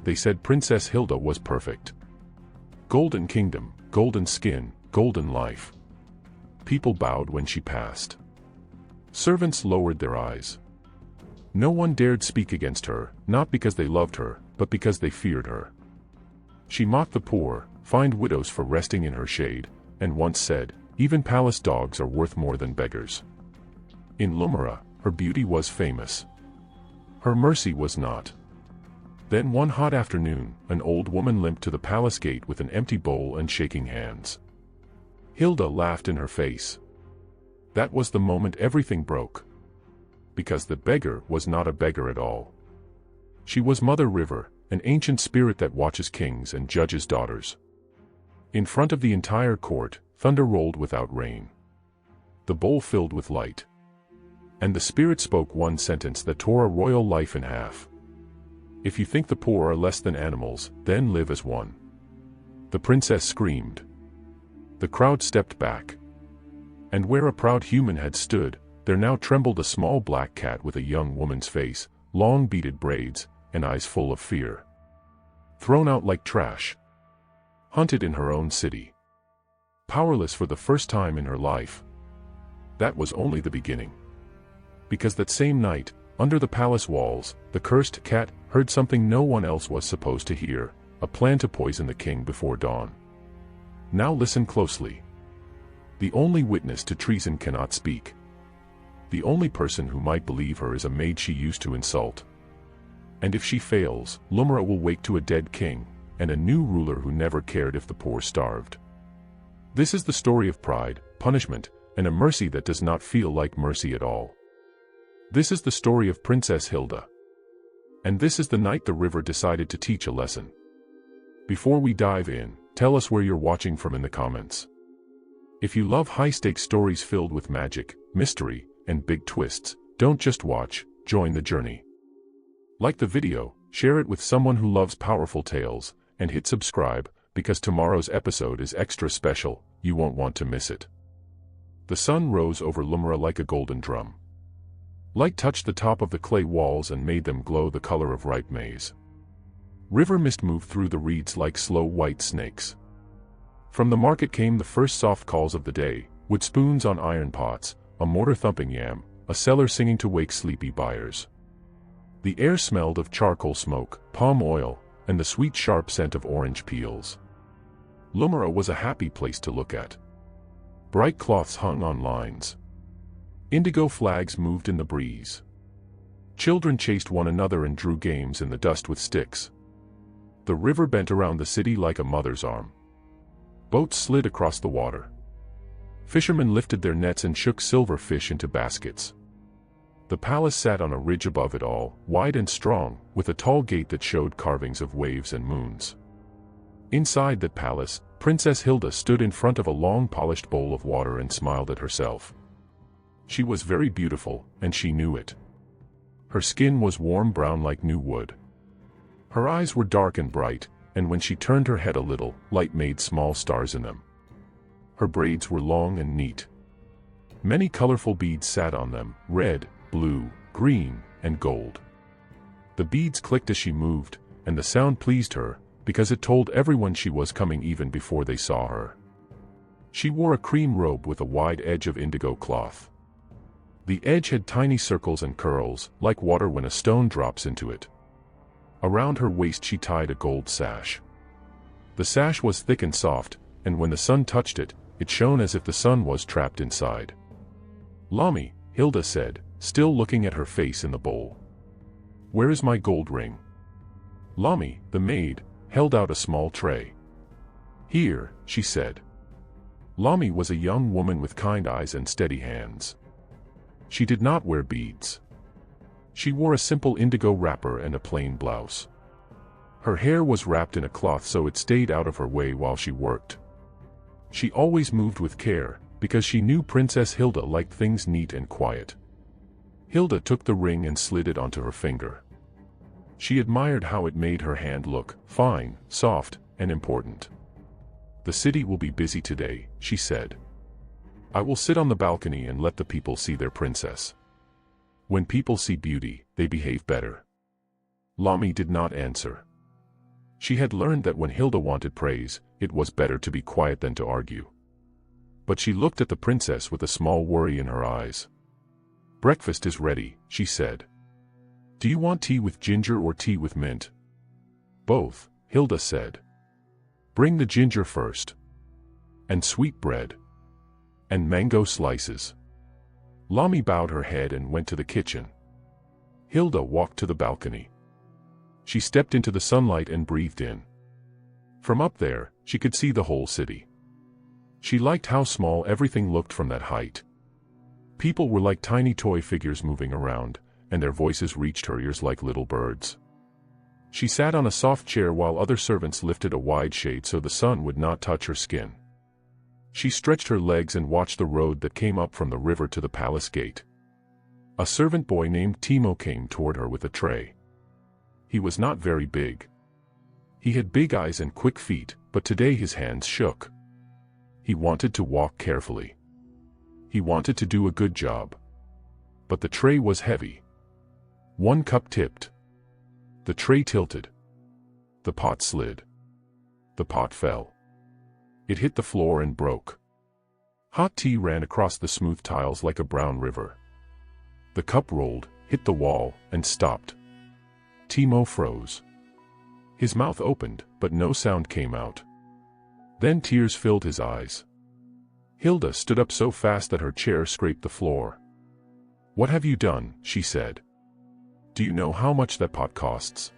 they said Princess Hilda was perfect. Golden kingdom, golden skin, golden life. People bowed when she passed. Servants lowered their eyes. No one dared speak against her, not because they loved her, but because they feared her. She mocked the poor, fined widows for resting in her shade, and once said, "Even palace dogs are worth more than beggars." In Lumira, her beauty was famous. Her mercy was not. Then one hot afternoon, an old woman limped to the palace gate with an empty bowl and shaking hands. Hilda laughed in her face. That was the moment everything broke. Because the beggar was not a beggar at all. She was Mother River, an ancient spirit that watches kings and judges daughters. In front of the entire court, thunder rolled without rain. The bowl filled with light. And the spirit spoke one sentence that tore a royal life in half. "If you think the poor are less than animals, then live as one." The princess screamed. The crowd stepped back. And where a proud human had stood, there now trembled a small black cat with a young woman's face, long beaded braids, and eyes full of fear. Thrown out like trash. Hunted in her own city. Powerless for the first time in her life. That was only the beginning. Because that same night, under the palace walls, the cursed cat heard something no one else was supposed to hear, a plan to poison the king before dawn. Now listen closely. The only witness to treason cannot speak. The only person who might believe her is a maid she used to insult. And if she fails, Lumira will wake to a dead king, and a new ruler who never cared if the poor starved. This is the story of pride, punishment, and a mercy that does not feel like mercy at all. This is the story of Princess Hilda. And this is the night the river decided to teach a lesson. Before we dive in, tell us where you're watching from in the comments. If you love high-stakes stories filled with magic, mystery, and big twists, don't just watch, join the journey. Like the video, share it with someone who loves powerful tales, and hit subscribe, because tomorrow's episode is extra special, you won't want to miss it. The sun rose over Lumira like a golden drum. Light touched the top of the clay walls and made them glow the color of ripe maize. River mist moved through the reeds like slow white snakes. From the market came the first soft calls of the day, wood spoons on iron pots, a mortar thumping yam, a seller singing to wake sleepy buyers. The air smelled of charcoal smoke, palm oil, and the sweet sharp scent of orange peels. Lumira was a happy place to look at. Bright cloths hung on lines. Indigo flags moved in the breeze. Children chased one another and drew games in the dust with sticks. The river bent around the city like a mother's arm. Boats slid across the water. Fishermen lifted their nets and shook silver fish into baskets. The palace sat on a ridge above it all, wide and strong, with a tall gate that showed carvings of waves and moons. Inside that palace, Princess Hilda stood in front of a long polished bowl of water and smiled at herself. She was very beautiful, and she knew it. Her skin was warm brown like new wood. Her eyes were dark and bright, and when she turned her head a little, light made small stars in them. Her braids were long and neat. Many colorful beads sat on them, red, blue, green, and gold. The beads clicked as she moved, and the sound pleased her, because it told everyone she was coming even before they saw her. She wore a cream robe with a wide edge of indigo cloth. The edge had tiny circles and curls, like water when a stone drops into it. Around her waist she tied a gold sash. The sash was thick and soft, and when the sun touched it, it shone as if the sun was trapped inside. "Lami," Hilda said, still looking at her face in the bowl. "Where is my gold ring?" Lami, the maid, held out a small tray. "Here," she said. Lami was a young woman with kind eyes and steady hands. She did not wear beads. She wore a simple indigo wrapper and a plain blouse. Her hair was wrapped in a cloth so it stayed out of her way while she worked. She always moved with care, because she knew Princess Hilda liked things neat and quiet. Hilda took the ring and slid it onto her finger. She admired how it made her hand look fine, soft, and important. "The city will be busy today," she said. "I will sit on the balcony and let the people see their princess. When people see beauty, they behave better." Lami did not answer. She had learned that when Hilda wanted praise, it was better to be quiet than to argue. But she looked at the princess with a small worry in her eyes. "Breakfast is ready," she said. "Do you want tea with ginger or tea with mint?" "Both," Hilda said. "Bring the ginger first. And sweet bread. And mango slices." Lami bowed her head and went to the kitchen. Hilda walked to the balcony. She stepped into the sunlight and breathed in. From up there, she could see the whole city. She liked how small everything looked from that height. People were like tiny toy figures moving around, and their voices reached her ears like little birds. She sat on a soft chair while other servants lifted a wide shade so the sun would not touch her skin. She stretched her legs and watched the road that came up from the river to the palace gate. A servant boy named Timo came toward her with a tray. He was not very big. He had big eyes and quick feet, but today his hands shook. He wanted to walk carefully. He wanted to do a good job. But the tray was heavy. One cup tipped. The tray tilted. The pot slid. The pot fell. It hit the floor and broke. Hot tea ran across the smooth tiles like a brown river. The cup rolled, hit the wall, and stopped. Timo froze. His mouth opened, but no sound came out. Then tears filled his eyes. Hilda stood up so fast that her chair scraped the floor. "What have you done?" she said. "Do you know how much that pot costs?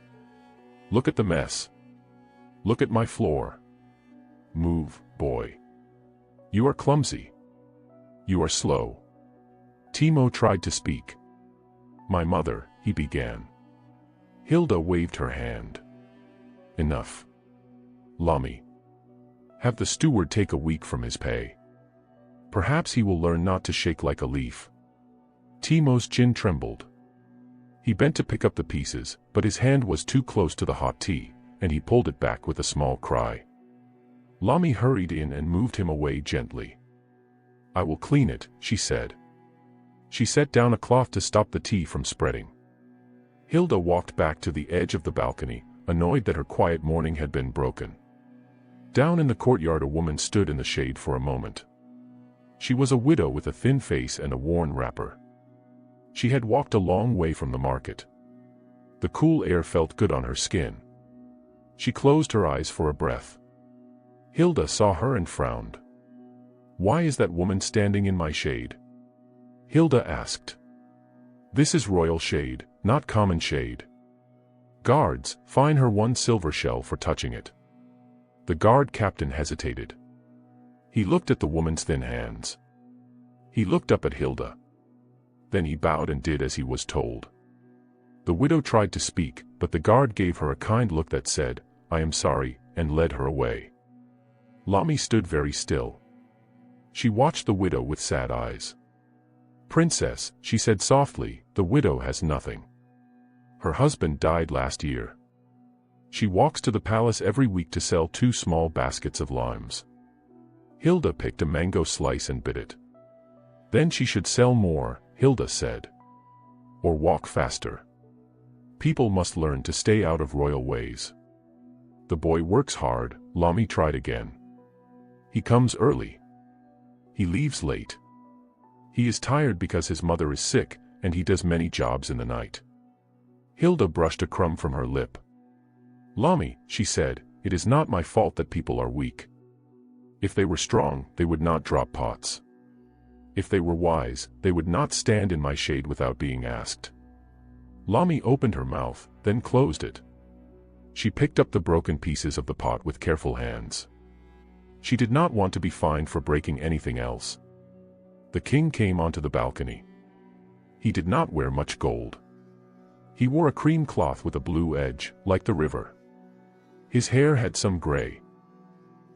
Look at the mess. Look at my floor. Move, boy. You are clumsy. You are slow." Timo tried to speak. "My mother," he began. Hilda waved her hand. "Enough. Lami. Have the steward take a week from his pay. Perhaps he will learn not to shake like a leaf." Timo's chin trembled. He bent to pick up the pieces, but his hand was too close to the hot tea, and he pulled it back with a small cry. Lami hurried in and moved him away gently. "I will clean it," she said. She set down a cloth to stop the tea from spreading. Hilda walked back to the edge of the balcony, annoyed that her quiet morning had been broken. Down in the courtyard a woman stood in the shade for a moment. She was a widow with a thin face and a worn wrapper. She had walked a long way from the market. The cool air felt good on her skin. She closed her eyes for a breath. Hilda saw her and frowned. "Why is that woman standing in my shade?" Hilda asked. "This is royal shade, not common shade. Guards, fine her 1 silver shell for touching it." The guard captain hesitated. He looked at the woman's thin hands. He looked up at Hilda. Then he bowed and did as he was told. The widow tried to speak, but the guard gave her a kind look that said, "I am sorry," and led her away. Lami stood very still. She watched the widow with sad eyes. "Princess," she said softly, "the widow has nothing. Her husband died last year. She walks to the palace every week to sell 2 small baskets of limes." Hilda picked a mango slice and bit it. "Then she should sell more," Hilda said. "Or walk faster. People must learn to stay out of royal ways. The boy works hard," Lami tried again. "He comes early. He leaves late. He is tired because his mother is sick, and he does many jobs in the night." Hilda brushed a crumb from her lip. "Lami," she said, "it is not my fault that people are weak. If they were strong, they would not drop pots. If they were wise, they would not stand in my shade without being asked." Lami opened her mouth, then closed it. She picked up the broken pieces of the pot with careful hands. She did not want to be fined for breaking anything else. The king came onto the balcony. He did not wear much gold. He wore a cream cloth with a blue edge, like the river. His hair had some gray.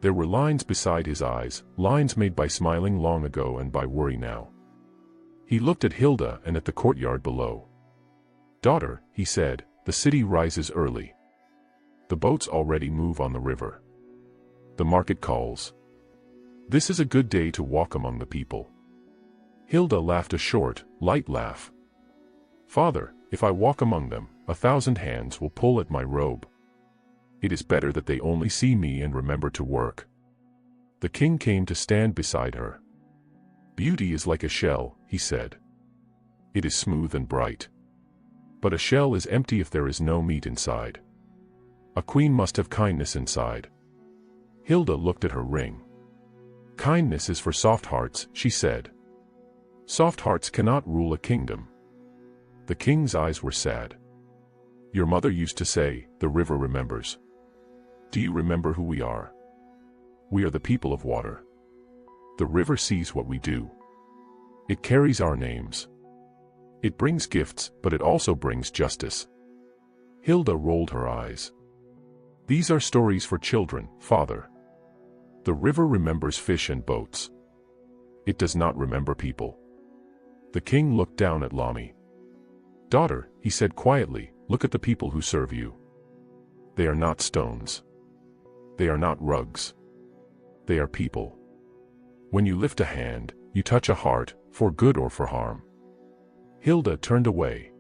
There were lines beside his eyes, lines made by smiling long ago and by worry now. He looked at Hilda and at the courtyard below. "Daughter," he said, "the city rises early. The boats already move on the river. The market calls. This is a good day to walk among the people." Hilda laughed a short, light laugh. "Father, if I walk among them, 1,000 hands will pull at my robe." It is better that they only see me and remember to work. The king came to stand beside her. Beauty is like a shell, he said. It is smooth and bright. But a shell is empty if there is no meat inside. A queen must have kindness inside. Hilda looked at her ring. Kindness is for soft hearts, she said. Soft hearts cannot rule a kingdom. The king's eyes were sad. Your mother used to say, the river remembers. Do you remember who we are? We are the people of water. The river sees what we do. It carries our names. It brings gifts, but it also brings justice. Hilda rolled her eyes. These are stories for children, father. The river remembers fish and boats. It does not remember people. The king looked down at Lami. Daughter, he said quietly, look at the people who serve you. They are not stones. They are not rugs. They are people. When you lift a hand, you touch a heart, for good or for harm. Hilda turned away.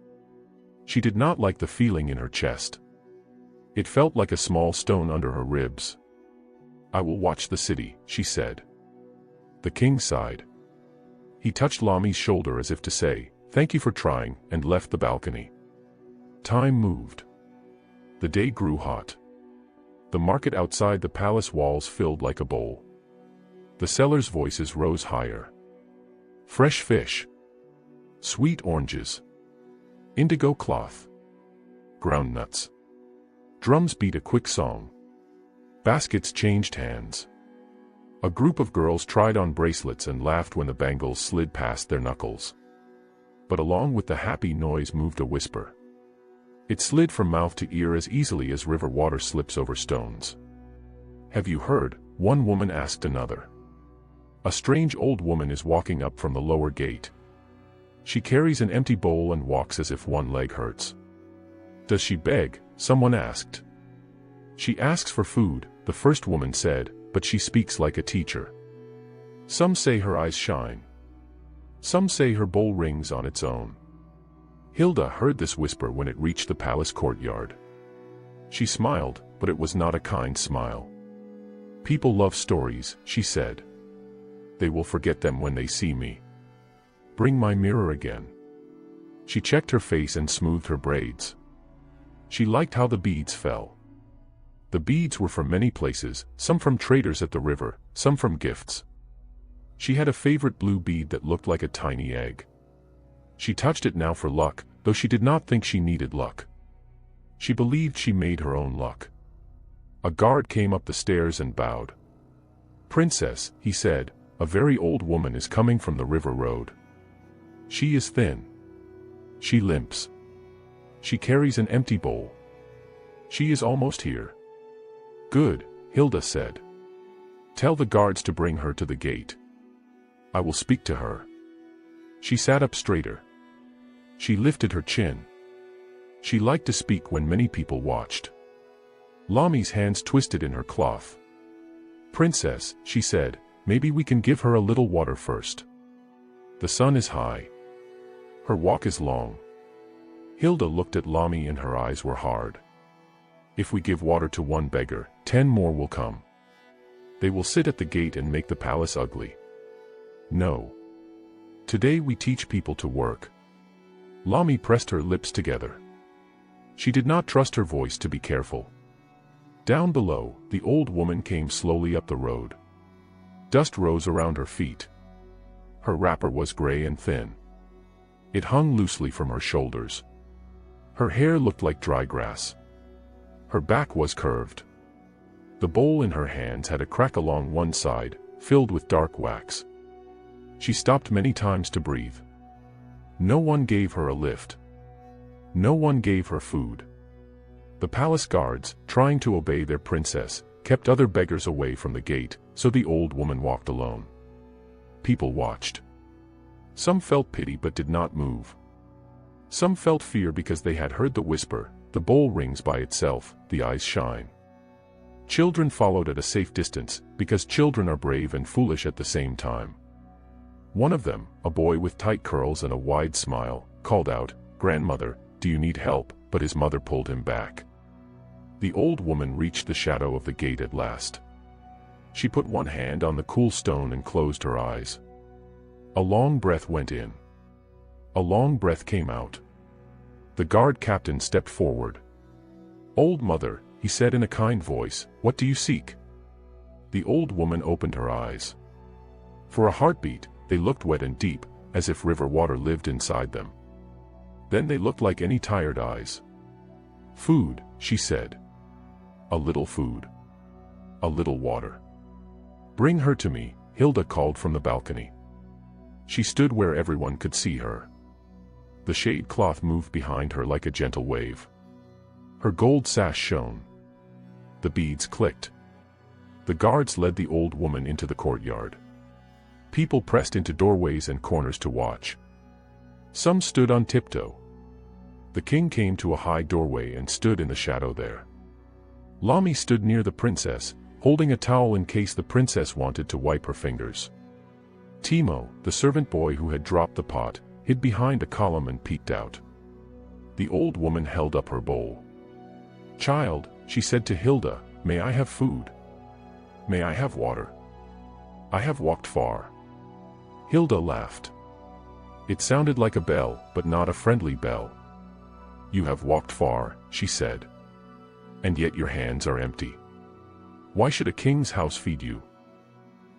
She did not like the feeling in her chest. It felt like a small stone under her ribs. I will watch the city, she said. The king sighed. He touched Lami's shoulder as if to say, thank you for trying, and left the balcony. Time moved. The day grew hot. The market outside the palace walls filled like a bowl. The sellers' voices rose higher. Fresh fish. Sweet oranges. Indigo cloth. Ground nuts. Drums beat a quick song. Baskets changed hands. A group of girls tried on bracelets and laughed when the bangles slid past their knuckles. But along with the happy noise moved a whisper. It slid from mouth to ear as easily as river water slips over stones. Have you heard? One woman asked another. A strange old woman is walking up from the lower gate. She carries an empty bowl and walks as if one leg hurts. Does she beg? Someone asked. She asks for food, the first woman said, but she speaks like a teacher. Some say her eyes shine. Some say her bowl rings on its own. Hilda heard this whisper when it reached the palace courtyard. She smiled, but it was not a kind smile. People love stories, she said. They will forget them when they see me. Bring my mirror again. She checked her face and smoothed her braids. She liked how the beads fell. The beads were from many places, some from traders at the river, some from gifts. She had a favorite blue bead that looked like a tiny egg. She touched it now for luck, though she did not think she needed luck. She believed she made her own luck. A guard came up the stairs and bowed. Princess, he said, a very old woman is coming from the river road. She is thin. She limps. She carries an empty bowl. She is almost here. Good, Hilda said. Tell the guards to bring her to the gate. I will speak to her. She sat up straighter. She lifted her chin. She liked to speak when many people watched. Lami's hands twisted in her cloth. Princess, she said, maybe we can give her a little water first. The sun is high. Her walk is long. Hilda looked at Lami and her eyes were hard. If we give water to one beggar, 10 more will come. They will sit at the gate and make the palace ugly. No. Today we teach people to work. Lami pressed her lips together. She did not trust her voice to be careful. Down below, the old woman came slowly up the road. Dust rose around her feet. Her wrapper was gray and thin. It hung loosely from her shoulders. Her hair looked like dry grass. Her back was curved. The bowl in her hands had a crack along one side, filled with dark wax. She stopped many times to breathe. No one gave her a lift. No one gave her food. The palace guards, trying to obey their princess, kept other beggars away from the gate, so the old woman walked alone. People watched. Some felt pity but did not move. Some felt fear because they had heard the whisper, the bowl rings by itself, the eyes shine. Children followed at a safe distance, because children are brave and foolish at the same time. One of them, a boy with tight curls and a wide smile, called out, "Grandmother, do you need help?" But his mother pulled him back. The old woman reached the shadow of the gate at last. She put one hand on the cool stone and closed her eyes. A long breath went in. A long breath came out. The guard captain stepped forward. "Old mother," he said in a kind voice, "what do you seek?" The old woman opened her eyes. For a heartbeat, they looked wet and deep, as if river water lived inside them. Then they looked like any tired eyes. "Food," she said. "A little food. A little water." "Bring her to me," Hilda called from the balcony. She stood where everyone could see her. The shade cloth moved behind her like a gentle wave. Her gold sash shone. The beads clicked. The guards led the old woman into the courtyard. People pressed into doorways and corners to watch. Some stood on tiptoe. The king came to a high doorway and stood in the shadow there. Lami stood near the princess, holding a towel in case the princess wanted to wipe her fingers. Timo, the servant boy who had dropped the pot, hid behind a column and peeked out. The old woman held up her bowl. "Child," she said to Hilda, "may I have food? May I have water? I have walked far." Hilda laughed. It sounded like a bell, but not a friendly bell. "You have walked far," she said. "And yet your hands are empty. Why should a king's house feed you?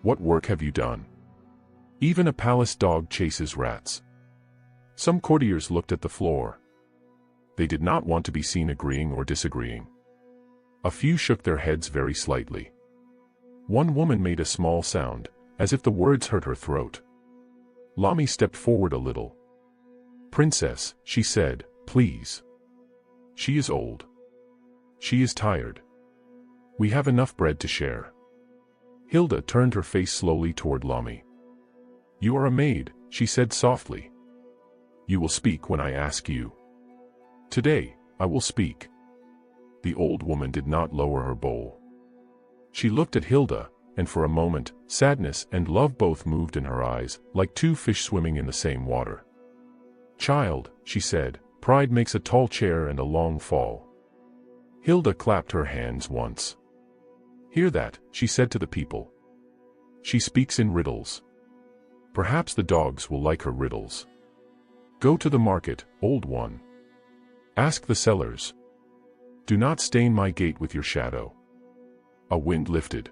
What work have you done? Even a palace dog chases rats." Some courtiers looked at the floor. They did not want to be seen agreeing or disagreeing. A few shook their heads very slightly. One woman made a small sound, as if the words hurt her throat. Lami stepped forward a little. "Princess," she said, "please. She is old. She is tired. We have enough bread to share." Hilda turned her face slowly toward Lami. "You are a maid," she said softly. "You will speak when I ask you. Today, I will speak." The old woman did not lower her bowl. She looked at Hilda, and for a moment, sadness and love both moved in her eyes, like two fish swimming in the same water. "Child," she said, "pride makes a tall chair and a long fall." Hilda clapped her hands once. "Hear that," she said to the people. "She speaks in riddles. Perhaps the dogs will like her riddles. Go to the market, old one. Ask the sellers. Do not stain my gate with your shadow." A wind lifted.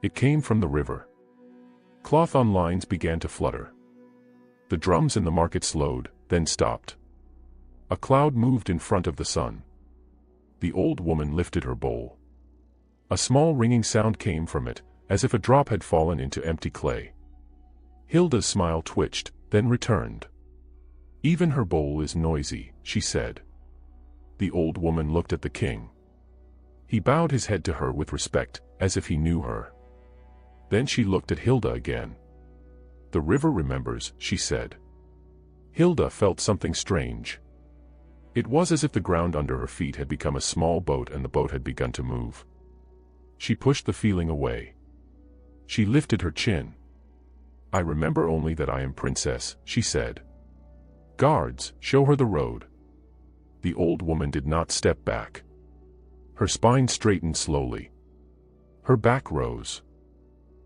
It came from the river. Cloth on lines began to flutter. The drums in the market slowed, then stopped. A cloud moved in front of the sun. The old woman lifted her bowl. A small ringing sound came from it, as if a drop had fallen into empty clay. Hilda's smile twitched, then returned. "Even her bowl is noisy," she said. The old woman looked at the king. He bowed his head to her with respect, as if he knew her. Then she looked at Hilda again. "The river remembers," she said. Hilda felt something strange. It was as if the ground under her feet had become a small boat and the boat had begun to move. She pushed the feeling away. She lifted her chin. "I remember only that I am princess," she said. "Guards, show her the road." The old woman did not step back. Her spine straightened slowly. Her back rose.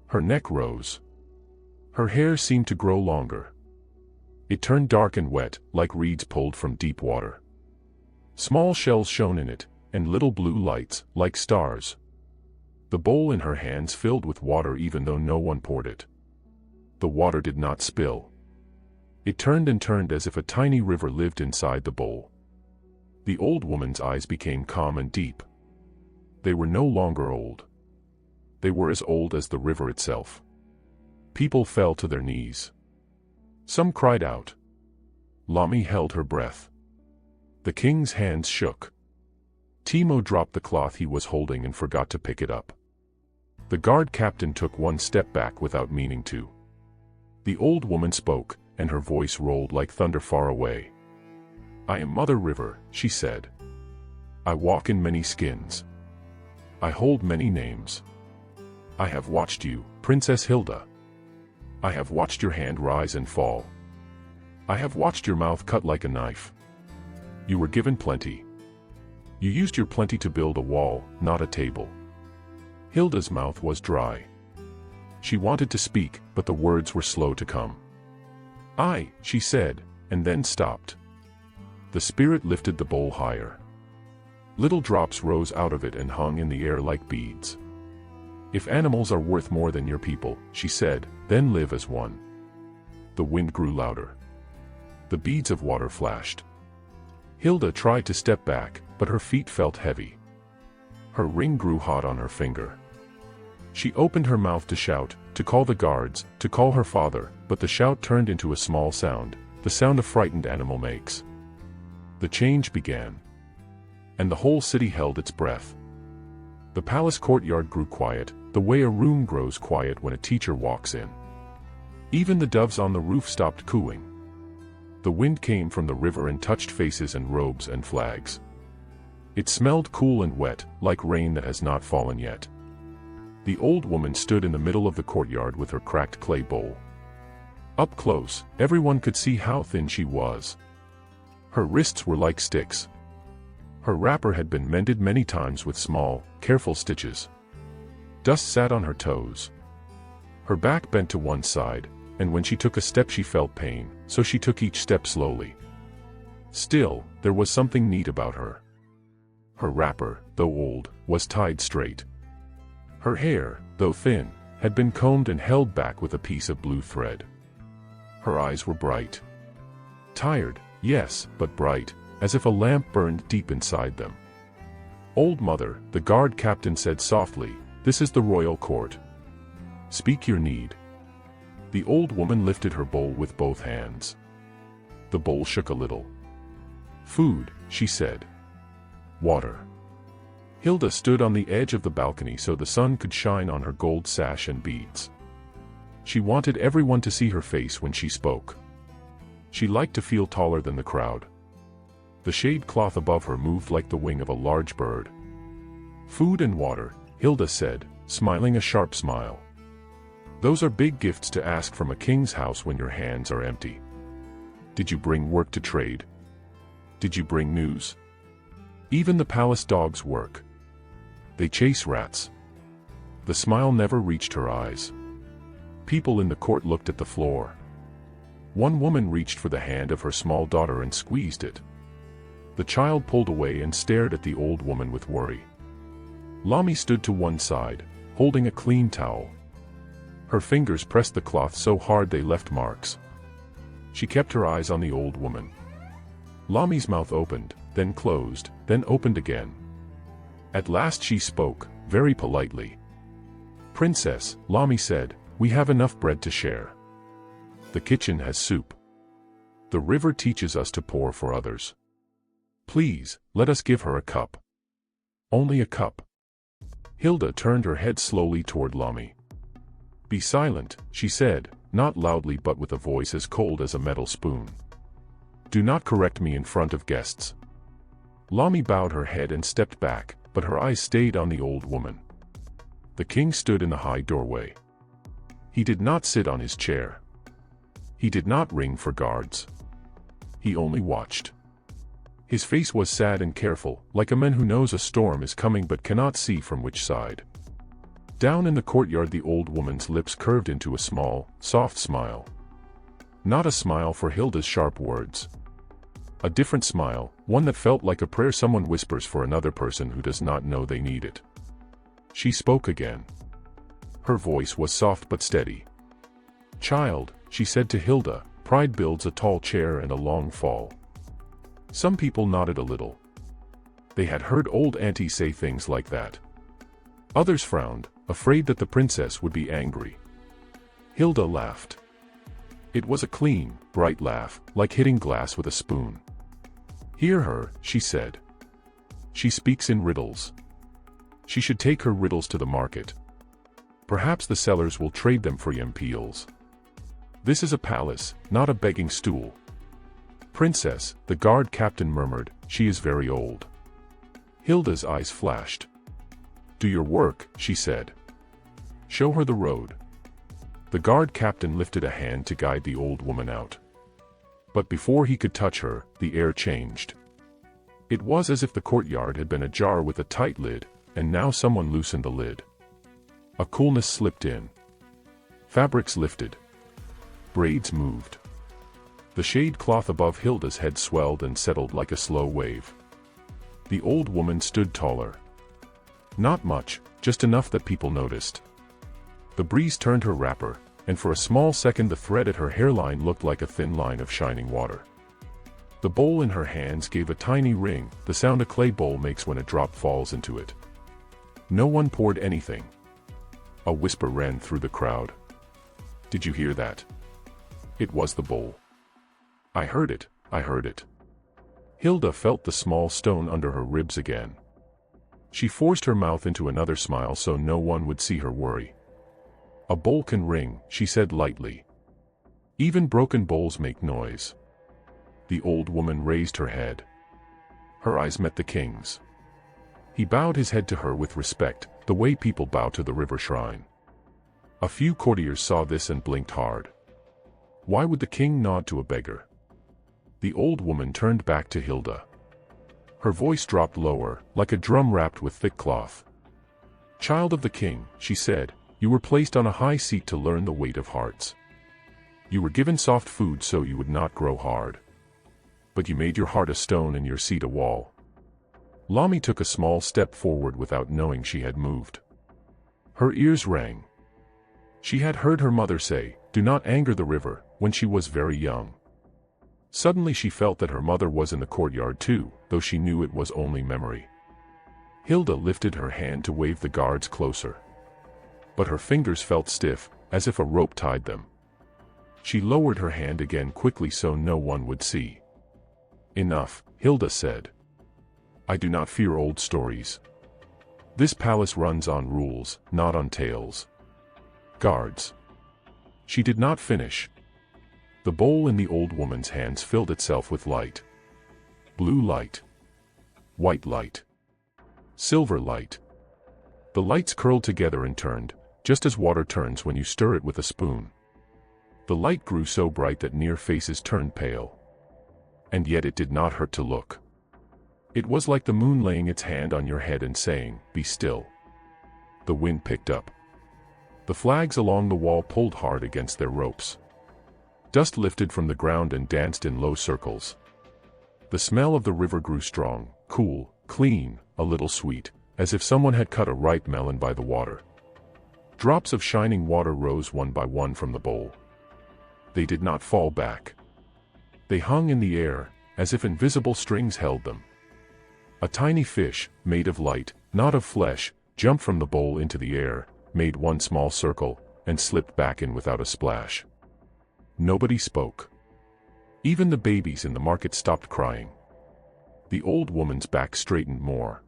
Her neck rose. Her hair seemed to grow longer. It turned dark and wet, like reeds pulled from deep water. Small shells shone in it, and little blue lights, like stars. The bowl in her hands filled with water even though no one poured it. The water did not spill. It turned and turned as if a tiny river lived inside the bowl. The old woman's eyes became calm and deep. They were no longer old. They were as old as the river itself. People fell to their knees. Some cried out. Lami held her breath. The king's hands shook. Timo dropped the cloth he was holding and forgot to pick it up. The guard captain took one step back without meaning to. The old woman spoke, and her voice rolled like thunder far away. "I am Mother River," she said. "I walk in many skins. I hold many names. I have watched you, Princess Hilda. I have watched your hand rise and fall. I have watched your mouth cut like a knife. You were given plenty. You used your plenty to build a wall, not a table. Hilda's mouth was dry. She wanted to speak, but the words were slow to come. She said, and then stopped. The spirit lifted the bowl higher. Little drops rose out of it and hung in the air like beads. If animals are worth more than your people, she said, then live as one. The wind grew louder. The beads of water flashed. Hilda tried to step back, but her feet felt heavy. Her ring grew hot on her finger. She opened her mouth to shout, to call the guards, to call her father, but the shout turned into a small sound, the sound a frightened animal makes. The change began. And the whole city held its breath. The palace courtyard grew quiet, the way a room grows quiet when a teacher walks in. Even the doves on the roof stopped cooing. The wind came from the river and touched faces and robes and flags. It smelled cool and wet, like rain that has not fallen yet. The old woman stood in the middle of the courtyard with her cracked clay bowl. Up close, everyone could see how thin she was. Her wrists were like sticks. Her wrapper had been mended many times with small, careful stitches. Dust sat on her toes. Her back bent to one side, and when she took a step she felt pain, so she took each step slowly. Still, there was something neat about her. Her wrapper, though old, was tied straight. Her hair, though thin, had been combed and held back with a piece of blue thread. Her eyes were bright. Tired, yes, but bright, as if a lamp burned deep inside them. "Old mother," the guard captain said softly, "this is the royal court. Speak your need." The old woman lifted her bowl with both hands. The bowl shook a little. "Food," she said. "Water." Hilda stood on the edge of the balcony so the sun could shine on her gold sash and beads. She wanted everyone to see her face when she spoke. She liked to feel taller than the crowd. The shade cloth above her moved like the wing of a large bird. "Food and water," Hilda said, smiling a sharp smile. "Those are big gifts to ask from a king's house when your hands are empty. Did you bring work to trade? Did you bring news? Even the palace dogs work. They chase rats." The smile never reached her eyes. People in the court looked at the floor. One woman reached for the hand of her small daughter and squeezed it. The child pulled away and stared at the old woman with worry. Lami stood to one side, holding a clean towel. Her fingers pressed the cloth so hard they left marks. She kept her eyes on the old woman. Lami's mouth opened, then closed, then opened again. At last she spoke, very politely. "Princess," Lami said, "we have enough bread to share. The kitchen has soup. The river teaches us to pour for others. Please, let us give her a cup. Only a cup." Hilda turned her head slowly toward Lami. "Be silent," she said, not loudly but with a voice as cold as a metal spoon. "Do not correct me in front of guests." Lami bowed her head and stepped back, but her eyes stayed on the old woman. The king stood in the high doorway. He did not sit on his chair. He did not ring for guards. He only watched. His face was sad and careful, like a man who knows a storm is coming but cannot see from which side. Down in the courtyard the old woman's lips curved into a small, soft smile. Not a smile for Hilda's sharp words. A different smile, one that felt like a prayer someone whispers for another person who does not know they need it. She spoke again. Her voice was soft but steady. "Child," she said to Hilda, "pride builds a tall chair and a long fall." Some people nodded a little. They had heard old Auntie say things like that. Others frowned, afraid that the princess would be angry. Hilda laughed. It was a clean, bright laugh, like hitting glass with a spoon. "Hear her," she said. "She speaks in riddles. She should take her riddles to the market. Perhaps the sellers will trade them for yam peels. This is a palace, not a begging stool." "Princess," the guard captain murmured, "she is very old." Hilda's eyes flashed. "Do your work," she said. "Show her the road." The guard captain lifted a hand to guide the old woman out. But before he could touch her, the air changed. It was as if the courtyard had been a jar with a tight lid, and now someone loosened the lid. A coolness slipped in. Fabrics lifted. Braids moved. The shade cloth above Hilda's head swelled and settled like a slow wave. The old woman stood taller. Not much, just enough that people noticed. The breeze turned her wrapper, and for a small second the thread at her hairline looked like a thin line of shining water. The bowl in her hands gave a tiny ring, the sound a clay bowl makes when a drop falls into it. No one poured anything. A whisper ran through the crowd. "Did you hear that?" It was the bowl. "I heard it, I heard it." Hilda felt the small stone under her ribs again. She forced her mouth into another smile so no one would see her worry. "A bowl can ring," she said lightly. "Even broken bowls make noise." The old woman raised her head. Her eyes met the king's. He bowed his head to her with respect, the way people bow to the river shrine. A few courtiers saw this and blinked hard. Why would the king nod to a beggar? The old woman turned back to Hilda. Her voice dropped lower, like a drum wrapped with thick cloth. "Child of the king," she said, "you were placed on a high seat to learn the weight of hearts. You were given soft food so you would not grow hard. But you made your heart a stone and your seat a wall." Lami took a small step forward without knowing she had moved. Her ears rang. She had heard her mother say, "Do not anger the river," when she was very young. Suddenly she felt that her mother was in the courtyard too, though she knew it was only memory. Hilda lifted her hand to wave the guards closer. But her fingers felt stiff, as if a rope tied them. She lowered her hand again quickly so no one would see. "Enough," Hilda said. "I do not fear old stories. This palace runs on rules, not on tales." Guards. She did not finish. The bowl in the old woman's hands filled itself with light. Blue light. White light. Silver light. The lights curled together and turned, just as water turns when you stir it with a spoon. The light grew so bright that near faces turned pale. And yet it did not hurt to look. It was like the moon laying its hand on your head and saying, "Be still." The wind picked up. The flags along the wall pulled hard against their ropes. Dust lifted from the ground and danced in low circles. The smell of the river grew strong, cool, clean, a little sweet, as if someone had cut a ripe melon by the water. Drops of shining water rose one by one from the bowl. They did not fall back. They hung in the air, as if invisible strings held them. A tiny fish, made of light, not of flesh, jumped from the bowl into the air, made one small circle, and slipped back in without a splash. Nobody spoke. Even the babies in the market stopped crying. The old woman's back straightened more.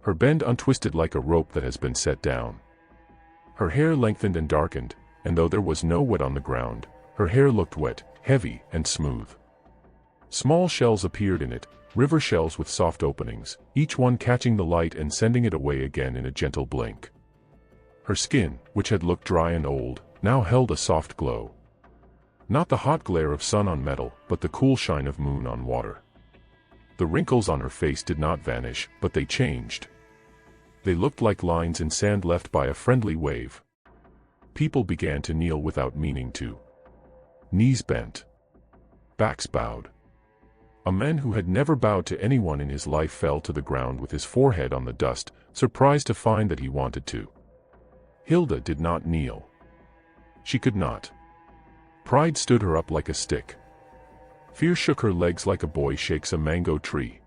Her bend untwisted like a rope that has been set down. Her hair lengthened and darkened, and though there was no wet on the ground, her hair looked wet, heavy, and smooth. Small shells appeared in it, river shells with soft openings, each one catching the light and sending it away again in a gentle blink. Her skin, which had looked dry and old, now held a soft glow. Not the hot glare of sun on metal, but the cool shine of moon on water. The wrinkles on her face did not vanish, but they changed. They looked like lines in sand left by a friendly wave. People began to kneel without meaning to. Knees bent. Backs bowed. A man who had never bowed to anyone in his life fell to the ground with his forehead on the dust, surprised to find that he wanted to. Hilda did not kneel. She could not. Pride stood her up like a stick. Fear shook her legs like a boy shakes a mango tree.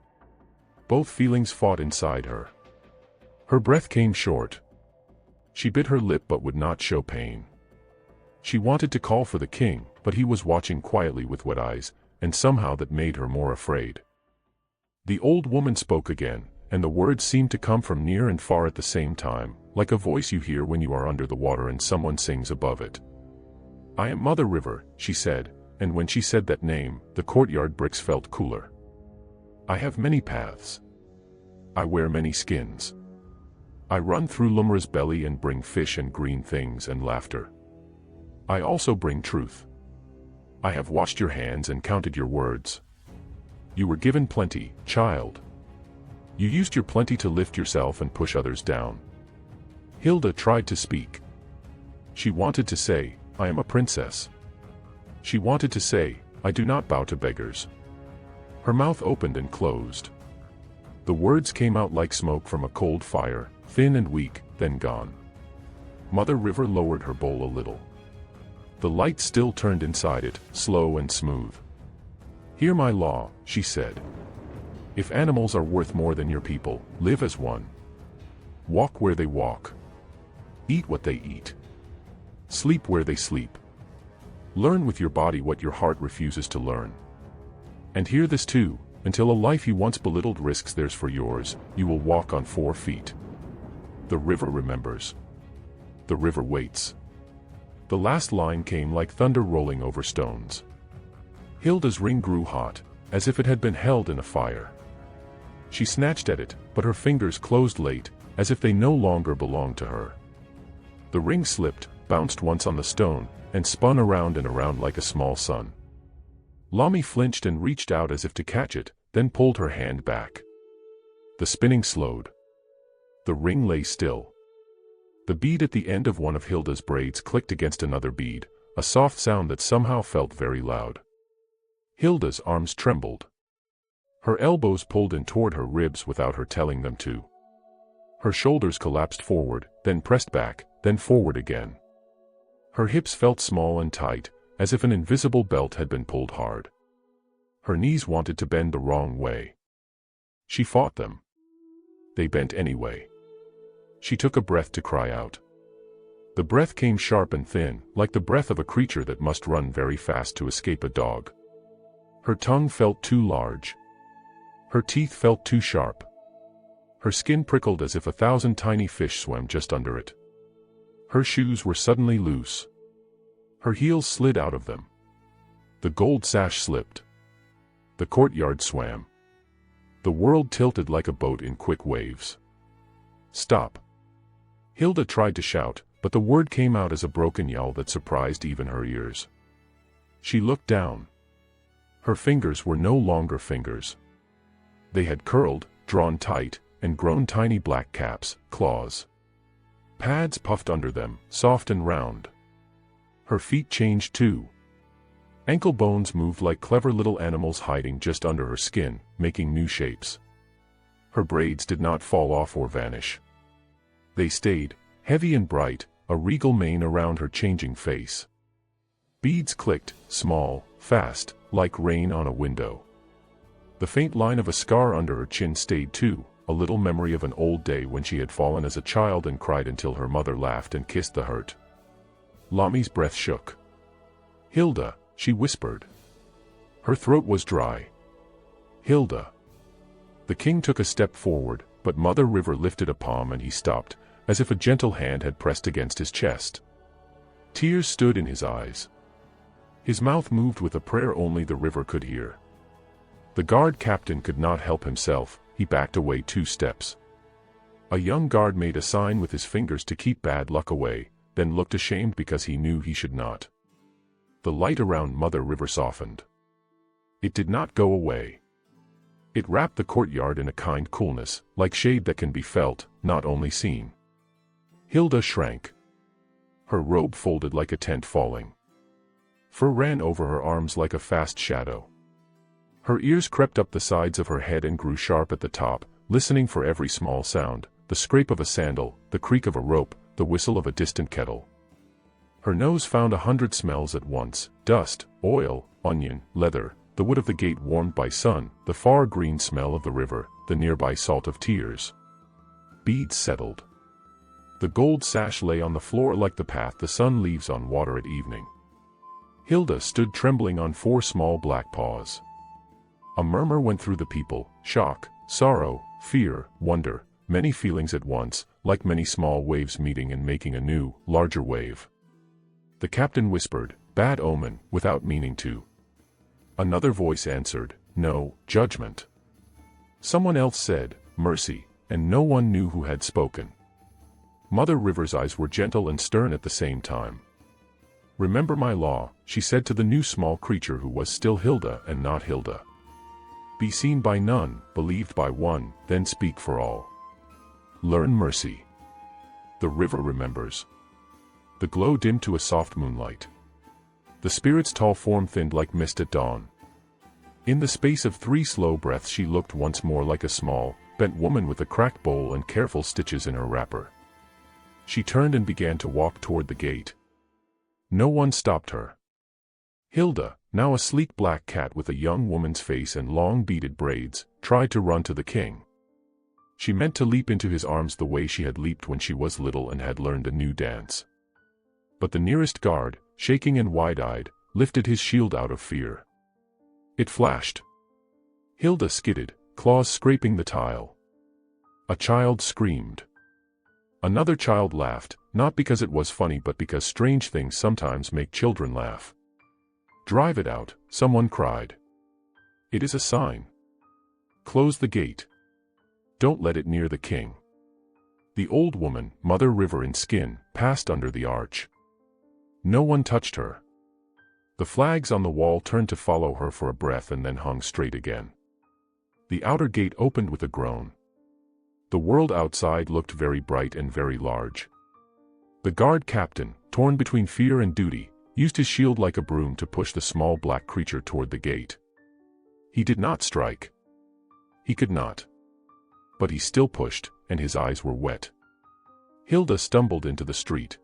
Both feelings fought inside her. Her breath came short. She bit her lip but would not show pain. She wanted to call for the king, but he was watching quietly with wet eyes, and somehow that made her more afraid. The old woman spoke again, and the words seemed to come from near and far at the same time, like a voice you hear when you are under the water and someone sings above it. "I am Mother River," she said, and when she said that name, the courtyard bricks felt cooler. "I have many paths. I wear many skins. I run through Lumra's belly and bring fish and green things and laughter. I also bring truth. I have washed your hands and counted your words. You were given plenty, child. You used your plenty to lift yourself and push others down. Hilda tried to speak. She wanted to say, I am a princess. She wanted to say, I do not bow to beggars. Her mouth opened and closed. The words came out like smoke from a cold fire, thin and weak, then gone. Mother River lowered her bowl a little. The light still turned inside it, slow and smooth. Hear my law, she said. If animals are worth more than your people, live as one. Walk where they walk. Eat what they eat. Sleep where they sleep. Learn with your body what your heart refuses to learn. And hear this too, until a life you once belittled risks theirs for yours, you will walk on 4 feet. The river remembers. The river waits. The last line came like thunder rolling over stones. Hilda's ring grew hot, as if it had been held in a fire. She snatched at it, but her fingers closed late, as if they no longer belonged to her. The ring slipped, bounced once on the stone, and spun around and around like a small sun. Lami flinched and reached out as if to catch it, then pulled her hand back. The spinning slowed. The ring lay still. The bead at the end of one of Hilda's braids clicked against another bead, a soft sound that somehow felt very loud. Hilda's arms trembled. Her elbows pulled in toward her ribs without her telling them to. Her shoulders collapsed forward, then pressed back, then forward again. Her hips felt small and tight, as if an invisible belt had been pulled hard. Her knees wanted to bend the wrong way. She fought them. They bent anyway. She took a breath to cry out. The breath came sharp and thin, like the breath of a creature that must run very fast to escape a dog. Her tongue felt too large. Her teeth felt too sharp. Her skin prickled as if 1,000 tiny fish swam just under it. Her shoes were suddenly loose. Her heels slid out of them. The gold sash slipped. The courtyard swam. The world tilted like a boat in quick waves. Stop. Hilda tried to shout, but the word came out as a broken yell that surprised even her ears. She looked down. Her fingers were no longer fingers. They had curled, drawn tight, and grown tiny black caps, claws. Pads puffed under them, soft and round. Her feet changed too. Ankle bones moved like clever little animals hiding just under her skin, making new shapes. Her braids did not fall off or vanish. They stayed, heavy and bright, a regal mane around her changing face. Beads clicked, small, fast, like rain on a window. The faint line of a scar under her chin stayed too, a little memory of an old day when she had fallen as a child and cried until her mother laughed and kissed the hurt. Lami's breath shook. Hilda, she whispered. Her throat was dry. Hilda. The king took a step forward, but Mother River lifted a palm and he stopped, as if a gentle hand had pressed against his chest. Tears stood in his eyes. His mouth moved with a prayer only the river could hear. The guard captain could not help himself, he backed away 2 steps. A young guard made a sign with his fingers to keep bad luck away, then looked ashamed because he knew he should not. The light around Mother River softened. It did not go away. It wrapped the courtyard in a kind coolness, like shade that can be felt, not only seen. Hilda shrank. Her robe folded like a tent falling. Fur ran over her arms like a fast shadow. Her ears crept up the sides of her head and grew sharp at the top, listening for every small sound, the scrape of a sandal, the creak of a rope, the whistle of a distant kettle. Her nose found 100 smells at once: dust, oil, onion, leather, the wood of the gate warmed by sun, the far green smell of the river, the nearby salt of tears. Beads settled. The gold sash lay on the floor like the path the sun leaves on water at evening. Hilda stood trembling on 4 small black paws. A murmur went through the people, shock, sorrow, fear, wonder, many feelings at once, like many small waves meeting and making a new, larger wave. The captain whispered, "Bad omen," without meaning to. Another voice answered, "No, judgment." Someone else said, "Mercy," and no one knew who had spoken. Mother River's eyes were gentle and stern at the same time. "Remember my law," she said to the new small creature who was still Hilda and not Hilda. Be seen by none, believed by one, then speak for all. Learn mercy. The river remembers. The glow dimmed to a soft moonlight. The spirit's tall form thinned like mist at dawn. In the space of 3 slow breaths she looked once more like a small, bent woman with a cracked bowl and careful stitches in her wrapper. She turned and began to walk toward the gate. No one stopped her. Hilda, now a sleek black cat with a young woman's face and long beaded braids, tried to run to the king. She meant to leap into his arms the way she had leaped when she was little and had learned a new dance. But the nearest guard, shaking and wide-eyed, lifted his shield out of fear. It flashed. Hilda skidded, claws scraping the tile. A child screamed. Another child laughed, not because it was funny but because strange things sometimes make children laugh. Drive it out, someone cried. It is a sign. Close the gate. Don't let it near the king. The old woman, Mother River in skin, passed under the arch. No one touched her. The flags on the wall turned to follow her for a breath and then hung straight again. The outer gate opened with a groan. The world outside looked very bright and very large. The guard captain, torn between fear and duty, used his shield like a broom to push the small black creature toward the gate. He did not strike. He could not. But he still pushed, and his eyes were wet. Hilda stumbled into the street.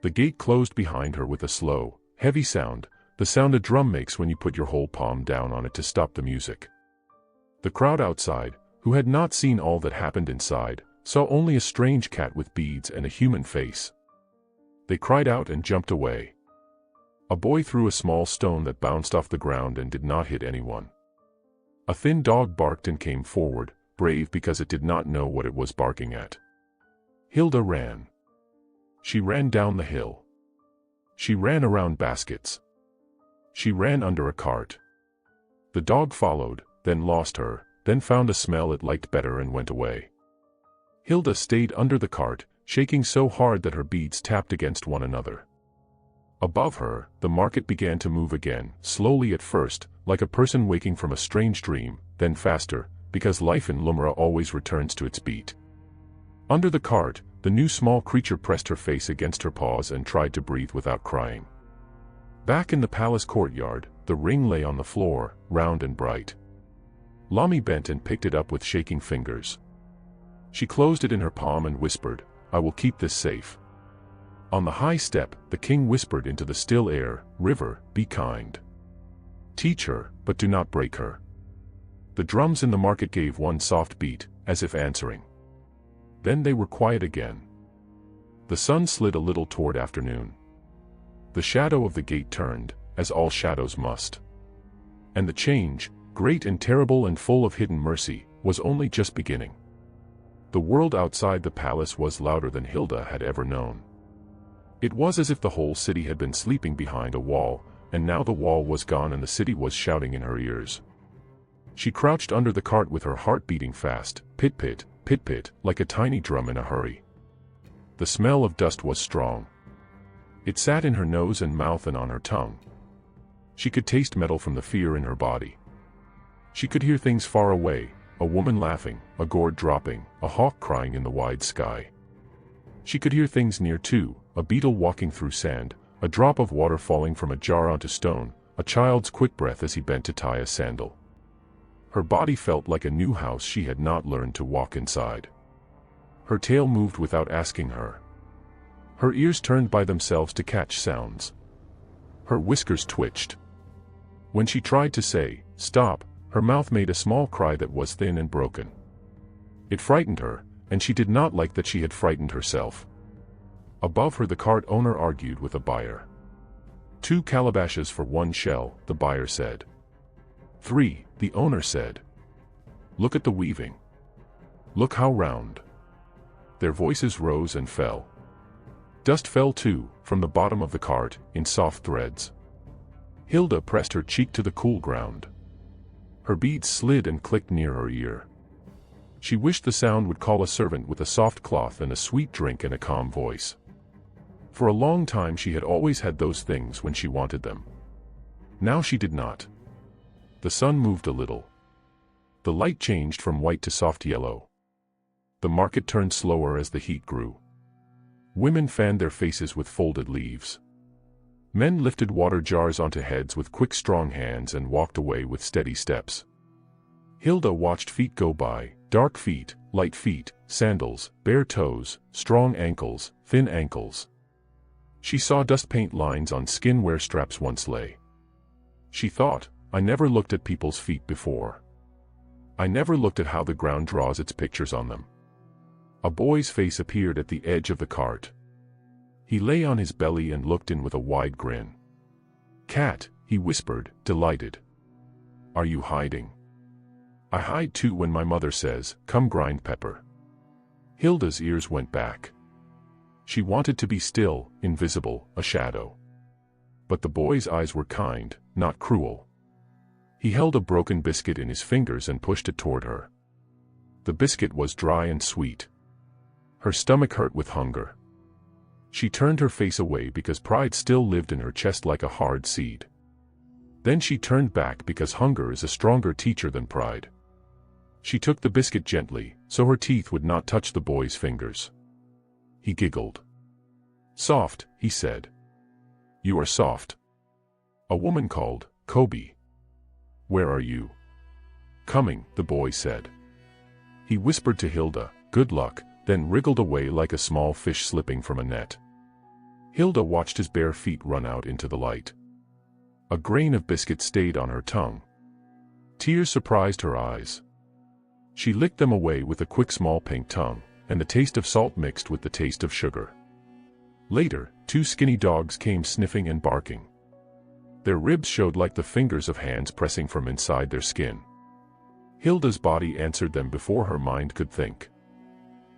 The gate closed behind her with a slow, heavy sound, the sound a drum makes when you put your whole palm down on it to stop the music. The crowd outside, who had not seen all that happened inside, saw only a strange cat with beads and a human face. They cried out and jumped away. A boy threw a small stone that bounced off the ground and did not hit anyone. A thin dog barked and came forward, brave because it did not know what it was barking at. Hilda ran. She ran down the hill. She ran around baskets. She ran under a cart. The dog followed, then lost her, then found a smell it liked better and went away. Hilda stayed under the cart, shaking so hard that her beads tapped against one another. Above her, the market began to move again, slowly at first, like a person waking from a strange dream, then faster, because life in Lumra always returns to its beat. Under the cart, the new small creature pressed her face against her paws and tried to breathe without crying. Back in the palace courtyard, the ring lay on the floor, round and bright. Lami bent and picked it up with shaking fingers. She closed it in her palm and whispered, "I will keep this safe." On the high step, the king whispered into the still air, "River, be kind. Teach her, but do not break her." The drums in the market gave one soft beat, as if answering. Then they were quiet again. The sun slid a little toward afternoon. The shadow of the gate turned, as all shadows must. And the change, great and terrible and full of hidden mercy, was only just beginning. The world outside the palace was louder than Hilda had ever known. It was as if the whole city had been sleeping behind a wall, and now the wall was gone and the city was shouting in her ears. She crouched under the cart with her heart beating fast, pit-pit, pit-pit, like a tiny drum in a hurry. The smell of dust was strong. It sat in her nose and mouth and on her tongue. She could taste metal from the fear in her body. She could hear things far away, a woman laughing, a gourd dropping, a hawk crying in the wide sky. She could hear things near too, a beetle walking through sand, a drop of water falling from a jar onto stone, a child's quick breath as he bent to tie a sandal. Her body felt like a new house she had not learned to walk inside. Her tail moved without asking her. Her ears turned by themselves to catch sounds. Her whiskers twitched. When she tried to say, "Stop," her mouth made a small cry that was thin and broken. It frightened her, and she did not like that she had frightened herself. Above her the cart owner argued with a buyer. 2 calabashes for 1 shell, the buyer said. 3, the owner said. Look at the weaving. Look how round. Their voices rose and fell. Dust fell too, from the bottom of the cart, in soft threads. Hilda pressed her cheek to the cool ground. Her beads slid and clicked near her ear. She wished the sound would call a servant with a soft cloth and a sweet drink and a calm voice. For a long time she had always had those things when she wanted them. Now she did not. The sun moved a little. The light changed from white to soft yellow. The market turned slower as the heat grew. Women fanned their faces with folded leaves. Men lifted water jars onto heads with quick, strong hands and walked away with steady steps. Hilda watched feet go by, dark feet, light feet, sandals, bare toes, strong ankles, thin ankles. She saw dust paint lines on skin where straps once lay. She thought, I never looked at people's feet before. I never looked at how the ground draws its pictures on them. A boy's face appeared at the edge of the cart. He lay on his belly and looked in with a wide grin. "Cat," he whispered, delighted. "Are you hiding?" "I hide too when my mother says, 'Come grind pepper.'" Hilda's ears went back. She wanted to be still, invisible, a shadow. But the boy's eyes were kind, not cruel. He held a broken biscuit in his fingers and pushed it toward her. The biscuit was dry and sweet. Her stomach hurt with hunger. She turned her face away because pride still lived in her chest like a hard seed. Then she turned back because hunger is a stronger teacher than pride. She took the biscuit gently, so her teeth would not touch the boy's fingers. He giggled. "Soft," he said. "You are soft." A woman called, "Kobe." "Where are you?" "Coming," the boy said. He whispered to Hilda, "Good luck," then wriggled away like a small fish slipping from a net. Hilda watched his bare feet run out into the light. A grain of biscuit stayed on her tongue. Tears surprised her eyes. She licked them away with a quick small pink tongue, and the taste of salt mixed with the taste of sugar. Later, 2 skinny dogs came sniffing and barking. Their ribs showed like the fingers of hands pressing from inside their skin. Hilda's body answered them before her mind could think.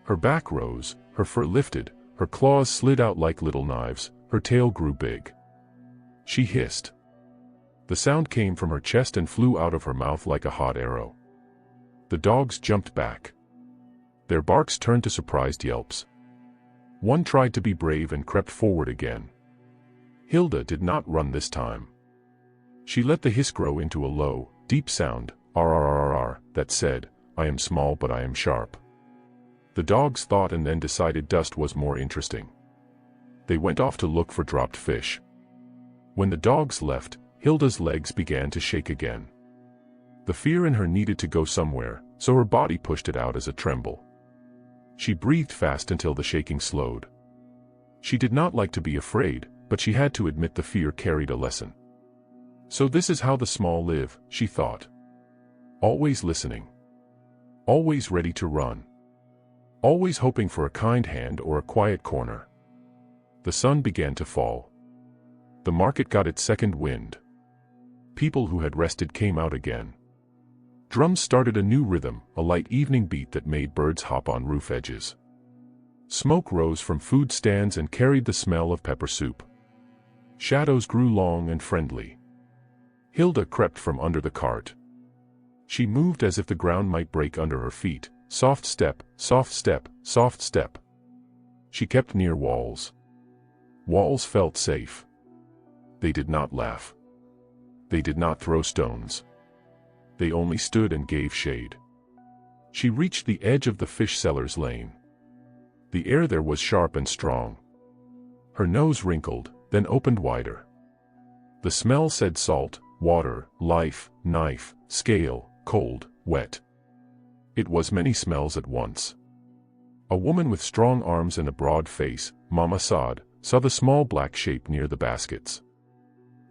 Her back rose, her fur lifted, her claws slid out like little knives, her tail grew big. She hissed. The sound came from her chest and flew out of her mouth like a hot arrow. The dogs jumped back. Their barks turned to surprised yelps. One tried to be brave and crept forward again. Hilda did not run this time. She let the hiss grow into a low, deep sound, "Rrrr," that said, "I am small but I am sharp." The dogs thought and then decided dust was more interesting. They went off to look for dropped fish. When the dogs left, Hilda's legs began to shake again. The fear in her needed to go somewhere, so her body pushed it out as a tremble. She breathed fast until the shaking slowed. She did not like to be afraid, but she had to admit the fear carried a lesson. So this is how the small live, she thought. Always listening. Always ready to run. Always hoping for a kind hand or a quiet corner. The sun began to fall. The market got its second wind. People who had rested came out again. Drums started a new rhythm, a light evening beat that made birds hop on roof edges. Smoke rose from food stands and carried the smell of pepper soup. Shadows grew long and friendly. Hilda crept from under the cart. She moved as if the ground might break under her feet. Soft step, soft step, soft step. She kept near walls. Walls felt safe. They did not laugh. They did not throw stones. They only stood and gave shade. She reached the edge of the fish seller's lane. The air there was sharp and strong. Her nose wrinkled, then opened wider. The smell said salt, water, life, knife, scale, cold, wet. It was many smells at once. A woman with strong arms and a broad face, Mama Saad, saw the small black shape near the baskets.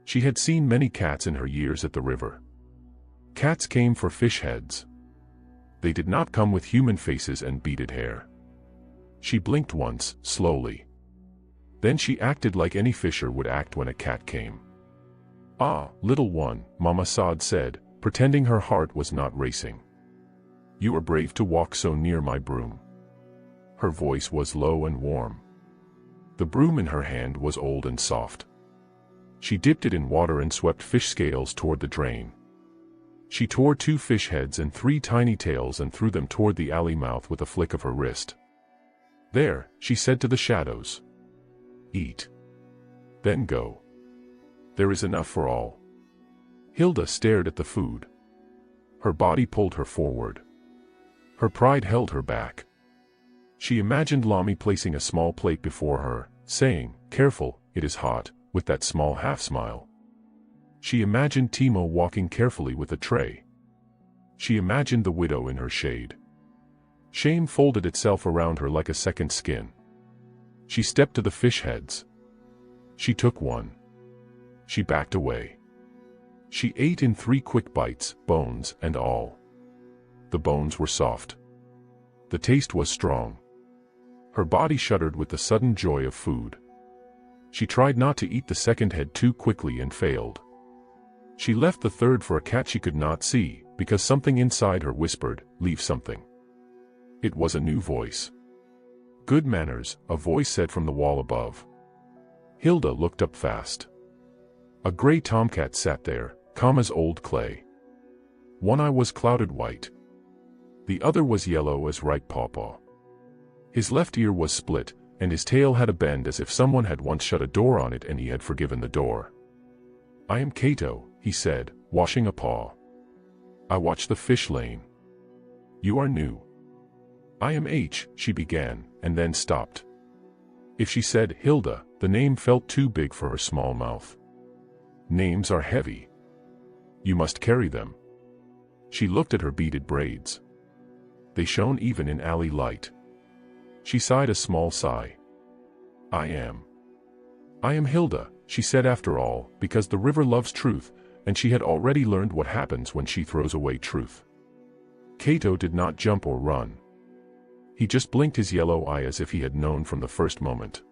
She had seen many cats in her years at the river. Cats came for fish heads. They did not come with human faces and beaded hair. She blinked once, slowly. Then she acted like any fisher would act when a cat came. "Ah, little one," Mama Saad said, pretending her heart was not racing. "You are brave to walk so near my broom." Her voice was low and warm. The broom in her hand was old and soft. She dipped it in water and swept fish scales toward the drain. She tore 2 fish heads and 3 tiny tails and threw them toward the alley mouth with a flick of her wrist. "There," she said to the shadows. "Eat. Then go. There is enough for all." Hilda stared at the food. Her body pulled her forward. Her pride held her back. She imagined Lami placing a small plate before her, saying, "Careful, it is hot," with that small half-smile. She imagined Timo walking carefully with a tray. She imagined the widow in her shade. Shame folded itself around her like a second skin. She stepped to the fish heads. She took one. She backed away. She ate in 3 quick bites, bones and all. The bones were soft. The taste was strong. Her body shuddered with the sudden joy of food. She tried not to eat the second head too quickly and failed. She left the third for a cat she could not see, because something inside her whispered, "Leave something." It was a new voice. "Good manners," a voice said from the wall above. Hilda looked up fast. A gray tomcat sat there, calm as old clay. One eye was clouded white. The other was yellow as ripe pawpaw. His left ear was split, and his tail had a bend as if someone had once shut a door on it and he had forgiven the door. "I am Cato," he said, washing a paw. "I watch the fish lane. You are new." "I am H," she began, and then stopped. If she said Hilda, the name felt too big for her small mouth. Names are heavy. You must carry them. She looked at her beaded braids. They shone even in alley light. She sighed a small sigh. I am Hilda," she said after all, because the river loves truth, and she had already learned what happens when she throws away truth. Cato did not jump or run. He just blinked his yellow eye as if he had known from the first moment.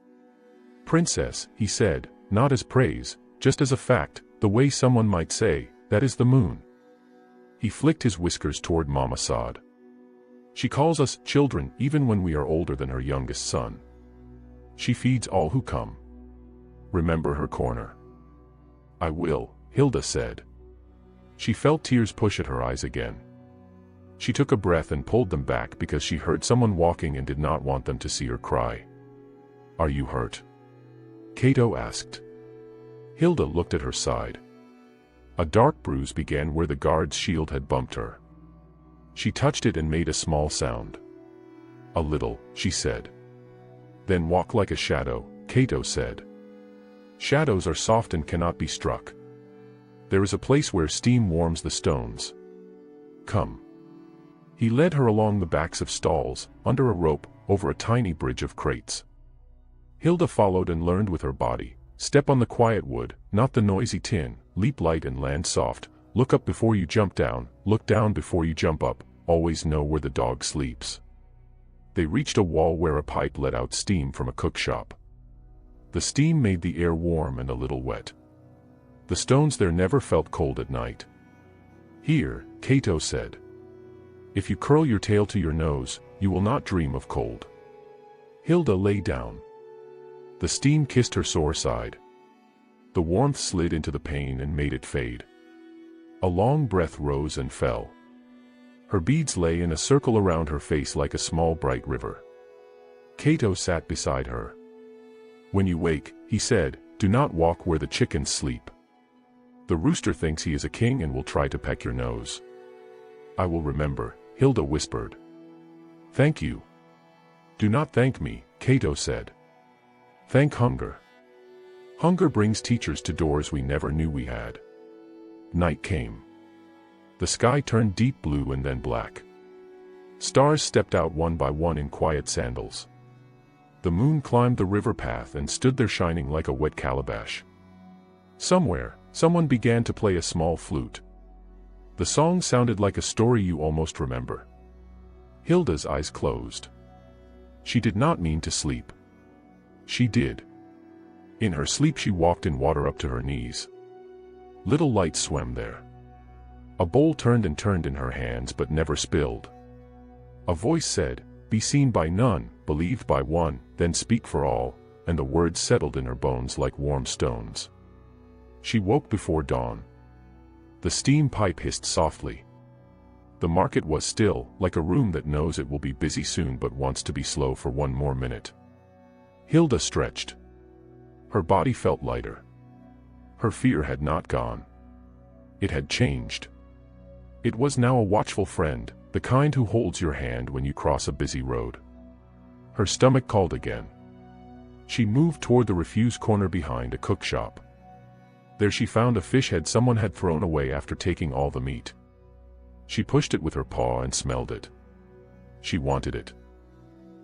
"Princess," he said, not as praise, just as a fact, the way someone might say, "That is the moon." He flicked his whiskers toward Mama Sod. "She calls us children even when we are older than her youngest son. She feeds all who come. Remember her corner." "I will," Hilda said. She felt tears push at her eyes again. She took a breath and pulled them back because she heard someone walking and did not want them to see her cry. "Are you hurt?" Cato asked. Hilda looked at her side. A dark bruise began where the guard's shield had bumped her. She touched it and made a small sound. "A little," she said. "Then walk like a shadow," Cato said. "Shadows are soft and cannot be struck. There is a place where steam warms the stones. Come." He led her along the backs of stalls, under a rope, over a tiny bridge of crates. Hilda followed and learned with her body. Step on the quiet wood, not the noisy tin, leap light and land soft, look up before you jump down, look down before you jump up, always know where the dog sleeps. They reached a wall where a pipe let out steam from a cook shop. The steam made the air warm and a little wet. The stones there never felt cold at night. "Here," Cato said. "If you curl your tail to your nose, you will not dream of cold." Hilda lay down. The steam kissed her sore side. The warmth slid into the pain and made it fade. A long breath rose and fell. Her beads lay in a circle around her face like a small bright river. Cato sat beside her. "When you wake," he said, "do not walk where the chickens sleep. The rooster thinks he is a king and will try to peck your nose." "I will remember," Hilda whispered. "Thank you." "Do not thank me," Cato said. "Thank hunger. Hunger brings teachers to doors we never knew we had." Night came. The sky turned deep blue and then black. Stars stepped out one by one in quiet sandals. The moon climbed the river path and stood there shining like a wet calabash. Somewhere, someone began to play a small flute. The song sounded like a story you almost remember. Hilda's eyes closed. She did not mean to sleep. She did. In her sleep she walked in water up to her knees. Little lights swam there. A bowl turned and turned in her hands but never spilled. A voice said, "Be seen by none, believed by one, then speak for all," and the words settled in her bones like warm stones. She woke before dawn. The steam pipe hissed softly. The market was still, like a room that knows it will be busy soon but wants to be slow for one more minute. Hilda stretched. Her body felt lighter. Her fear had not gone. It had changed. It was now a watchful friend, the kind who holds your hand when you cross a busy road. Her stomach called again. She moved toward the refuse corner behind a cook shop. There she found a fish head someone had thrown away after taking all the meat. She pushed it with her paw and smelled it. She wanted it.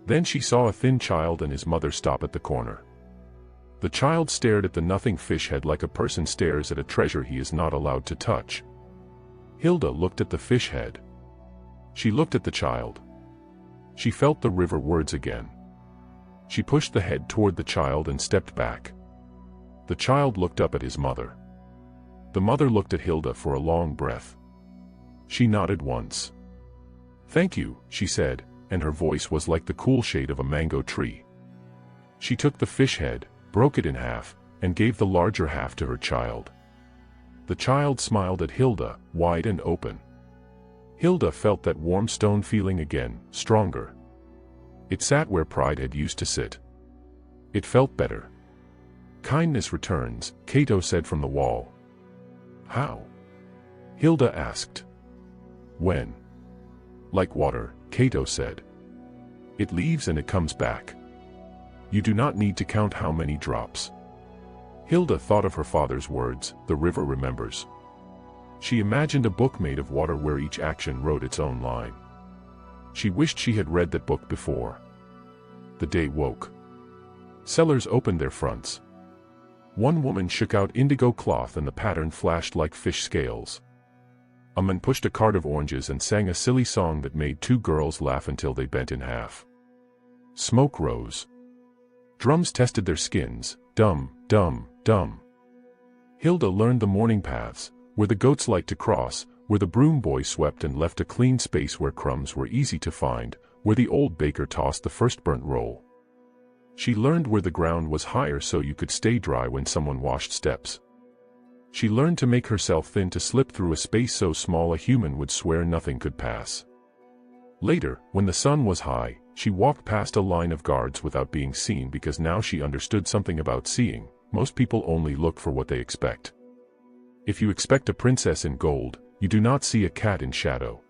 Then she saw a thin child and his mother stop at the corner. The child stared at the nothing fish head like a person stares at a treasure he is not allowed to touch. Hilda looked at the fish head. She looked at the child. She felt the river words again. She pushed the head toward the child and stepped back. The child looked up at his mother. The mother looked at Hilda for a long breath. She nodded once. "Thank you," she said, and her voice was like the cool shade of a mango tree. She took the fish head, broke it in half, and gave the larger half to her child. The child smiled at Hilda, wide and open. Hilda felt that warm stone feeling again, stronger. It sat where pride had used to sit. It felt better. "Kindness returns," Cato said from the wall. "How?" Hilda asked. "When?" "Like water," Cato said. "It leaves and it comes back. You do not need to count how many drops." Hilda thought of her father's words, "The river remembers." She imagined a book made of water where each action wrote its own line. She wished she had read that book before. The day woke. Sellers opened their fronts. One woman shook out indigo cloth and the pattern flashed like fish scales. A man pushed a cart of oranges and sang a silly song that made two girls laugh until they bent in half. Smoke rose. Drums tested their skins, dum, dum, dum. Hilda learned the morning paths, where the goats liked to cross, where the broom boy swept and left a clean space where crumbs were easy to find, where the old baker tossed the first burnt roll. She learned where the ground was higher so you could stay dry when someone washed steps. She learned to make herself thin to slip through a space so small a human would swear nothing could pass. Later, when the sun was high, she walked past a line of guards without being seen because now she understood something about seeing. Most people only look for what they expect. If you expect a princess in gold, you do not see a cat in shadow.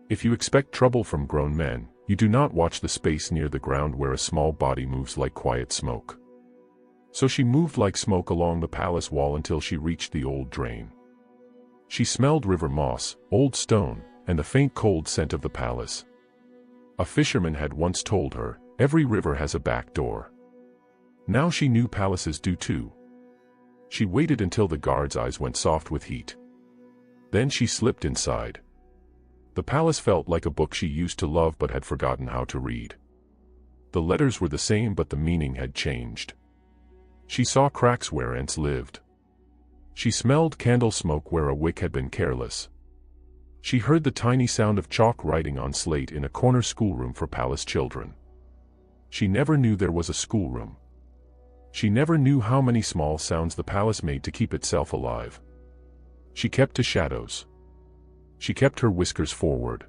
If you expect trouble from grown men, you do not watch the space near the ground where a small body moves like quiet smoke. So she moved like smoke along the palace wall until she reached the old drain. She smelled river moss, old stone, and the faint cold scent of the palace. A fisherman had once told her, "Every river has a back door." Now she knew palaces do too. She waited until the guard's eyes went soft with heat. Then she slipped inside. The palace felt like a book she used to love but had forgotten how to read. The letters were the same but the meaning had changed. She saw cracks where ants lived. She smelled candle smoke where a wick had been careless. She heard the tiny sound of chalk writing on slate in a corner schoolroom for palace children. She never knew there was a schoolroom. She never knew how many small sounds the palace made to keep itself alive. She kept to shadows. She kept her whiskers forward.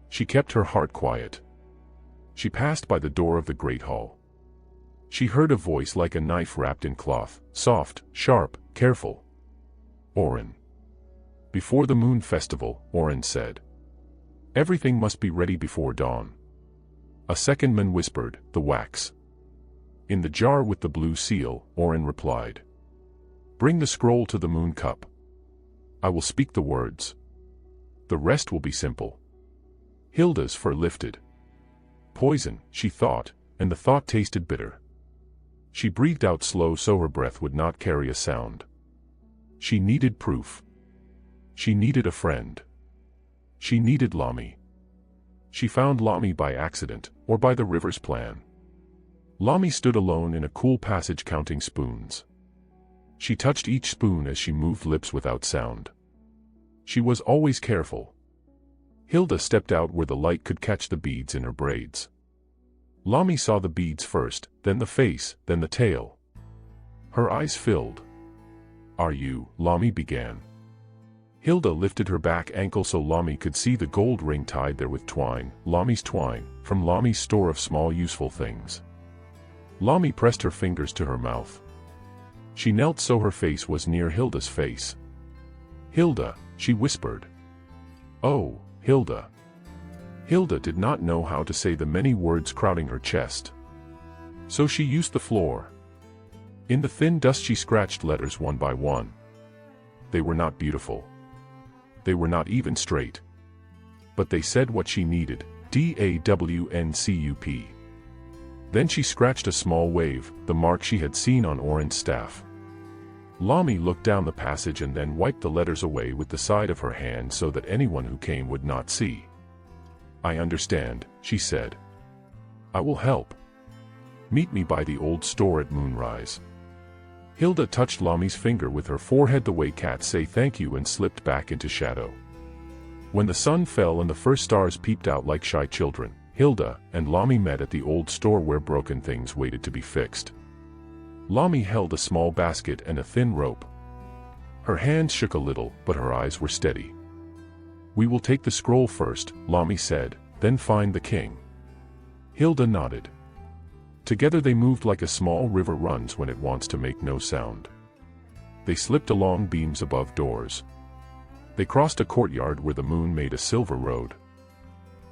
She kept her heart quiet. She passed by the door of the great hall. She heard a voice like a knife wrapped in cloth, soft, sharp, careful. "Oren." Before the moon festival, Oren said. "Everything must be ready before dawn." A second man whispered, "The wax." "In the jar with the blue seal," Oren replied. "Bring the scroll to the moon cup. I will speak the words. The rest will be simple." Hilda's fur lifted. Poison, she thought, and the thought tasted bitter. She breathed out slow so her breath would not carry a sound. She needed proof. She needed a friend. She needed Lami. She found Lami by accident, or by the river's plan. Lami stood alone in a cool passage counting spoons. She touched each spoon as she moved lips without sound. She was always careful. Hilda stepped out where the light could catch the beads in her braids. Lami saw the beads first, then the face, then the tail. Her eyes filled. "Are you?" Lami began. Hilda lifted her back ankle so Lami could see the gold ring tied there with twine, Lami's twine, from Lami's store of small useful things. Lami pressed her fingers to her mouth. She knelt so her face was near Hilda's face. "Hilda," she whispered. Oh, Hilda. Hilda did not know how to say the many words crowding her chest. So she used the floor. In the thin dust she scratched letters one by one. They were not beautiful. They were not even straight. But they said what she needed, DAWNCUP. Then she scratched a small wave, the mark she had seen on Oren's staff. Lami looked down the passage and then wiped the letters away with the side of her hand so that anyone who came would not see. I understand, she said. I will help. Meet me by the old store at moonrise. Hilda touched Lami's finger with her forehead the way cats say thank you and slipped back into shadow. When the sun fell and the first stars peeped out like shy children, Hilda and Lami met at the old store where broken things waited to be fixed. Lami held a small basket and a thin rope. Her hands shook a little, but her eyes were steady. We will take the scroll first, Lami said, then find the king. Hilda nodded. Together they moved like a small river runs when it wants to make no sound. They slipped along beams above doors. They crossed a courtyard where the moon made a silver road.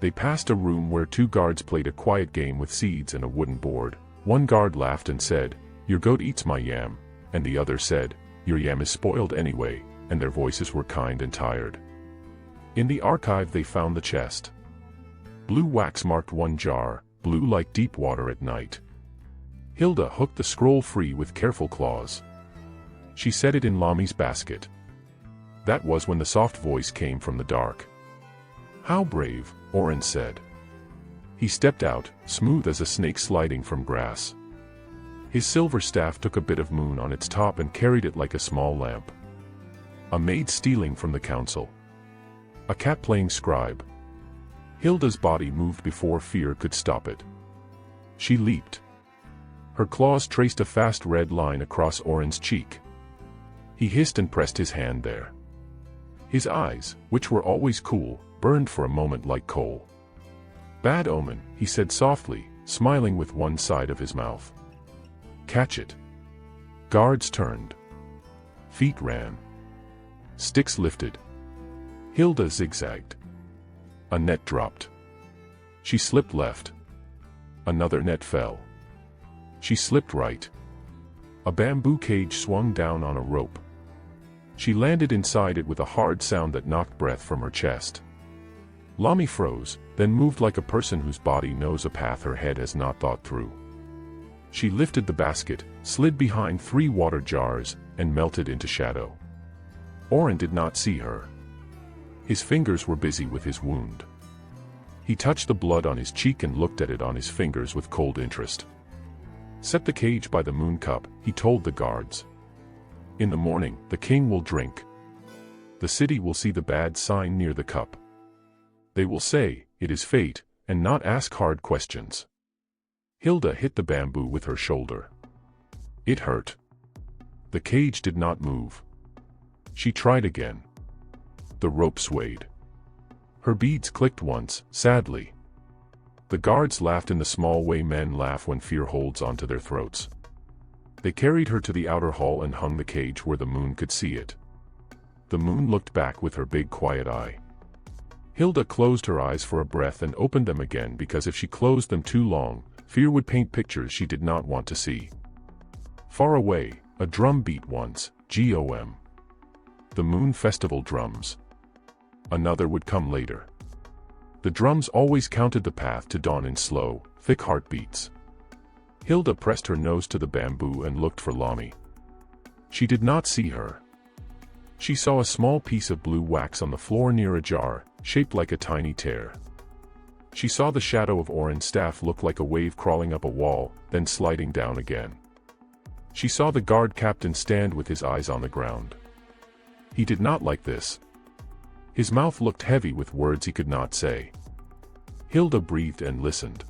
They passed a room where two guards played a quiet game with seeds and a wooden board. One guard laughed and said, "Your goat eats my yam," and the other said, "Your yam is spoiled anyway," and their voices were kind and tired. In the archive they found the chest. Blue wax marked one jar, blue like deep water at night. Hilda hooked the scroll free with careful claws. She set it in Lami's basket. That was when the soft voice came from the dark. "How brave," Oren said. He stepped out, smooth as a snake sliding from grass. His silver staff took a bit of moon on its top and carried it like a small lamp. A maid stealing from the council. A cat playing scribe. Hilda's body moved before fear could stop it. She leaped. Her claws traced a fast red line across Oren's cheek. He hissed and pressed his hand there. His eyes, which were always cool, burned for a moment like coal. "Bad omen," he said softly, smiling with one side of his mouth. "Catch it." Guards turned. Feet ran. Sticks lifted. Hilda zigzagged. A net dropped. She slipped left. Another net fell. She slipped right. A bamboo cage swung down on a rope. She landed inside it with a hard sound that knocked breath from her chest. Lami froze, then moved like a person whose body knows a path her head has not thought through. She lifted the basket, slid behind 3 water jars, and melted into shadow. Oren did not see her. His fingers were busy with his wound. He touched the blood on his cheek and looked at it on his fingers with cold interest. "Set the cage by the moon cup," he told the guards. "In the morning, the king will drink. The city will see the bad sign near the cup. They will say, 'It is fate,' and not ask hard questions." Hilda hit the bamboo with her shoulder. It hurt. The cage did not move. She tried again. The rope swayed. Her beads clicked once, sadly. The guards laughed in the small way men laugh when fear holds onto their throats. They carried her to the outer hall and hung the cage where the moon could see it. The moon looked back with her big quiet eye. Hilda closed her eyes for a breath and opened them again because if she closed them too long, fear would paint pictures she did not want to see. Far away, a drum beat once, GOM. The moon festival drums. Another would come later. The drums always counted the path to dawn in slow, thick heartbeats. Hilda pressed her nose to the bamboo and looked for Lami. She did not see her. She saw a small piece of blue wax on the floor near a jar, shaped like a tiny tear. She saw the shadow of Oren's staff look like a wave crawling up a wall, then sliding down again. She saw the guard captain stand with his eyes on the ground. He did not like this. His mouth looked heavy with words he could not say. Hilda breathed and listened.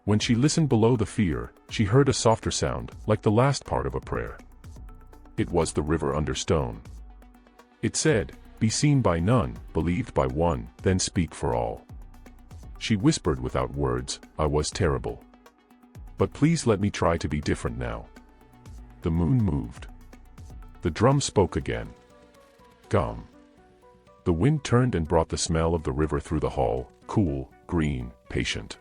When she listened below the fear, she heard a softer sound, like the last part of a prayer. It was the river under stone. It said, "Be seen by none, believed by one, then speak for all." She whispered without words, "I was terrible. But please let me try to be different now." The moon moved. The drum spoke again. "Gum. The wind turned and brought the smell of the river through the hall, cool, green, patient.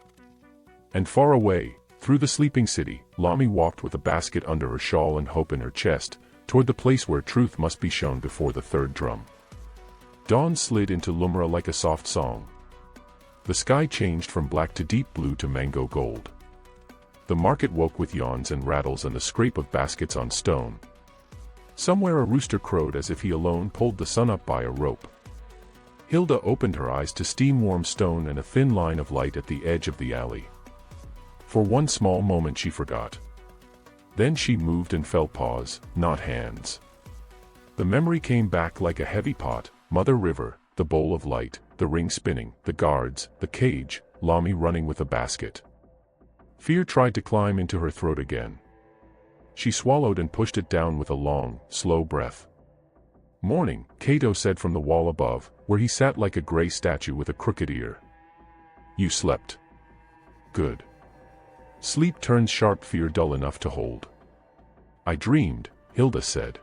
And far away, through the sleeping city, Lami walked with a basket under her shawl and hope in her chest, toward the place where truth must be shown before the third drum. Dawn slid into Lumra like a soft song. The sky changed from black to deep blue to mango gold. The market woke with yawns and rattles and the scrape of baskets on stone. Somewhere a rooster crowed as if he alone pulled the sun up by a rope. Hilda opened her eyes to steam-warm stone and a thin line of light at the edge of the alley. For one small moment she forgot. Then she moved and felt paws, not hands. The memory came back like a heavy pot, Mother River, the bowl of light, the ring spinning, the guards, the cage, Lami running with a basket. Fear tried to climb into her throat again. She swallowed and pushed it down with a long, slow breath. "Morning," Cato said from the wall above, where he sat like a gray statue with a crooked ear. "You slept. Good." Sleep turns sharp, fear dull enough to hold. "I dreamed," Hilda said.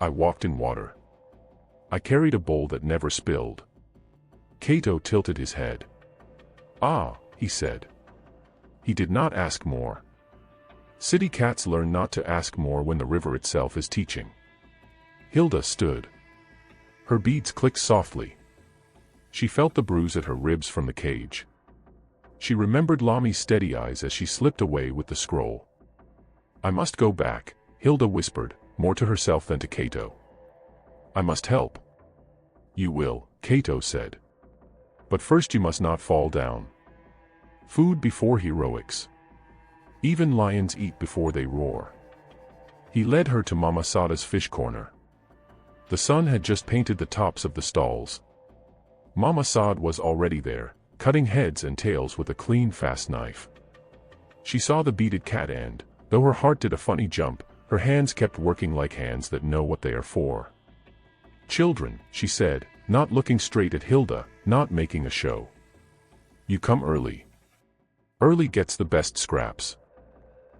"I walked in water. I carried a bowl that never spilled." Cato tilted his head. "Ah," he said. He did not ask more. City cats learn not to ask more when the river itself is teaching. Hilda stood. Her beads clicked softly. She felt the bruise at her ribs from the cage. She remembered Lami's steady eyes as she slipped away with the scroll. "I must go back," Hilda whispered, more to herself than to Cato. "I must help." "You will," Cato said. "But first you must not fall down. Food before heroics. Even lions eat before they roar." He led her to Mama Sada's fish corner. The sun had just painted the tops of the stalls. Mama Sad was already there, cutting heads and tails with a clean, fast knife. She saw the beaded cat and, though her heart did a funny jump, her hands kept working like hands that know what they are for. "Children," she said, not looking straight at Hilda, not making a show. "You come early. Early gets the best scraps."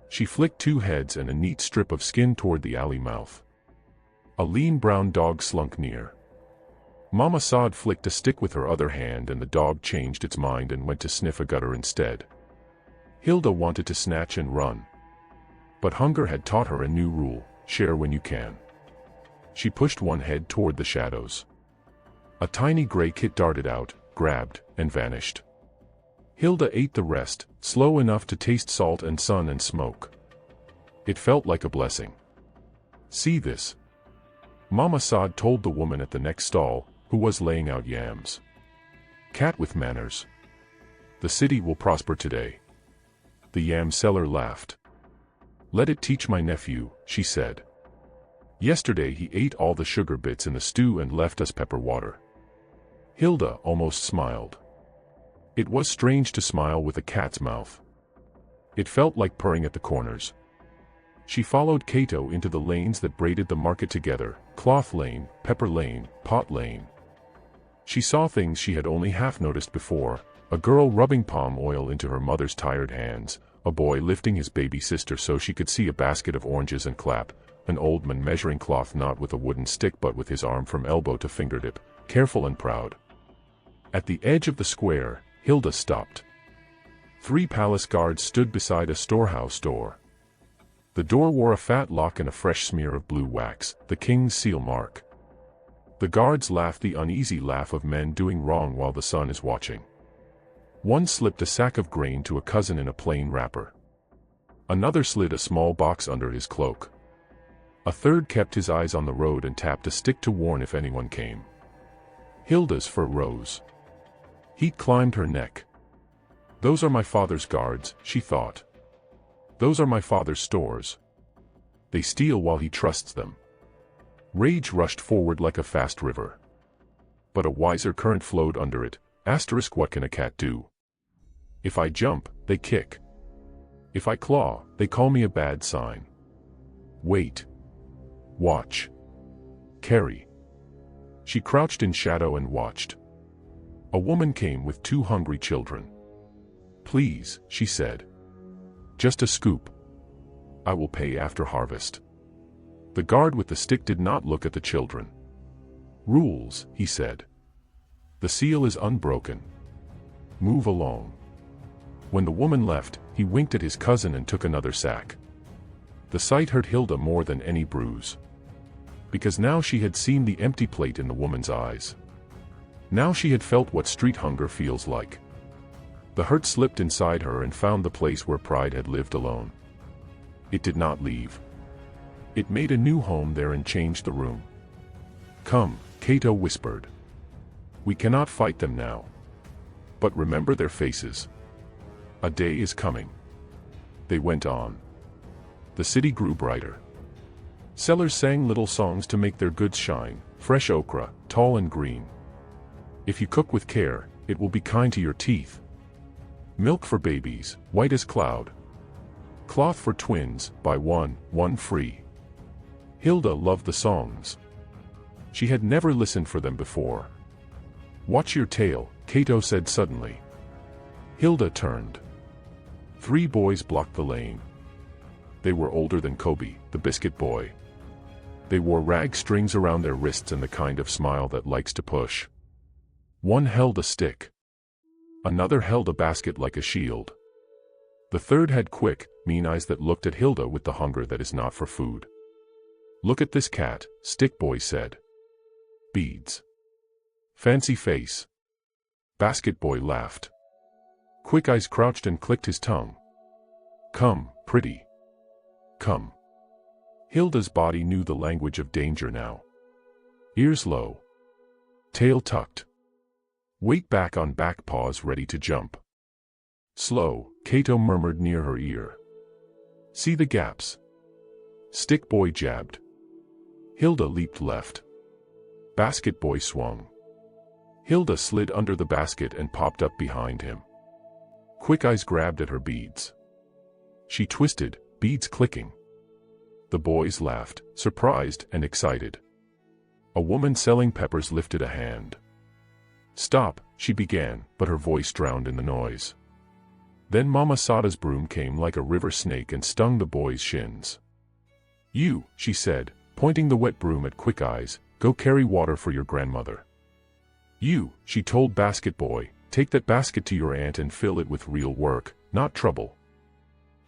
She flicked 2 heads and a neat strip of skin toward the alley mouth. A lean brown dog slunk near. Mama Sad flicked a stick with her other hand and the dog changed its mind and went to sniff a gutter instead. Hilda wanted to snatch and run. But hunger had taught her a new rule: share when you can. She pushed one head toward the shadows. A tiny gray kit darted out, grabbed, and vanished. Hilda ate the rest, slow enough to taste salt and sun and smoke. It felt like a blessing. "See this?" Mama Sad told the woman at the next stall, who was laying out yams. "Cat with manners. The city will prosper today." The yam seller laughed. "Let it teach my nephew," she said. "Yesterday he ate all the sugar bits in the stew and left us pepper water." Hilda almost smiled. It was strange to smile with a cat's mouth. It felt like purring at the corners. She followed Cato into the lanes that braided the market together: Cloth Lane, Pepper Lane, Pot Lane. She saw things she had only half noticed before: a girl rubbing palm oil into her mother's tired hands, a boy lifting his baby sister so she could see a basket of oranges and clap, an old man measuring cloth not with a wooden stick but with his arm from elbow to fingertip, careful and proud. At the edge of the square, Hilda stopped. 3 palace guards stood beside a storehouse door. The door wore a fat lock and a fresh smear of blue wax, the king's seal mark. The guards laughed the uneasy laugh of men doing wrong while the sun is watching. One slipped a sack of grain to a cousin in a plain wrapper. Another slid a small box under his cloak. A third kept his eyes on the road and tapped a stick to warn if anyone came. Hilda's fur rose. Heat climbed her neck. "Those are my father's guards," she thought. "Those are my father's stores. They steal while he trusts them." Rage rushed forward like a fast river. But a wiser current flowed under it. What can a cat do? If I jump, they kick. If I claw, they call me a bad sign. Wait. Watch. Carry. She crouched in shadow and watched. A woman came with 2 hungry children. "Please," she said. "Just a scoop. I will pay after harvest." The guard with the stick did not look at the children. Rules, he said. The seal is unbroken. Move along. When the woman left, he winked at his cousin and took another sack. The sight hurt Hilda more than any bruise. Because now she had seen the empty plate in the woman's eyes. Now she had felt what street hunger feels like. The hurt slipped inside her and found the place where pride had lived alone. It did not leave. It made a new home there and changed the room. Come, Cato whispered. We cannot fight them now. But remember their faces. A day is coming. They went on. The city grew brighter. Sellers sang little songs to make their goods shine, fresh okra, tall and green. If you cook with care, it will be kind to your teeth. Milk for babies, white as cloud. Cloth for twins, buy one, one free. Hilda loved the songs. She had never listened for them before. Watch your tail, Cato said suddenly. Hilda turned. 3 boys blocked the lane. They were older than Kobe, the biscuit boy. They wore rag strings around their wrists and the kind of smile that likes to push. One held a stick. Another held a basket like a shield. The third had quick, mean eyes that looked at Hilda with the hunger that is not for food. Look at this cat, Stick Boy said. Beads. Fancy face. Basket Boy laughed. Quick Eyes crouched and clicked his tongue. Come, pretty. Come. Hilda's body knew the language of danger now. Ears low. Tail tucked. Weight back on back paws ready to jump. Slow, Cato murmured near her ear. See the gaps. Stick Boy jabbed. Hilda leaped left. Basket Boy swung. Hilda slid under the basket and popped up behind him. Quick Eyes grabbed at her beads. She twisted, beads clicking. The boys laughed, surprised and excited. A woman selling peppers lifted a hand. Stop, she began, but her voice drowned in the noise. Then Mama Sada's broom came like a river snake and stung the boy's shins. You, she said, pointing the wet broom at Quick Eyes, go carry water for your grandmother. You, she told Basket Boy, take that basket to your aunt and fill it with real work, not trouble.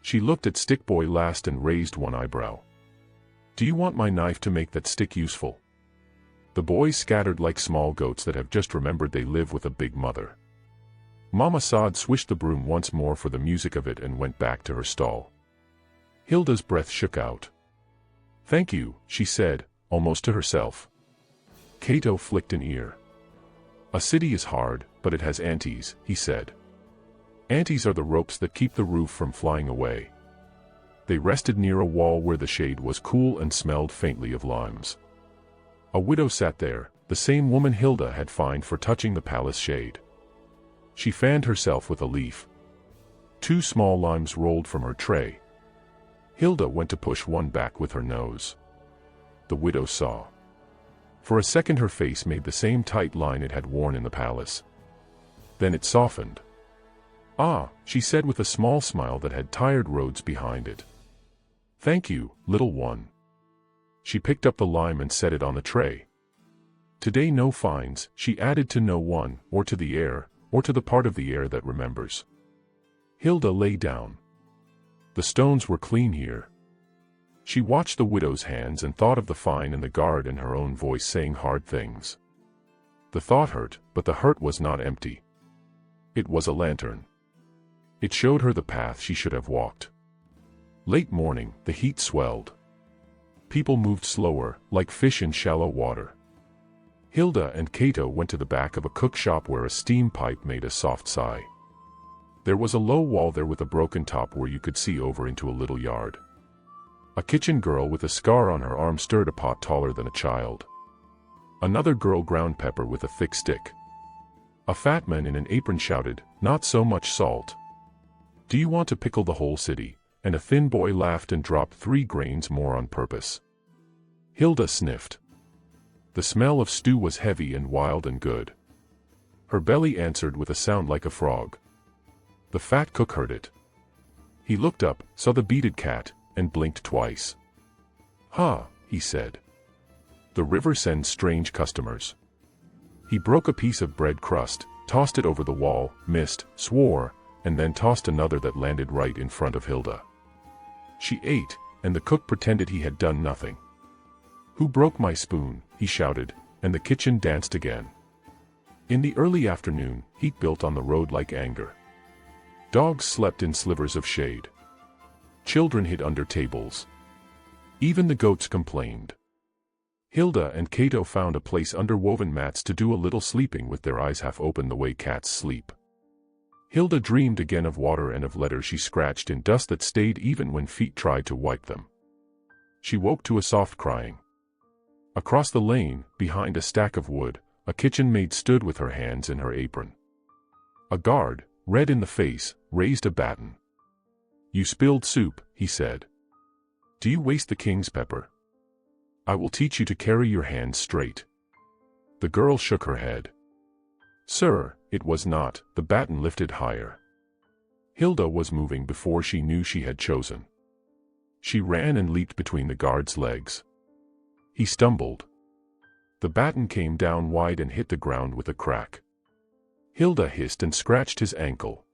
She looked at Stick Boy last and raised one eyebrow. Do you want my knife to make that stick useful? The boys scattered like small goats that have just remembered they live with a big mother. Mama Sad swished the broom once more for the music of it and went back to her stall. Hilda's breath shook out. Thank you, she said, almost to herself. Cato flicked an ear. A city is hard, but it has aunties, he said. Aunties are the ropes that keep the roof from flying away. They rested near a wall where the shade was cool and smelled faintly of limes. A widow sat there, the same woman Hilda had fined for touching the palace shade. She fanned herself with a leaf. 2 small limes rolled from her tray. Hilda went to push one back with her nose. The widow saw. For a second her face made the same tight line it had worn in the palace. Then it softened. Ah, she said with a small smile that had tired roads behind it. Thank you, little one. She picked up the lime and set it on the tray. Today no fines, she added, to no one, or to the air, or to the part of the air that remembers. Hilda lay down. The stones were clean here. She watched the widow's hands and thought of the fine and the guard and her own voice saying hard things. The thought hurt, but the hurt was not empty. It was a lantern. It showed her the path she should have walked. Late morning, the heat swelled. People moved slower, like fish in shallow water. Hilda and Cato went to the back of a cook shop where a steam pipe made a soft sigh. There was a low wall there with a broken top where you could see over into a little yard. A kitchen girl with a scar on her arm stirred a pot taller than a child. Another girl ground pepper with a thick stick. A fat man in an apron shouted, "Not so much salt." Do you want to pickle the whole city? And a thin boy laughed and dropped 3 grains more on purpose. Hilda sniffed. The smell of stew was heavy and wild and good. Her belly answered with a sound like a frog. The fat cook heard it. He looked up, saw the beaded cat, and blinked twice. Ha, he said. The river sends strange customers. He broke a piece of bread crust, tossed it over the wall, missed, swore, and then tossed another that landed right in front of Hilda. She ate, and the cook pretended he had done nothing. "Who broke my spoon?" he shouted, and the kitchen danced again. In the early afternoon, heat built on the road like anger. Dogs slept in slivers of shade. Children hid under tables. Even the goats complained. Hilda and Cato found a place under woven mats to do a little sleeping with their eyes half open the way cats sleep. Hilda dreamed again of water and of letters she scratched in dust that stayed even when feet tried to wipe them. She woke to a soft crying. Across the lane, behind a stack of wood, a kitchen maid stood with her hands in her apron. A guard, red in the face, raised a baton. "You spilled soup," he said. "Do you waste the king's pepper? I will teach you to carry your hands straight." The girl shook her head. "Sir, it was not." The baton lifted higher. Hilda was moving before she knew she had chosen. She ran and leaped between the guard's legs. He stumbled. The baton came down wide and hit the ground with a crack. Hilda hissed and scratched his ankle.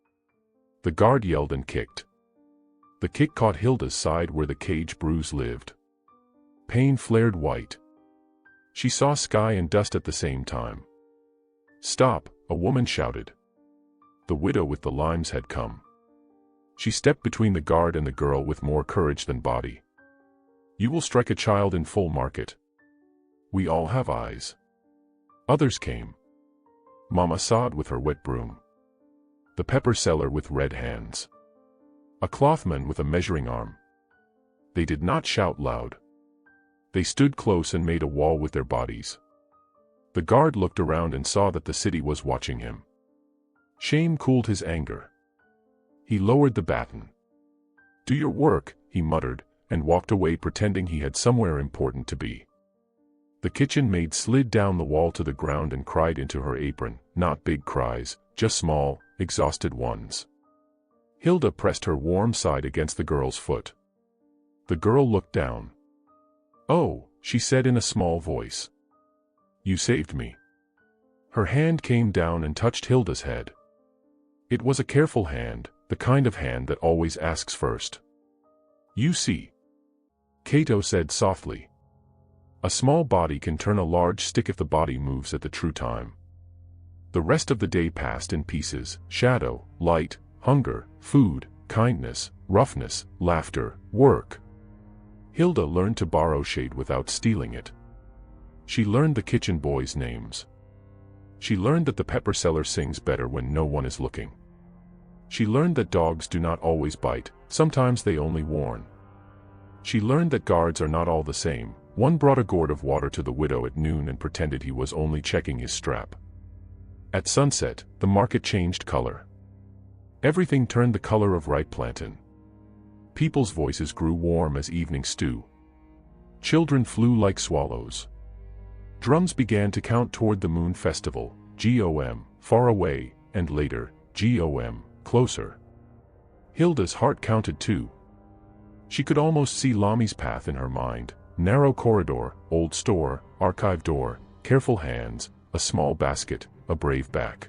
The guard yelled and kicked. The kick caught Hilda's side where the cage bruise lived. Pain flared white. She saw sky and dust at the same time. "Stop!" a woman shouted. The widow with the limes had come. She stepped between the guard and the girl with more courage than body. "You will strike a child in full market. We all have eyes." Others came. Mama sawed with her wet broom. The pepper seller with red hands. A clothman with a measuring arm. They did not shout loud. They stood close and made a wall with their bodies. The guard looked around and saw that the city was watching him. Shame cooled his anger. He lowered the baton. "Do your work," he muttered, and walked away pretending he had somewhere important to be. The kitchen maid slid down the wall to the ground and cried into her apron, not big cries, just small, exhausted ones. Hilda pressed her warm side against the girl's foot. The girl looked down. "Oh," she said in a small voice. "You saved me." Her hand came down and touched Hilda's head. It was a careful hand, the kind of hand that always asks first. "You see," Cato said softly. "A small body can turn a large stick if the body moves at the true time." The rest of the day passed in pieces: shadow, light, hunger, food, kindness, roughness, laughter, work. Hilda learned to borrow shade without stealing it. She learned the kitchen boys' names. She learned that the pepper seller sings better when no one is looking. She learned that dogs do not always bite, sometimes they only warn. She learned that guards are not all the same. One brought a gourd of water to the widow at noon and pretended he was only checking his strap. At sunset, the market changed color. Everything turned the color of ripe plantain. People's voices grew warm as evening stew. Children flew like swallows. Drums began to count toward the moon festival, GOM, far away, and later, GOM, closer. Hilda's heart counted too. She could almost see Lami's path in her mind. Narrow corridor, old store, archive door, careful hands, a small basket, a brave back.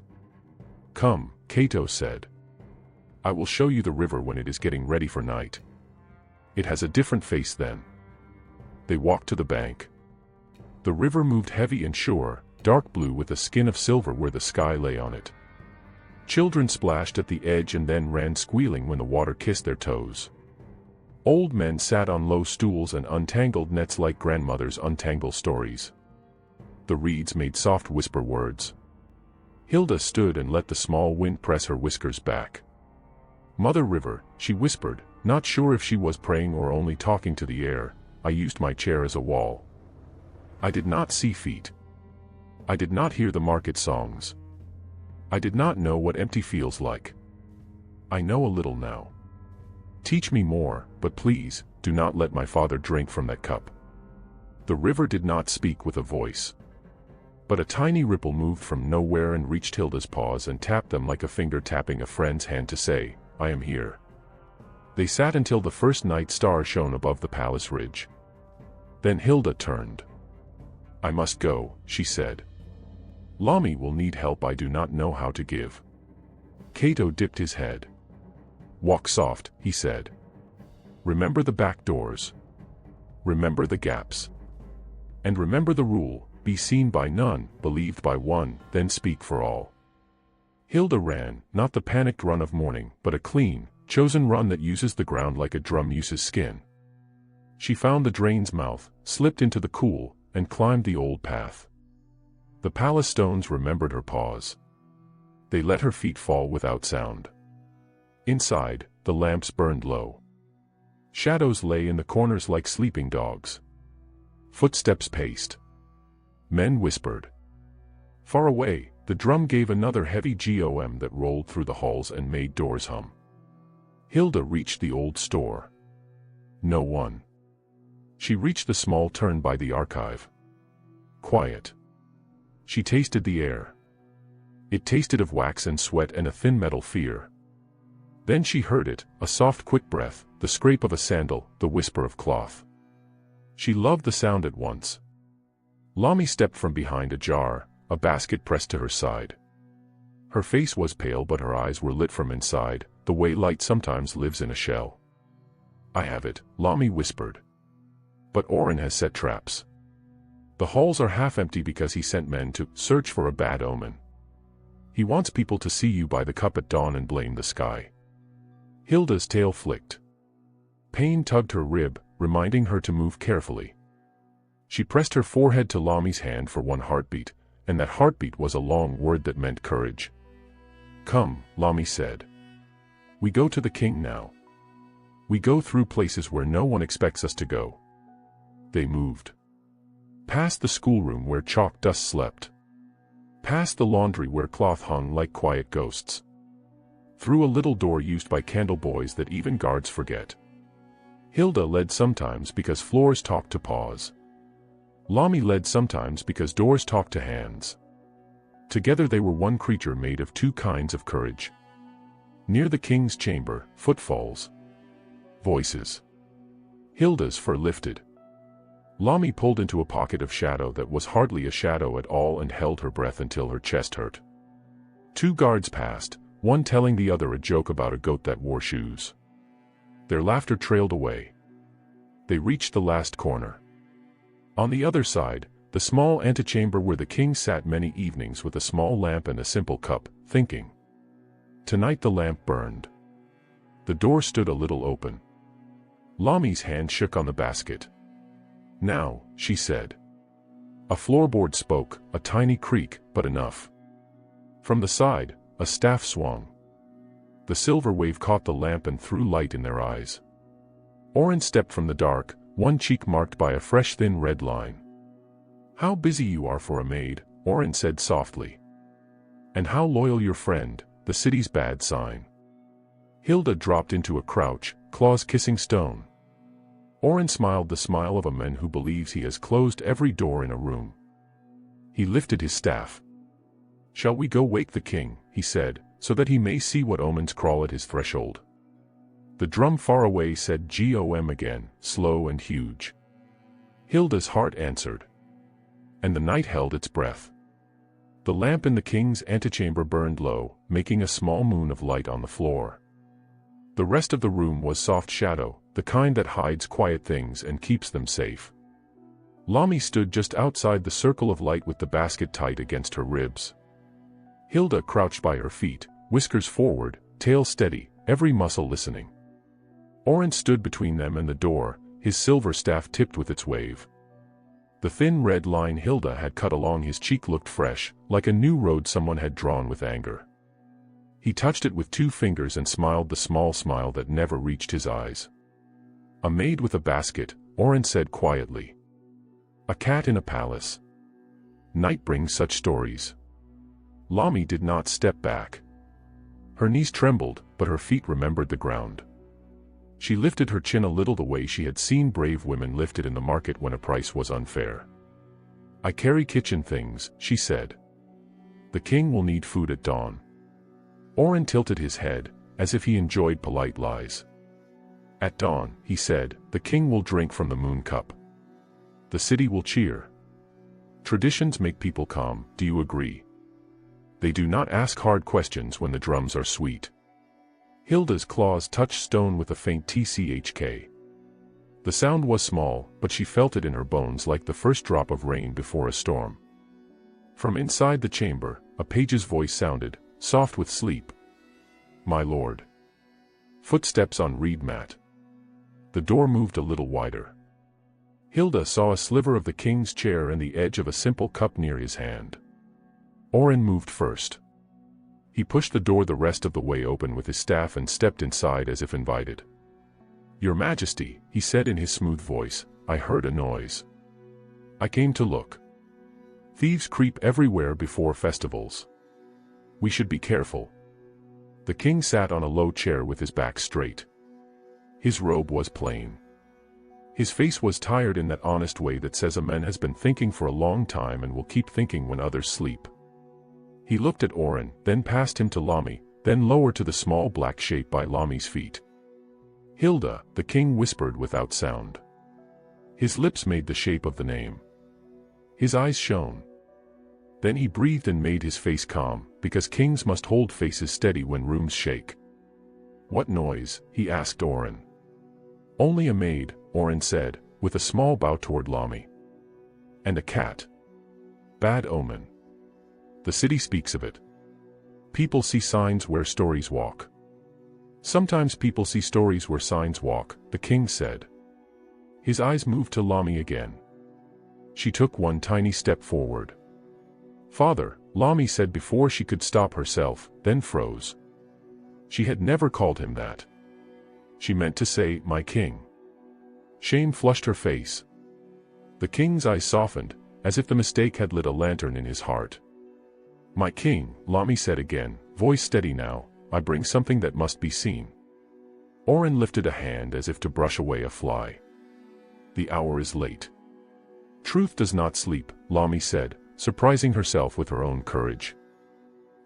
"Come," Cato said. "I will show you the river when it is getting ready for night. It has a different face then." They walked to the bank. The river moved heavy and sure, dark blue with a skin of silver where the sky lay on it. Children splashed at the edge and then ran squealing when the water kissed their toes. Old men sat on low stools and untangled nets like grandmothers untangle stories. The reeds made soft whisper words. Hilda stood and let the small wind press her whiskers back. "Mother River," she whispered, not sure if she was praying or only talking to the air, "I used my chair as a wall. I did not see feet. I did not hear the market songs. I did not know what empty feels like. I know a little now. Teach me more, but please, do not let my father drink from that cup." The river did not speak with a voice. But a tiny ripple moved from nowhere and reached Hilda's paws and tapped them like a finger tapping a friend's hand to say, "I am here." They sat until the first night star shone above the palace ridge. Then Hilda turned. I must go, she said. Lami will need help I do not know how to give. Cato dipped his head. Walk soft, he said. Remember the back doors. Remember the gaps. And remember the rule, be seen by none, believed by one, then speak for all. Hilda ran, not the panicked run of morning, but a clean, chosen run that uses the ground like a drum uses skin. She found the drain's mouth, slipped into the cool, and climbed the old path. The palace stones remembered her pause. They let her feet fall without sound. Inside, the lamps burned low. Shadows lay in the corners like sleeping dogs. Footsteps paced. Men whispered. Far away, the drum gave another heavy gom that rolled through the halls and made doors hum. Hilda reached the old store. No one. She reached the small turn by the archive. Quiet. She tasted the air. It tasted of wax and sweat and a thin metal fear. Then she heard it, a soft quick breath, the scrape of a sandal, the whisper of cloth. She loved the sound at once. Lami stepped from behind a jar, a basket pressed to her side. Her face was pale but her eyes were lit from inside, the way light sometimes lives in a shell. I have it, Lami whispered. But Orin has set traps. The halls are half empty because he sent men to search for a bad omen. He wants people to see you by the cup at dawn and blame the sky. Hilda's tail flicked. Pain tugged her rib, reminding her to move carefully. She pressed her forehead to Lami's hand for one heartbeat, and that heartbeat was a long word that meant courage. Come, Lami said. We go to the king now. We go through places where no one expects us to go. They moved. Past the schoolroom where chalk dust slept. Past the laundry where cloth hung like quiet ghosts. Through a little door used by candle boys that even guards forget. Hilda led sometimes because floors talk to paws. Lami led sometimes because doors talk to hands. Together they were one creature made of two kinds of courage. Near the king's chamber, footfalls. Voices. Hilda's fur lifted. Lami pulled into a pocket of shadow that was hardly a shadow at all and held her breath until her chest hurt. Two guards passed, one telling the other a joke about a goat that wore shoes. Their laughter trailed away. They reached the last corner. On the other side, the small antechamber where the king sat many evenings with a small lamp and a simple cup, thinking. Tonight the lamp burned. The door stood a little open. Lami's hand shook on the basket. Now, she said. A floorboard spoke, a tiny creak, but enough. From the side, a staff swung. The silver wave caught the lamp and threw light in their eyes. Orin stepped from the dark, one cheek marked by a fresh thin red line. How busy you are for a maid, Orin said softly. And how loyal your friend, the city's bad sign. Hilda dropped into a crouch, claws kissing stone. Orin smiled the smile of a man who believes he has closed every door in a room. He lifted his staff. Shall we go wake the king, he said, so that he may see what omens crawl at his threshold. The drum far away said Gom again, slow and huge. Hilda's heart answered. And the night held its breath. The lamp in the king's antechamber burned low, making a small moon of light on the floor. The rest of the room was soft shadow, the kind that hides quiet things and keeps them safe. Lami stood just outside the circle of light with the basket tight against her ribs. Hilda crouched by her feet, whiskers forward, tail steady, every muscle listening. Orin stood between them and the door, his silver staff tipped with its wave. The thin red line Hilda had cut along his cheek looked fresh, like a new road someone had drawn with anger. He touched it with 2 fingers and smiled the small smile that never reached his eyes. A maid with a basket, Orin said quietly. A cat in a palace. Night brings such stories. Lami did not step back. Her knees trembled, but her feet remembered the ground. She lifted her chin a little the way she had seen brave women lift it in the market when a price was unfair. I carry kitchen things, she said. The king will need food at dawn. Orin tilted his head, as if he enjoyed polite lies. At dawn, he said, the king will drink from the moon cup. The city will cheer. Traditions make people calm, do you agree? They do not ask hard questions when the drums are sweet. Hilda's claws touched stone with a faint tchk. The sound was small, but she felt it in her bones like the first drop of rain before a storm. From inside the chamber, a page's voice sounded, soft with sleep. "My lord." Footsteps on reed mat. The door moved a little wider. Hilda saw a sliver of the king's chair and the edge of a simple cup near his hand. Oren moved first. He pushed the door the rest of the way open with his staff and stepped inside as if invited. "Your Majesty," he said in his smooth voice, "I heard a noise. I came to look. Thieves creep everywhere before festivals. We should be careful." The king sat on a low chair with his back straight. His robe was plain. His face was tired in that honest way that says a man has been thinking for a long time and will keep thinking when others sleep. He looked at Oren, then passed him to Lami, then lower to the small black shape by Lami's feet. "Hilda," the king whispered without sound. His lips made the shape of the name. His eyes shone. Then he breathed and made his face calm, because kings must hold faces steady when rooms shake. "What noise?" he asked Oren. "Only a maid," Oren said, with a small bow toward Lami. "And a cat. Bad omen. The city speaks of it. People see signs where stories walk." "Sometimes people see stories where signs walk," the king said. His eyes moved to Lami again. She took one tiny step forward. "Father," Lami said before she could stop herself, then froze. She had never called him that. She meant to say, "My king." Shame flushed her face. The king's eyes softened, as if the mistake had lit a lantern in his heart. "My king," Lami said again, voice steady now, "I bring something that must be seen." Oren lifted a hand as if to brush away a fly. "The hour is late." "Truth does not sleep," Lami said, surprising herself with her own courage.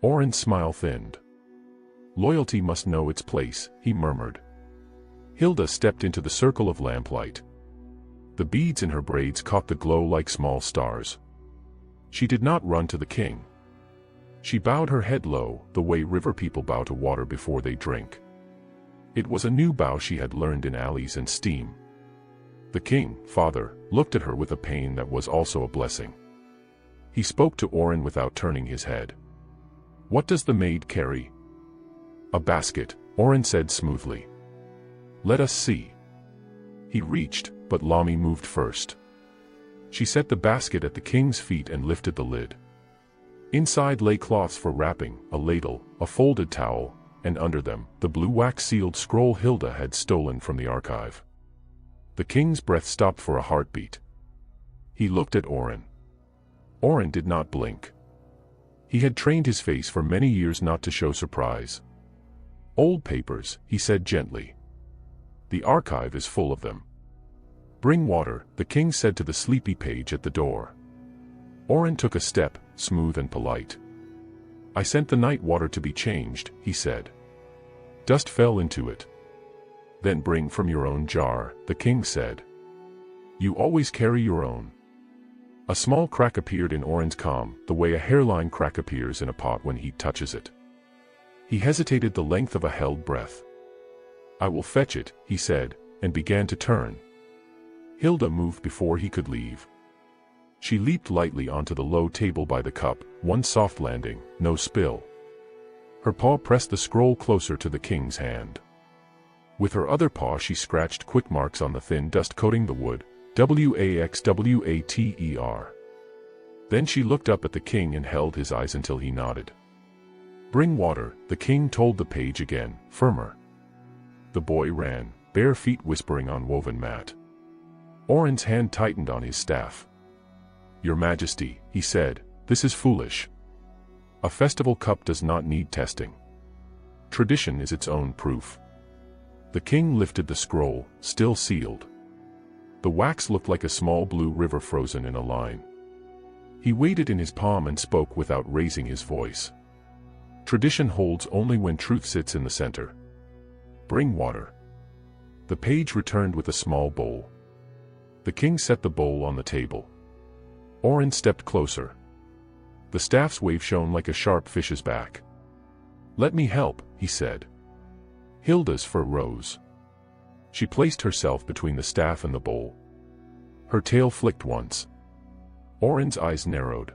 Oren's smile thinned. "Loyalty must know its place," he murmured. Hilda stepped into the circle of lamplight. The beads in her braids caught the glow like small stars. She did not run to the king. She bowed her head low, the way river people bow to water before they drink. It was a new bow she had learned in alleys and steam. The king, father, looked at her with a pain that was also a blessing. He spoke to Oren without turning his head. "What does the maid carry?" "A basket," Oren said smoothly. "Let us see." He reached, but Lami moved first. She set the basket at the king's feet and lifted the lid. Inside lay cloths for wrapping, a ladle, a folded towel, and under them, the blue wax-sealed scroll Hilda had stolen from the archive. The king's breath stopped for a heartbeat. He looked at Oren. Oren did not blink. He had trained his face for many years not to show surprise. "Old papers," he said gently. "The archive is full of them." "Bring water," the king said to the sleepy page at the door. Oren took a step, smooth and polite. "I sent the night water to be changed," he said. Dust fell into it. "Then bring from your own jar," the king said. "You always carry your own." A small crack appeared in Oren's calm, the way a hairline crack appears in a pot when heat touches it. He hesitated the length of a held breath. "I will fetch it," he said, and began to turn. Hilda moved before he could leave. She leaped lightly onto the low table by the cup, one soft landing, no spill. Her paw pressed the scroll closer to the king's hand. With her other paw she scratched quick marks on the thin dust coating the wood, WAXWATER. Then she looked up at the king and held his eyes until he nodded. "Bring water," the king told the page again, firmer. The boy ran, bare feet whispering on woven mat. Oren's hand tightened on his staff. "Your Majesty," he said, "this is foolish. A festival cup does not need testing. Tradition is its own proof." The king lifted the scroll, still sealed. The wax looked like a small blue river frozen in a line. He weighed it in his palm and spoke without raising his voice. "Tradition holds only when truth sits in the center. Bring water." The page returned with a small bowl. The king set the bowl on the table. Oren stepped closer. The staff's wave shone like a sharp fish's back. "Let me help," he said. Hilda's fur rose. She placed herself between the staff and the bowl. Her tail flicked once. Oren's eyes narrowed.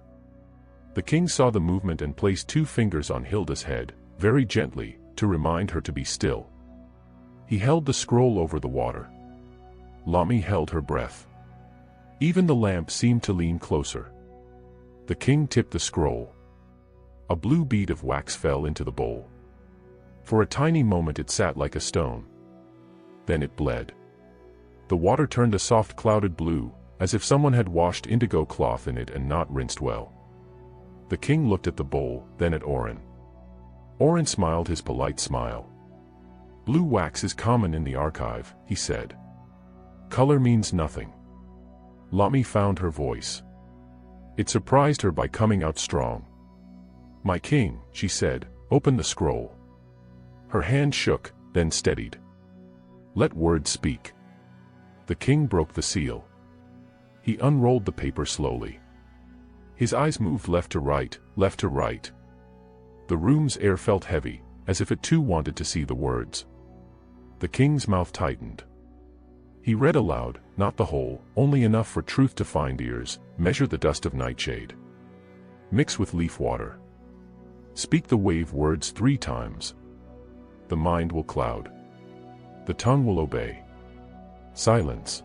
The king saw the movement and placed 2 fingers on Hilda's head, very gently, to remind her to be still. He held the scroll over the water. Lami held her breath. Even the lamp seemed to lean closer. The king tipped the scroll. A blue bead of wax fell into the bowl. For a tiny moment it sat like a stone. Then it bled. The water turned a soft clouded blue, as if someone had washed indigo cloth in it and not rinsed well. The king looked at the bowl, then at Oren. Oren smiled his polite smile. "Blue wax is common in the archive," he said. "Color means nothing." Lami found her voice. It surprised her by coming out strong. "My king," she said, "open the scroll." Her hand shook, then steadied. "Let words speak." The king broke the seal. He unrolled the paper slowly. His eyes moved left to right, left to right. The room's air felt heavy, as if it too wanted to see the words. The king's mouth tightened. He read aloud, not the whole, only enough for truth to find ears. "Measure the dust of nightshade. Mix with leaf water. Speak the wave words 3 times. The mind will cloud. The tongue will obey." Silence.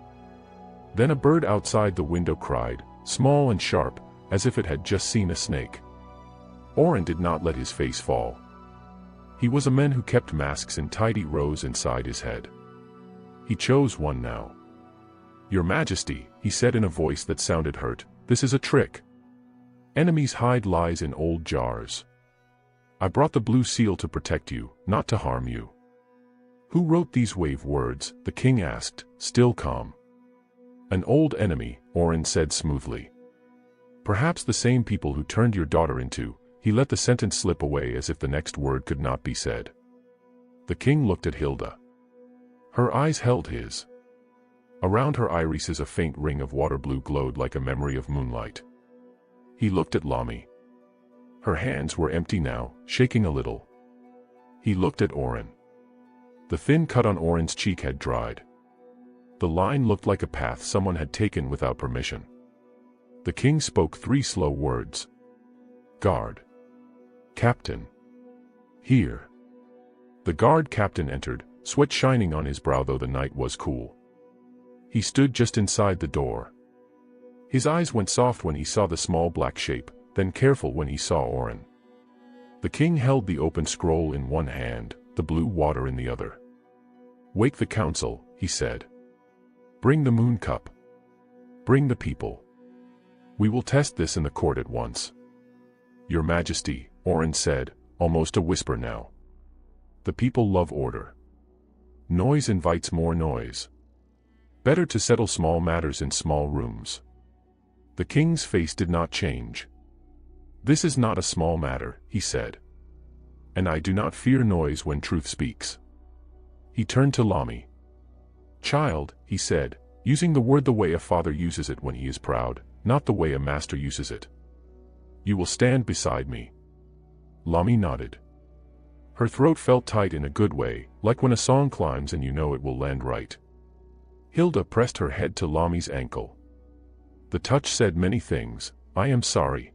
Then a bird outside the window cried, small and sharp, as if it had just seen a snake. Oren did not let his face fall. He was a man who kept masks in tidy rows inside his head. He chose one now. "Your Majesty," he said in a voice that sounded hurt, "this is a trick. Enemies hide lies in old jars. I brought the blue seal to protect you, not to harm you." "Who wrote these wave words?" the king asked, still calm. "An old enemy," Oren said smoothly. "Perhaps the same people who turned your daughter into—" He let the sentence slip away as if the next word could not be said. The king looked at Hilda. Her eyes held his. Around her irises a faint ring of water blue glowed like a memory of moonlight. He looked at Lami. Her hands were empty now, shaking a little. He looked at Oren. The thin cut on Oren's cheek had dried. The line looked like a path someone had taken without permission. The king spoke 3 slow words. "Guard. Captain. Here." The guard captain entered, sweat shining on his brow though the night was cool. He stood just inside the door. His eyes went soft when he saw the small black shape, then careful when he saw Oren. The king held the open scroll in one hand, the blue water in the other. "Wake the council," he said. "Bring the moon cup. Bring the people. We will test this in the court at once." "Your Majesty," Oren said, almost a whisper now. "The people love order. Noise invites more noise. Better to settle small matters in small rooms." The king's face did not change. "This is not a small matter," he said. "And I do not fear noise when truth speaks." He turned to Lami. "Child," he said, using the word the way a father uses it when he is proud, not the way a master uses it. "You will stand beside me." Lami nodded. Her throat felt tight in a good way, like when a song climbs and you know it will land right. Hilda pressed her head to Lami's ankle. The touch said many things. "I am sorry."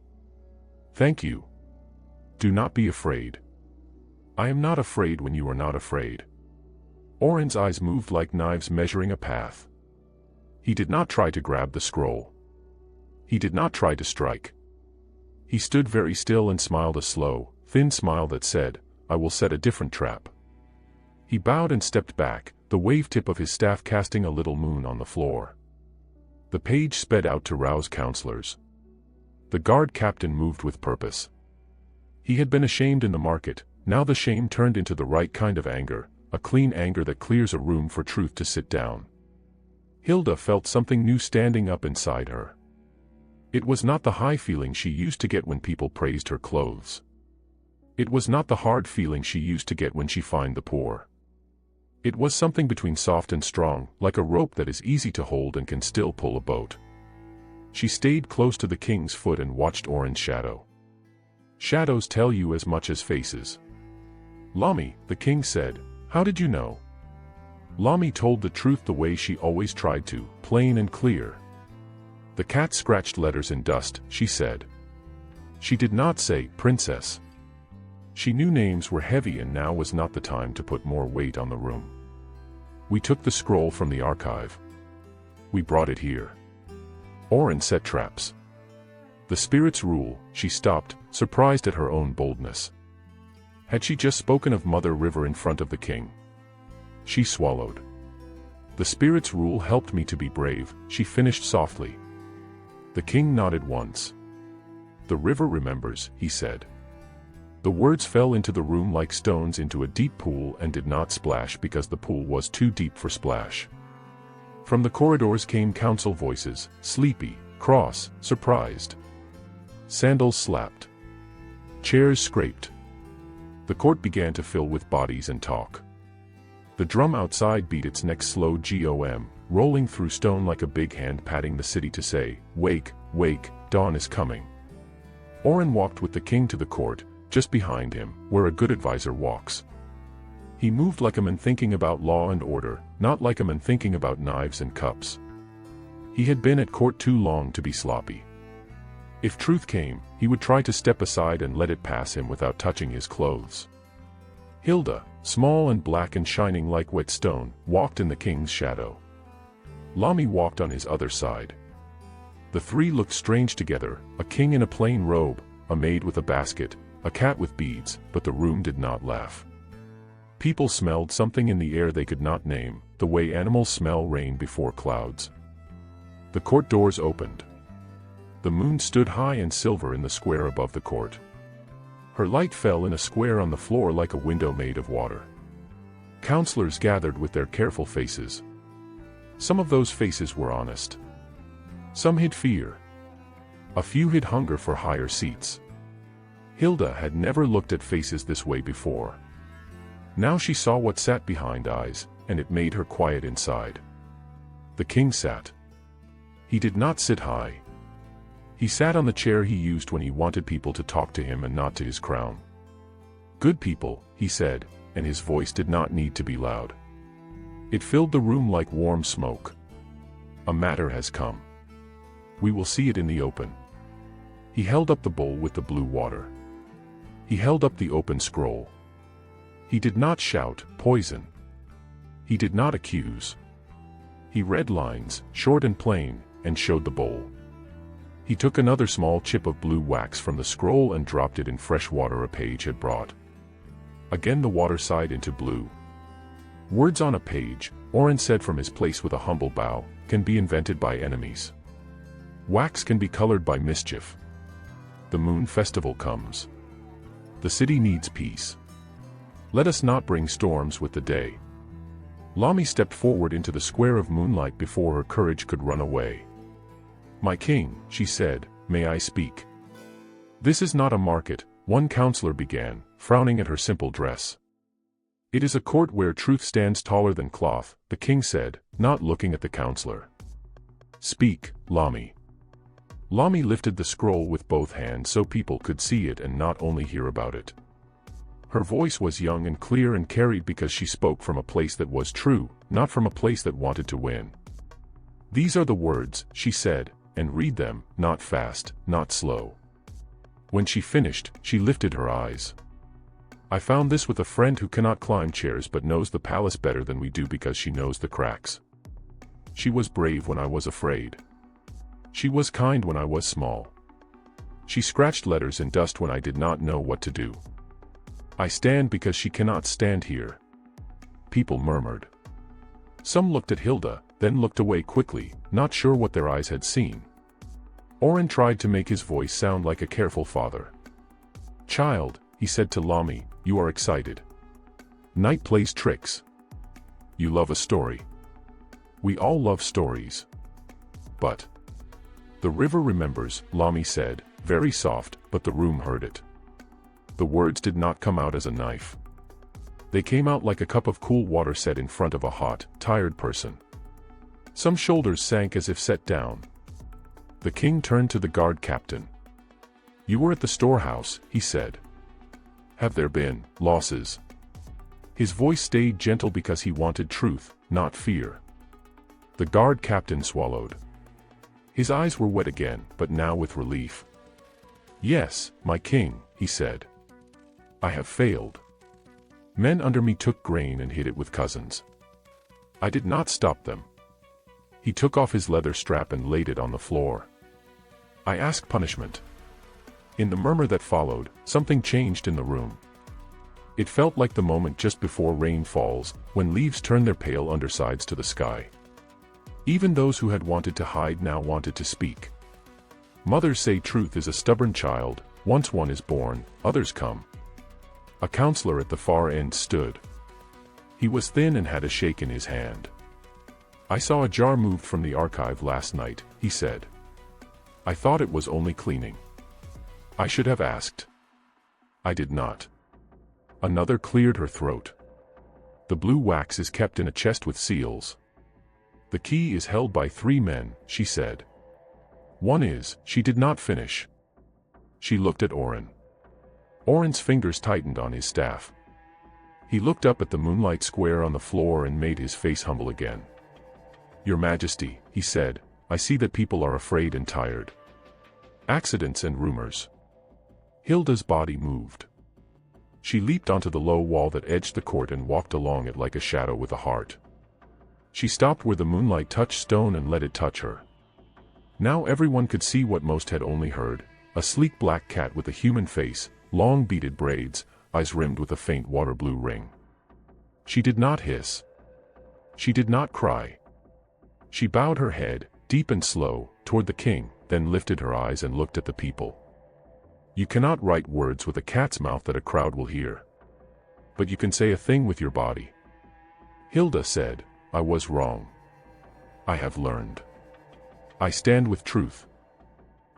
"Thank you." "Do not be afraid." "I am not afraid when you are not afraid." Oren's eyes moved like knives measuring a path. He did not try to grab the scroll. He did not try to strike. He stood very still and smiled a slow, thin smile that said, "I will set a different trap." He bowed and stepped back, the wave tip of his staff casting a little moon on the floor. The page sped out to rouse counselors. The guard captain moved with purpose. He had been ashamed in the market, now the shame turned into the right kind of anger, a clean anger that clears a room for truth to sit down. Hilda felt something new standing up inside her. It was not the high feeling she used to get when people praised her clothes. It was not the hard feeling she used to get when she fined the poor. It was something between soft and strong, like a rope that is easy to hold and can still pull a boat. She stayed close to the king's foot and watched Oren's shadow. Shadows tell you as much as faces. Lami, the king said, how did you know? Lami told the truth the way she always tried to, plain and clear. The cat scratched letters in dust, she said. She did not say, princess. She knew names were heavy and now was not the time to put more weight on the room. We took the scroll from the archive. We brought it here. Oren set traps. The spirits rule, she stopped, surprised at her own boldness. Had she just spoken of Mother River in front of the king? She swallowed. The spirits rule helped me to be brave, she finished softly. The king nodded once. The river remembers, he said. The words fell into the room like stones into a deep pool and did not splash because the pool was too deep for splash. From the corridors came council voices, sleepy, cross, surprised. Sandals slapped. Chairs scraped. The court began to fill with bodies and talk. The drum outside beat its next slow gom, rolling through stone like a big hand patting the city to say, wake, wake, dawn is coming. Oren walked with the king to the court, just behind him, where a good advisor walks. He moved like a man thinking about law and order, not like a man thinking about knives and cups. He had been at court too long to be sloppy. If truth came, he would try to step aside and let it pass him without touching his clothes. Hilda, small and black and shining like wet stone, walked in the king's shadow. Lami walked on his other side. The three looked strange together, a king in a plain robe, a maid with a basket, a cat with beads, but the room did not laugh. People smelled something in the air they could not name, the way animals smell rain before clouds. The court doors opened. The moon stood high and silver in the square above the court. Her light fell in a square on the floor like a window made of water. Counselors gathered with their careful faces. Some of those faces were honest. Some hid fear. A few hid hunger for higher seats. Hilda had never looked at faces this way before. Now she saw what sat behind eyes, and it made her quiet inside. The king sat. He did not sit high. He sat on the chair he used when he wanted people to talk to him and not to his crown. Good people, he said, and his voice did not need to be loud. It filled the room like warm smoke. A matter has come. We will see it in the open. He held up the bowl with the blue water. He held up the open scroll. He did not shout, poison. He did not accuse. He read lines, short and plain, and showed the bowl. He took another small chip of blue wax from the scroll and dropped it in fresh water a page had brought. Again the water sighed into blue. Words on a page, Oren said from his place with a humble bow, can be invented by enemies. Wax can be colored by mischief. The moon festival comes. The city needs peace. Let us not bring storms with the day. Lami stepped forward into the square of moonlight before her courage could run away. My king, she said, may I speak? This is not a market, one counselor began, frowning at her simple dress. It is a court where truth stands taller than cloth, the king said, not looking at the counselor. Speak, Lami. Lami lifted the scroll with both hands so people could see it and not only hear about it. Her voice was young and clear and carried because she spoke from a place that was true, not from a place that wanted to win. These are the words, she said, and read them, not fast, not slow. When she finished, she lifted her eyes. I found this with a friend who cannot climb chairs but knows the palace better than we do because she knows the cracks. She was brave when I was afraid. She was kind when I was small. She scratched letters in dust when I did not know what to do. I stand because she cannot stand here. People murmured. Some looked at Hilda, then looked away quickly, not sure what their eyes had seen. Oren tried to make his voice sound like a careful father. Child, he said to Lami, you are excited. Night plays tricks. You love a story. We all love stories. But the river remembers, Lami said, very soft, but the room heard it. The words did not come out as a knife. They came out like a cup of cool water set in front of a hot, tired person. Some shoulders sank as if set down. The king turned to the guard captain. "You were at the storehouse," he said. "Have there been losses?" His voice stayed gentle because he wanted truth, not fear. The guard captain swallowed. His eyes were wet again, but now with relief. "Yes, my king," he said. "I have failed. Men under me took grain and hid it with cousins. I did not stop them." He took off his leather strap and laid it on the floor. "I ask punishment." In the murmur that followed, something changed in the room. It felt like the moment just before rain falls, when leaves turn their pale undersides to the sky. Even those who had wanted to hide now wanted to speak. Mothers say truth is a stubborn child. Once one is born, others come. A counselor at the far end stood. He was thin and had a shake in his hand. "I saw a jar moved from the archive last night," he said. "I thought it was only cleaning. I should have asked. I did not." Another cleared her throat. "The blue wax is kept in a chest with seals. The key is held by 3 men," she said. "One is," she did not finish. She looked at Oren. Oren's fingers tightened on his staff. He looked up at the moonlight square on the floor and made his face humble again. "Your Majesty," he said, "I see that people are afraid and tired. Accidents and rumors." Hilda's body moved. She leaped onto the low wall that edged the court and walked along it like a shadow with a heart. She stopped where the moonlight touched stone and let it touch her. Now everyone could see what most had only heard: a sleek black cat with a human face, long beaded braids, eyes rimmed with a faint water blue ring. She did not hiss. She did not cry. She bowed her head, deep and slow, toward the king, then lifted her eyes and looked at the people. "You cannot write words with a cat's mouth that a crowd will hear. But you can say a thing with your body." Hilda said, "I was wrong. I have learned. I stand with truth."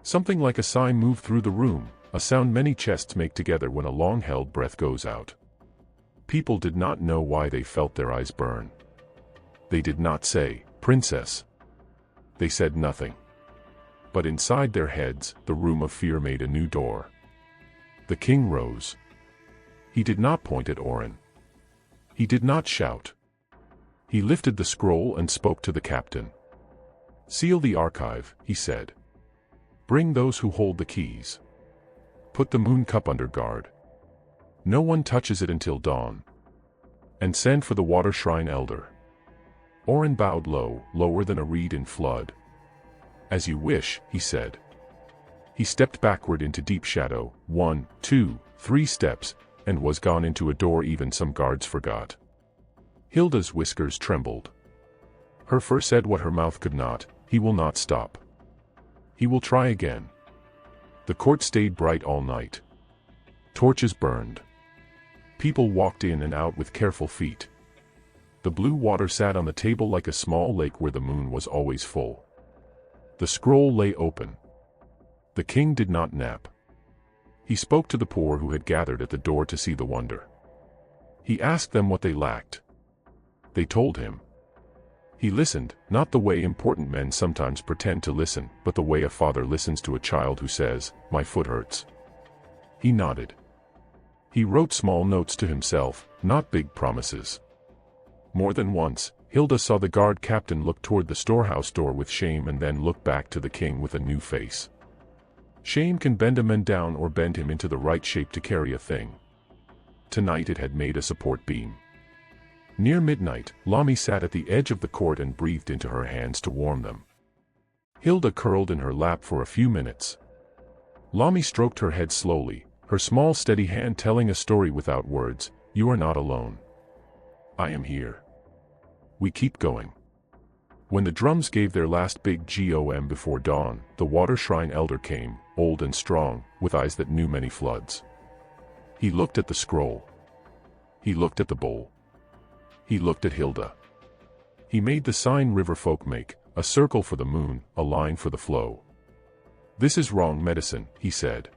Something like a sigh moved through the room, a sound many chests make together when a long-held breath goes out. People did not know why they felt their eyes burn. They did not say, "Princess." They said nothing. But inside their heads, the room of fear made a new door. The king rose. He did not point at Oren. He did not shout. He lifted the scroll and spoke to the captain. "Seal the archive," he said. "Bring those who hold the keys. Put the moon cup under guard. No one touches it until dawn. And send for the water shrine elder." Oren bowed low, lower than a reed in flood. "As you wish," he said. He stepped backward into deep shadow, 1, 2, 3 steps, and was gone into a door even some guards forgot. Hilda's whiskers trembled. Her fur said what her mouth could not: he will not stop. He will try again. The court stayed bright all night. Torches burned. People walked in and out with careful feet. The blue water sat on the table like a small lake where the moon was always full. The scroll lay open. The king did not nap. He spoke to the poor who had gathered at the door to see the wonder. He asked them what they lacked. They told him. He listened, not the way important men sometimes pretend to listen, but the way a father listens to a child who says, "My foot hurts." He nodded. He wrote small notes to himself, not big promises. More than once, Hilda saw the guard captain look toward the storehouse door with shame and then look back to the king with a new face. Shame can bend a man down or bend him into the right shape to carry a thing. Tonight it had made a support beam. Near midnight, Lami sat at the edge of the court and breathed into her hands to warm them. Hilda curled in her lap for a few minutes. Lami stroked her head slowly, her small steady hand telling a story without words. "You are not alone. I am here. We keep going." When the drums gave their last big gom before dawn, the water shrine elder came, old and strong, with eyes that knew many floods. He looked at the scroll. He looked at the bowl. He looked at Hilda. He made the sign river folk make, a circle for the moon, a line for the flow. "This is wrong medicine," he said.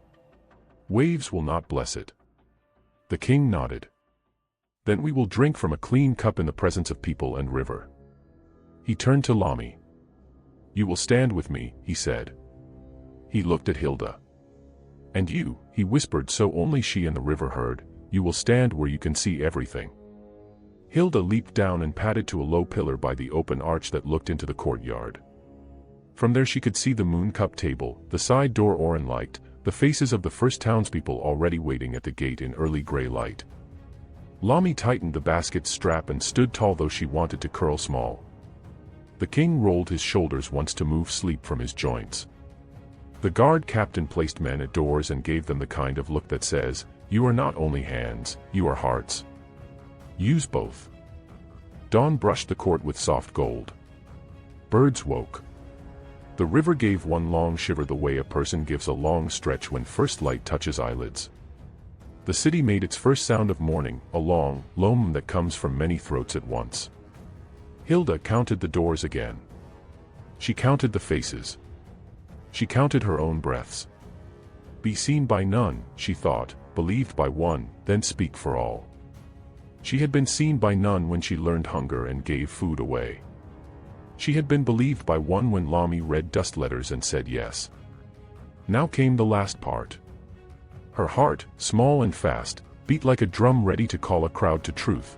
"Waves will not bless it." The king nodded. "Then we will drink from a clean cup in the presence of people and river." He turned to Lami. "You will stand with me," he said. He looked at Hilda. "And you," he whispered so only she and the river heard, "you will stand where you can see everything." Hilda leaped down and padded to a low pillar by the open arch that looked into the courtyard. From there she could see the moon cup table, the side door Oren liked, the faces of the first townspeople already waiting at the gate in early gray light. Lami tightened the basket's strap and stood tall though she wanted to curl small. The king rolled his shoulders once to move sleep from his joints. The guard captain placed men at doors and gave them the kind of look that says, "You are not only hands, you are hearts. Use both." Dawn brushed the court with soft gold. Birds woke. The river gave one long shiver the way a person gives a long stretch when first light touches eyelids. The city made its first sound of morning, a long, low moan that comes from many throats at once. Hilda counted the doors again. She counted the faces. She counted her own breaths. Be seen by none, she thought, believed by one, then speak for all. She had been seen by none when she learned hunger and gave food away. She had been believed by one when Lami read dust letters and said yes. Now came the last part. Her heart, small and fast, beat like a drum ready to call a crowd to truth.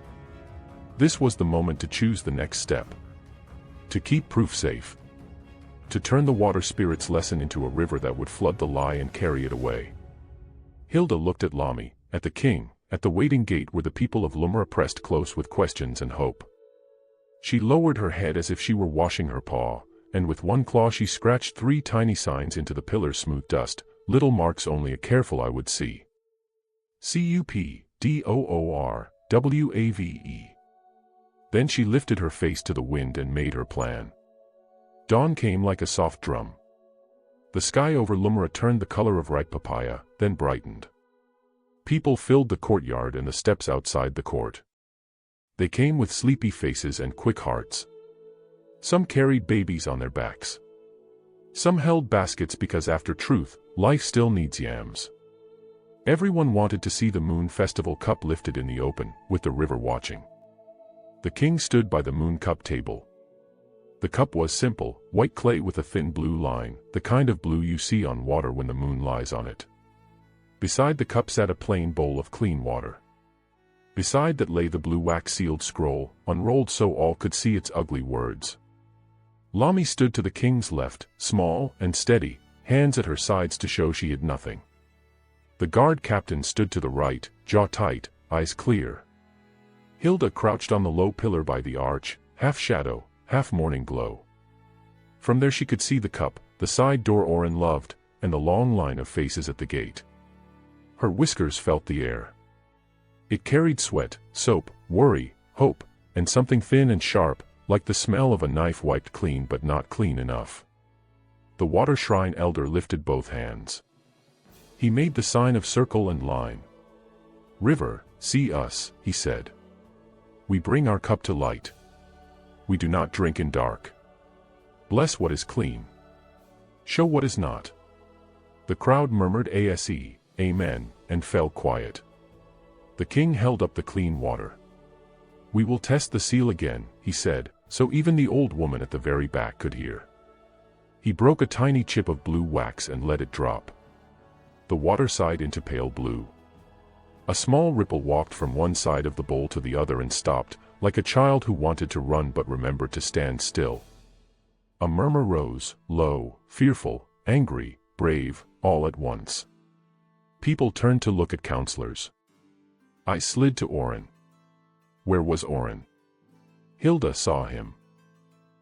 This was the moment to choose the next step. To keep proof safe. To turn the water spirit's lesson into a river that would flood the lie and carry it away. Hilda looked at Lami, at the king, at the waiting gate where the people of Lumra pressed close with questions and hope. She lowered her head as if she were washing her paw, and with one claw she scratched 3 tiny signs into the pillar's smooth dust, little marks only a careful eye would see. CUPDOORWAVE. Then she lifted her face to the wind and made her plan. Dawn came like a soft drum. The sky over Lumra turned the color of ripe papaya, then brightened. People filled the courtyard and the steps outside the court. They came with sleepy faces and quick hearts. Some carried babies on their backs. Some held baskets because after truth, life still needs yams. Everyone wanted to see the moon festival cup lifted in the open, with the river watching. The king stood by the moon cup table. The cup was simple, white clay with a thin blue line, the kind of blue you see on water when the moon lies on it. Beside the cup sat a plain bowl of clean water. Beside that lay the blue wax-sealed scroll, unrolled so all could see its ugly words. Lami stood to the king's left, small and steady, hands at her sides to show she had nothing. The guard captain stood to the right, jaw tight, eyes clear. Hilda crouched on the low pillar by the arch, half shadow, half morning glow. From there she could see the cup, the side door Oren loved, and the long line of faces at the gate. Her whiskers felt the air. It carried sweat, soap, worry, hope, and something thin and sharp, like the smell of a knife wiped clean but not clean enough. The water shrine elder lifted both hands. He made the sign of circle and line. "River, see us," he said. "We bring our cup to light. We do not drink in dark. Bless what is clean. Show what is not." The crowd murmured ASE, Amen, and fell quiet. The king held up the clean water. "We will test the seal again," he said, so even the old woman at the very back could hear. He broke a tiny chip of blue wax and let it drop. The water sighed into pale blue. A small ripple walked from one side of the bowl to the other and stopped, like a child who wanted to run but remembered to stand still. A murmur rose, low, fearful, angry, brave, all at once. People turned to look at counselors. I slid to Oren. Where was Oren? Hilda saw him.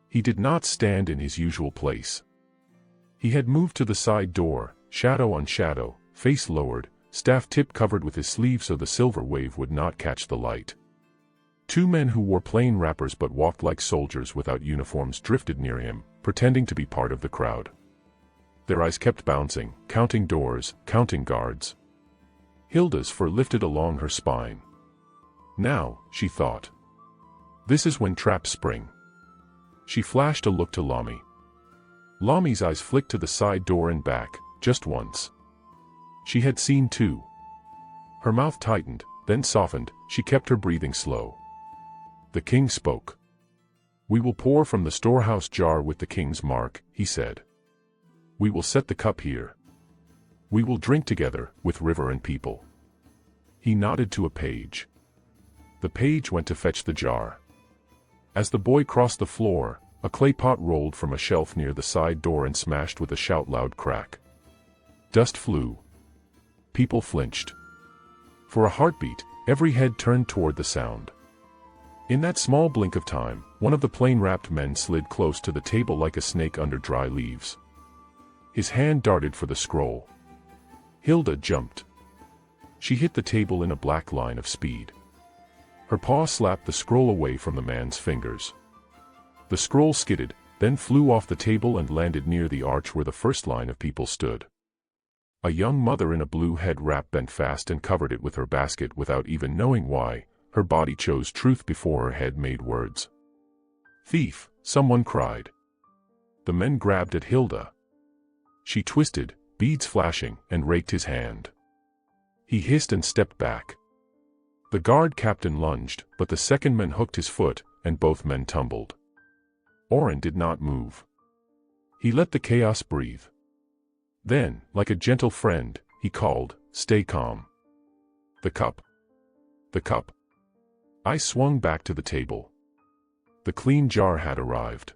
He did not stand in his usual place. He had moved to the side door, shadow on shadow, face lowered, staff tip covered with his sleeve so the silver wave would not catch the light. 2 men who wore plain wrappers but walked like soldiers without uniforms drifted near him, pretending to be part of the crowd. Their eyes kept bouncing, counting doors, counting guards. Hilda's fur lifted along her spine. Now, she thought. This is when traps spring. She flashed a look to Lami. Lami's eyes flicked to the side door and back, just once. She had seen too. Her mouth tightened, then softened, she kept her breathing slow. The king spoke. "We will pour from the storehouse jar with the king's mark," he said. We will set the cup here. We will drink together, with river and people." He nodded to a page. The page went to fetch the jar. As the boy crossed the floor, a clay pot rolled from a shelf near the side door and smashed with a shout-loud crack. Dust flew. People flinched. For a heartbeat, every head turned toward the sound. In that small blink of time, one of the plain-wrapped men slid close to the table like a snake under dry leaves. His hand darted for the scroll. Hilda jumped. She hit the table in a black line of speed. Her paw slapped the scroll away from the man's fingers. The scroll skidded, then flew off the table and landed near the arch where the first line of people stood. A young mother in a blue head wrap bent fast and covered it with her basket without even knowing why. Her body chose truth before her head made words. "Thief!" someone cried. The men grabbed at Hilda. She twisted, beads flashing, and raked his hand. He hissed and stepped back. The guard captain lunged, but the second man hooked his foot, and both men tumbled. Oren did not move. He let the chaos breathe. Then, like a gentle friend, he called, "Stay calm." "The cup. The cup." I swung back to the table. The clean jar had arrived.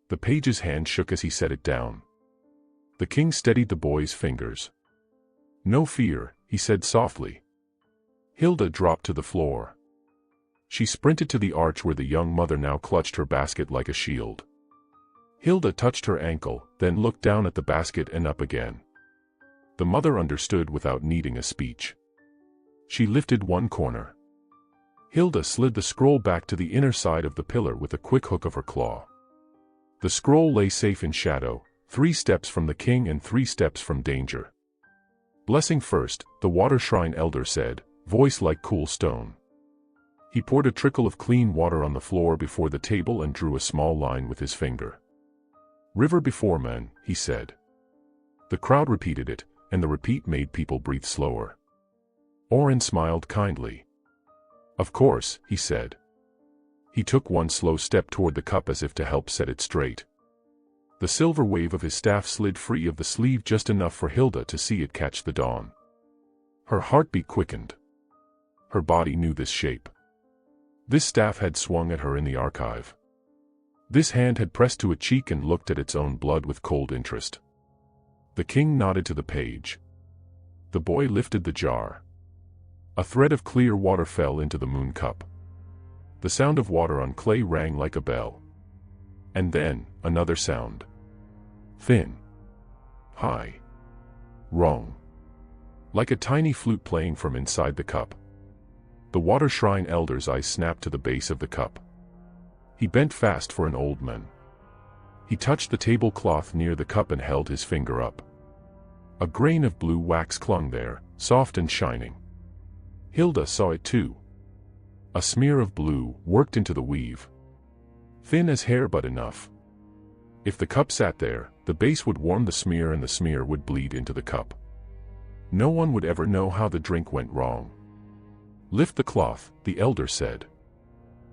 The page's hand shook as he set it down. The king steadied the boy's fingers. "No fear," he said softly. Hilda dropped to the floor. She sprinted to the arch where the young mother now clutched her basket like a shield. Hilda touched her ankle, then looked down at the basket and up again. The mother understood without needing a speech. She lifted one corner. Hilda slid the scroll back to the inner side of the pillar with a quick hook of her claw. The scroll lay safe in shadow, 3 steps from the king and 3 steps from danger. "Blessing first," the water shrine elder said, voice like cool stone. He poured a trickle of clean water on the floor before the table and drew a small line with his finger. "River before men," he said. The crowd repeated it, and the repeat made people breathe slower. Oren smiled kindly. "Of course," he said. He took one slow step toward the cup as if to help set it straight. The silver wave of his staff slid free of the sleeve just enough for Hilda to see it catch the dawn. Her heartbeat quickened. Her body knew this shape. This staff had swung at her in the archive. This hand had pressed to a cheek and looked at its own blood with cold interest. The king nodded to the page. The boy lifted the jar. A thread of clear water fell into the moon cup. The sound of water on clay rang like a bell. And then, another sound. Thin. High. Wrong. Like a tiny flute playing from inside the cup. The water shrine elder's eyes snapped to the base of the cup. He bent fast for an old man. He touched the tablecloth near the cup and held his finger up. A grain of blue wax clung there, soft and shining. Hilda saw it too. A smear of blue, worked into the weave. Thin as hair but enough. If the cup sat there, the base would warm the smear and the smear would bleed into the cup. No one would ever know how the drink went wrong. "Lift the cloth," the elder said.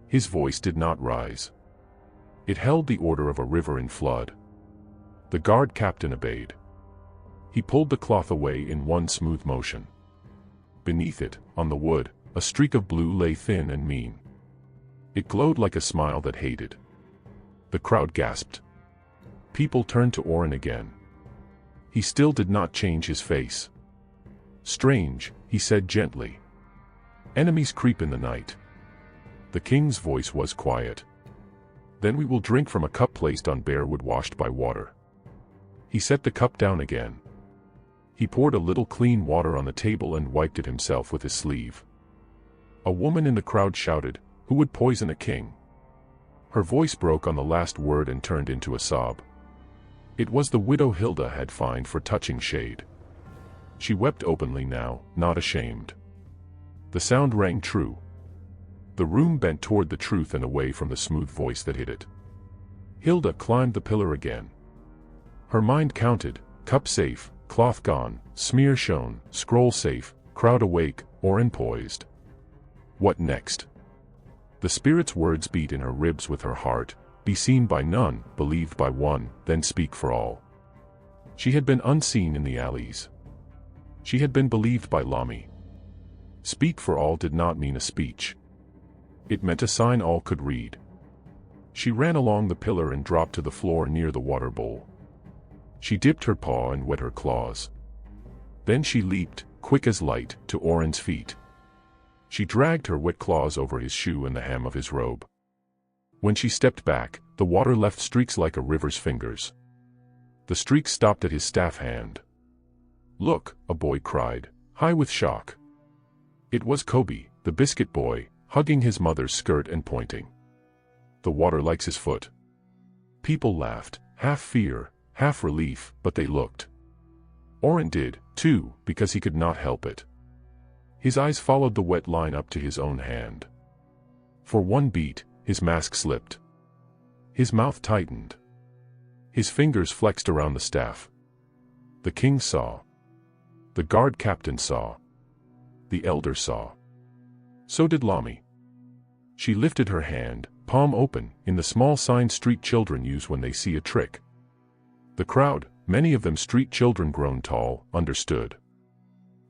His voice did not rise. It held the order of a river in flood. The guard captain obeyed. He pulled the cloth away in one smooth motion. Beneath it, on the wood, a streak of blue lay thin and mean. It glowed like a smile that hated. The crowd gasped. People turned to Oren again. He still did not change his face. "Strange," he said gently. "Enemies creep in the night." The king's voice was quiet. "Then we will drink from a cup placed on bare wood washed by water." He set the cup down again. He poured a little clean water on the table and wiped it himself with his sleeve. A woman in the crowd shouted, "Who would poison a king?" Her voice broke on the last word and turned into a sob. It was the widow Hilda had fined for touching shade. She wept openly now, not ashamed. The sound rang true. The room bent toward the truth and away from the smooth voice that hid it. Hilda climbed the pillar again. Her mind counted, cup safe, cloth gone, smear shown, scroll safe, crowd awake, Oren poised. What next? The spirit's words beat in her ribs with her heart, "Be seen by none, believed by one, then speak for all." She had been unseen in the alleys. She had been believed by Lami. Speak for all did not mean a speech. It meant a sign all could read. She ran along the pillar and dropped to the floor near the water bowl. She dipped her paw and wet her claws. Then she leaped, quick as light, to Oren's feet. She dragged her wet claws over his shoe and the hem of his robe. When she stepped back, the water left streaks like a river's fingers. The streaks stopped at his staff hand. "Look," a boy cried, high with shock. It was Kobe, the biscuit boy, hugging his mother's skirt and pointing. "The water likes his foot." People laughed, half fear, half relief, but they looked. Oren did, too, because he could not help it. His eyes followed the wet line up to his own hand. For one beat, his mask slipped. His mouth tightened. His fingers flexed around the staff. The king saw. The guard captain saw. The elder saw. So did Lami. She lifted her hand, palm open, in the small sign street children use when they see a trick. The crowd, many of them street children grown tall, understood.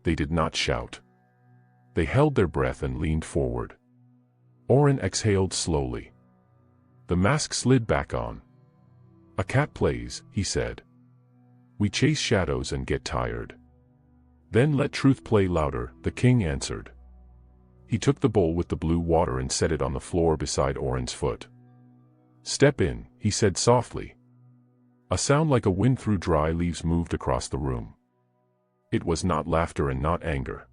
They did not shout. They held their breath and leaned forward. Oren exhaled slowly. The mask slid back on. "A cat plays," he said. "We chase shadows and get tired." "Then let truth play louder," the king answered. He took the bowl with the blue water and set it on the floor beside Oren's foot. "Step in," he said softly. A sound like a wind through dry leaves moved across the room. It was not laughter and not anger.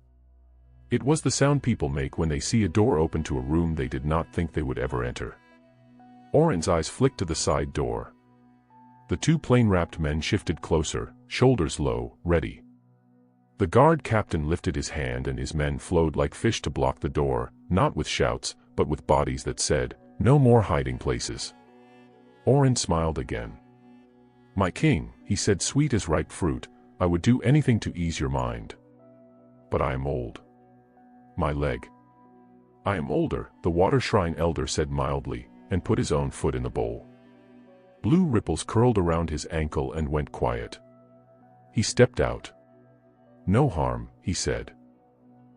It was the sound people make when they see a door open to a room they did not think they would ever enter. Oren's eyes flicked to the side door. The two plain-wrapped men shifted closer, shoulders low, ready. The guard captain lifted his hand and his men flowed like fish to block the door, not with shouts, but with bodies that said, "No more hiding places." Oren smiled again. "My king," he said, sweet as ripe fruit, "I would do anything to ease your mind. But I am old. My leg." "I am older," the water shrine elder said mildly, and put his own foot in the bowl. Blue ripples curled around his ankle and went quiet. He stepped out. "No harm," he said.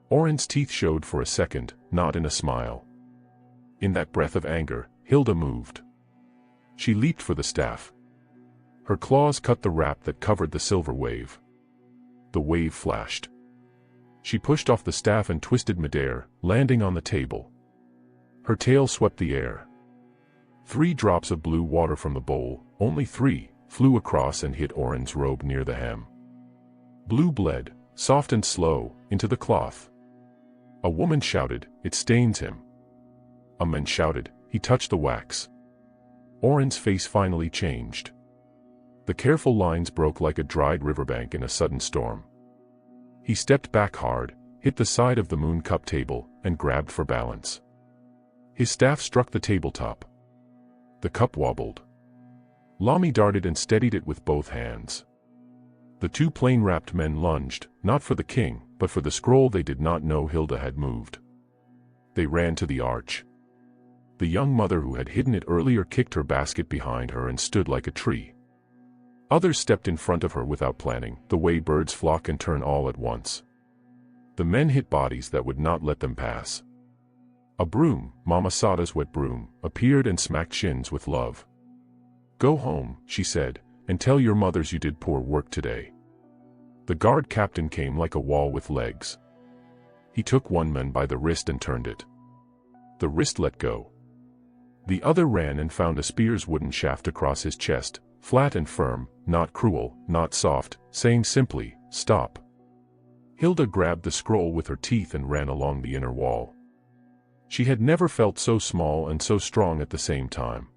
Oren's teeth showed for a second, not in a smile. In that breath of anger, Hilda moved. She leaped for the staff. Her claws cut the wrap that covered the silver wave. The wave flashed. She pushed off the staff and twisted midair, landing on the table. Her tail swept the air. 3 drops of blue water from the bowl, only 3, flew across and hit Oren's robe near the hem. Blue bled, soft and slow, into the cloth. A woman shouted, "It stains him." A man shouted, "He touched the wax." Oren's face finally changed. The careful lines broke like a dried riverbank in a sudden storm. He stepped back hard, hit the side of the moon cup table, and grabbed for balance. His staff struck the tabletop. The cup wobbled. Lami darted and steadied it with both hands. The 2 plain-wrapped men lunged, not for the king, but for the scroll they did not know Hilda had moved. They ran to the arch. The young mother who had hidden it earlier kicked her basket behind her and stood like a tree. Others stepped in front of her without planning, the way birds flock and turn all at once. The men hit bodies that would not let them pass. A broom, Mama Sada's wet broom, appeared and smacked shins with love. "Go home," she said, "and tell your mothers you did poor work today." The guard captain came like a wall with legs. He took one man by the wrist and turned it. The wrist let go. The other ran and found a spear's wooden shaft across his chest, flat and firm, not cruel, not soft, saying simply, "Stop." Hilda grabbed the scroll with her teeth and ran along the inner wall. She had never felt so small and so strong at the same time.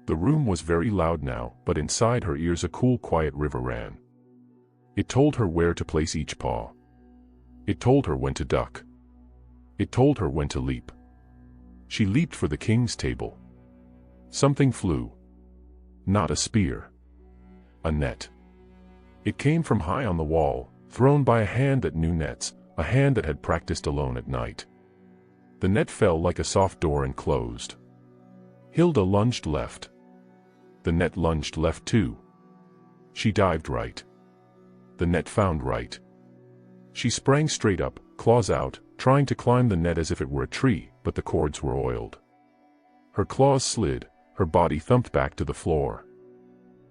The room was very loud now, but inside her ears a cool, quiet river ran. It told her where to place each paw. It told her when to duck. It told her when to leap. She leaped for the king's table. Something flew. Not a spear. A net. It came from high on the wall, thrown by a hand that knew nets, a hand that had practiced alone at night. The net fell like a soft door and closed. Hilda lunged left. The net lunged left too. She dived right. The net found right. She sprang straight up, claws out, trying to climb the net as if it were a tree, but the cords were oiled. Her claws slid, her body thumped back to the floor.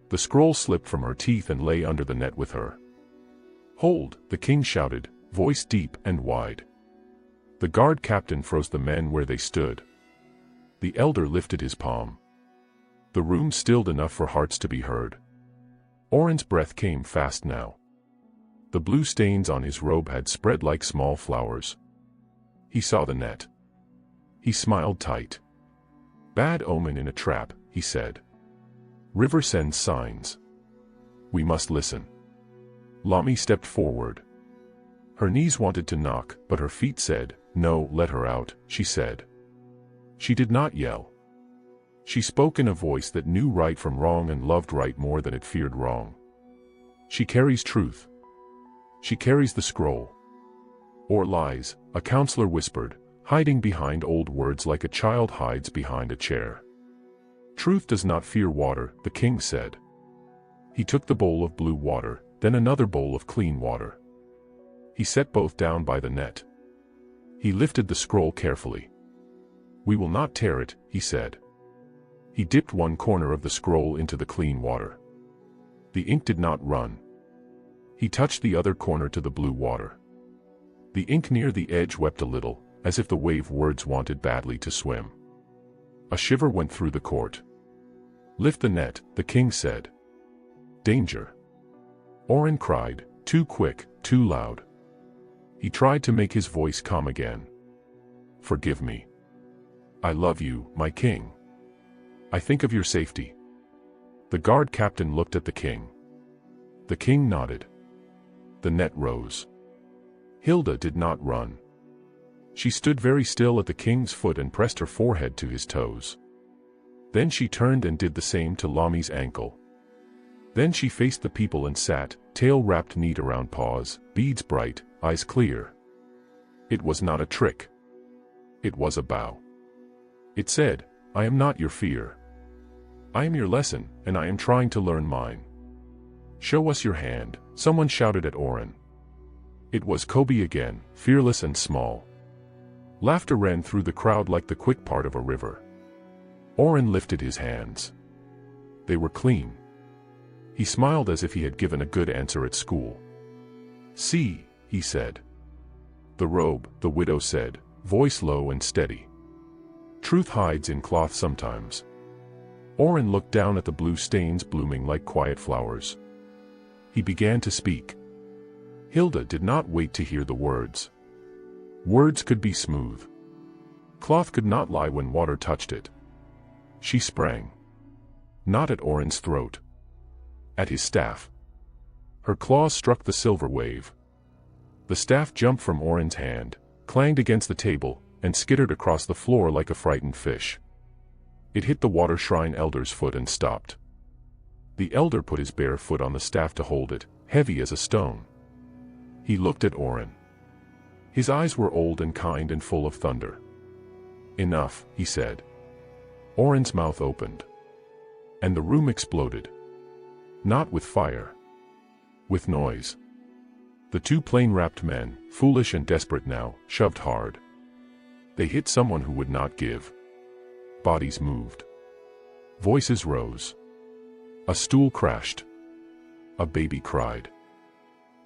The scroll slipped from her teeth and lay under the net with her. "Hold!" the king shouted, voice deep and wide. The guard captain froze the men where they stood. The elder lifted his palm. The room stilled enough for hearts to be heard. Oren's breath came fast now. The blue stains on his robe had spread like small flowers. He saw the net. He smiled tight. "Bad omen in a trap," he said. "River sends signs. We must listen." Lami stepped forward. Her knees wanted to knock, but her feet said, "No, let her out," she said. She did not yell. She spoke in a voice that knew right from wrong and loved right more than it feared wrong. "She carries truth. She carries the scroll." "Or lies," a counselor whispered, hiding behind old words like a child hides behind a chair. "Truth does not fear water," the king said. He took the bowl of blue water, then another bowl of clean water. He set both down by the net. He lifted the scroll carefully. "We will not tear it," he said. He dipped one corner of the scroll into the clean water. The ink did not run. He touched the other corner to the blue water. The ink near the edge wept a little, as if the wave words wanted badly to swim. A shiver went through the court. "Lift the net," the king said. "Danger." Oren cried, too quick, too loud. He tried to make his voice calm again. "Forgive me. I love you, my king. I think of your safety." The guard captain looked at the king. The king nodded. The net rose. Hilda did not run. She stood very still at the king's foot and pressed her forehead to his toes. Then she turned and did the same to Lami's ankle. Then she faced the people and sat, tail wrapped neat around paws, beads bright, eyes clear. It was not a trick. It was a bow. It said, "I am not your fear. I am your lesson, and I am trying to learn mine. Show us your hand," someone shouted at Oren. It was Kobe again, fearless and small. Laughter ran through the crowd like the quick part of a river. Oren lifted his hands. They were clean. He smiled as if he had given a good answer at school. "See," he said. "The robe," the widow said, voice low and steady. "Truth hides in cloth sometimes." Oren looked down at the blue stains blooming like quiet flowers. He began to speak. Hilda did not wait to hear the words. Words could be smooth. Cloth could not lie when water touched it. She sprang. Not at Oren's throat. At his staff. Her claws struck the silver wave. The staff jumped from Oren's hand, clanged against the table, and skittered across the floor like a frightened fish. It hit the water shrine elder's foot and stopped. The elder put his bare foot on the staff to hold it, heavy as a stone. He looked at Oren. His eyes were old and kind and full of thunder. "Enough," he said. Oren's mouth opened. And the room exploded. Not with fire. With noise. The two plain-wrapped men, foolish and desperate now, shoved hard. They hit someone who would not give. Bodies moved. Voices rose. A stool crashed. A baby cried.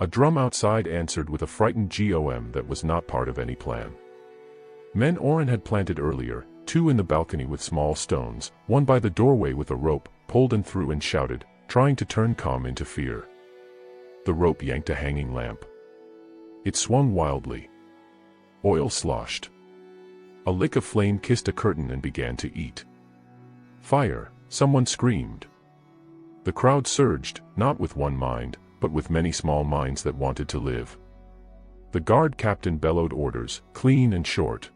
A drum outside answered with a frightened GOM that was not part of any plan. Men Oren had planted earlier, two in the balcony with small stones, one by the doorway with a rope, pulled and threw and shouted, trying to turn calm into fear. The rope yanked a hanging lamp. It swung wildly. Oil sloshed. A lick of flame kissed a curtain and began to eat. "Fire!" someone screamed. The crowd surged, not with one mind, but with many small minds that wanted to live. The guard captain bellowed orders, clean and short.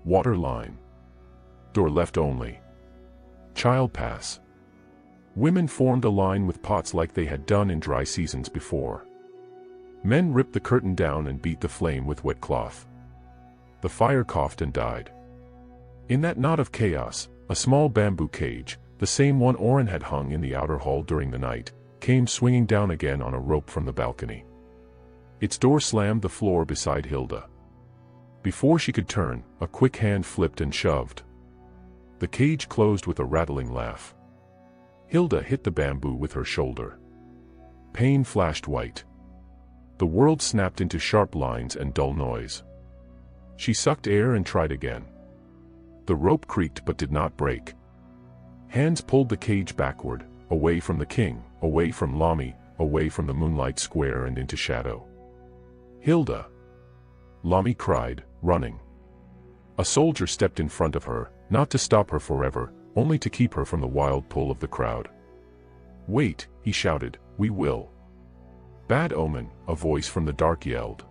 Water line. Door left only. Child pass. Women formed a line with pots like they had done in dry seasons before. Men ripped the curtain down and beat the flame with wet cloth. The fire coughed and died. In that knot of chaos, a small bamboo cage, the same one Oren had hung in the outer hall during the night, came swinging down again on a rope from the balcony. Its door slammed the floor beside Hilda. Before she could turn, a quick hand flipped and shoved. The cage closed with a rattling laugh. Hilda hit the bamboo with her shoulder. Pain flashed white. The world snapped into sharp lines and dull noise. She sucked air and tried again. The rope creaked but did not break. Hands pulled the cage backward, away from the king, away from Lami, away from the moonlight square and into shadow. "Hilda!" Lami cried, running. A soldier stepped in front of her, not to stop her forever, only to keep her from the wild pull of the crowd. "Wait," he shouted, "we will." "Bad omen," a voice from the dark yelled.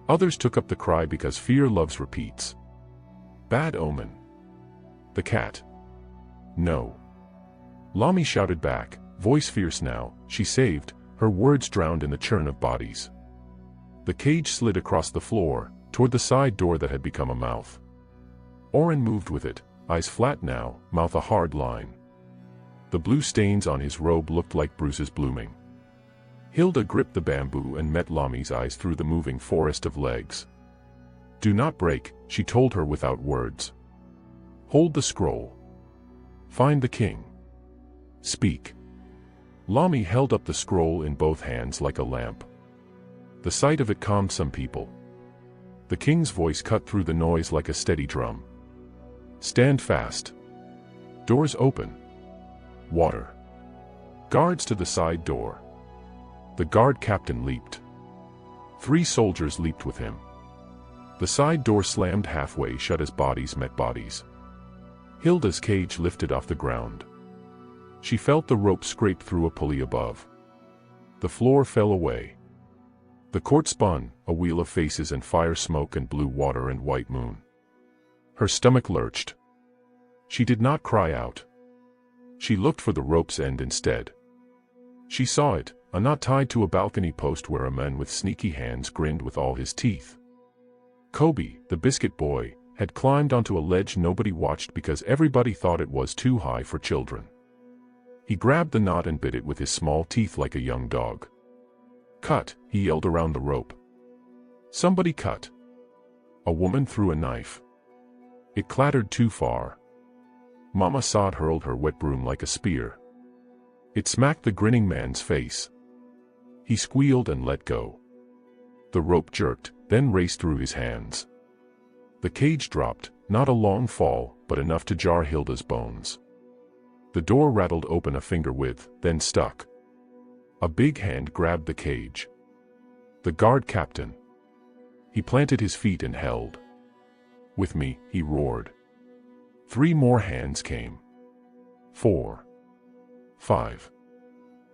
Others took up the cry because fear loves repeats. "Bad omen." "The cat." "No." Lami shouted back, voice fierce now, she saved, her words drowned in the churn of bodies. The cage slid across the floor, toward the side door that had become a mouth. Oren moved with it, eyes flat now, mouth a hard line. The blue stains on his robe looked like bruises blooming. Hilda gripped the bamboo and met Lami's eyes through the moving forest of legs. "Do not break," she told her without words. "Hold the scroll. Find the king. Speak." Lami held up the scroll in both hands like a lamp. The sight of it calmed some people. The king's voice cut through the noise like a steady drum. "Stand fast. Doors open. Water. Guards to the side door." The guard captain leaped. 3 soldiers leaped with him. The side door slammed halfway shut as bodies met bodies. Hilda's cage lifted off the ground. She felt the rope scrape through a pulley above. The floor fell away. The court spun, a wheel of faces and fire smoke and blue water and white moon. Her stomach lurched. She did not cry out. She looked for the rope's end instead. She saw it, a knot tied to a balcony post where a man with sneaky hands grinned with all his teeth. Kobe, the biscuit boy, had climbed onto a ledge nobody watched because everybody thought it was too high for children. He grabbed the knot and bit it with his small teeth like a young dog. "Cut," he yelled around the rope. Somebody cut. A woman threw a knife. It clattered too far. Mama Sod hurled her wet broom like a spear. It smacked the grinning man's face. He squealed and let go. The rope jerked, then raced through his hands. The cage dropped, not a long fall, but enough to jar Hilda's bones. The door rattled open a finger width, then stuck. A big hand grabbed the cage. The guard captain. He planted his feet and held. "With me," he roared. 3 more hands came. 4. 5.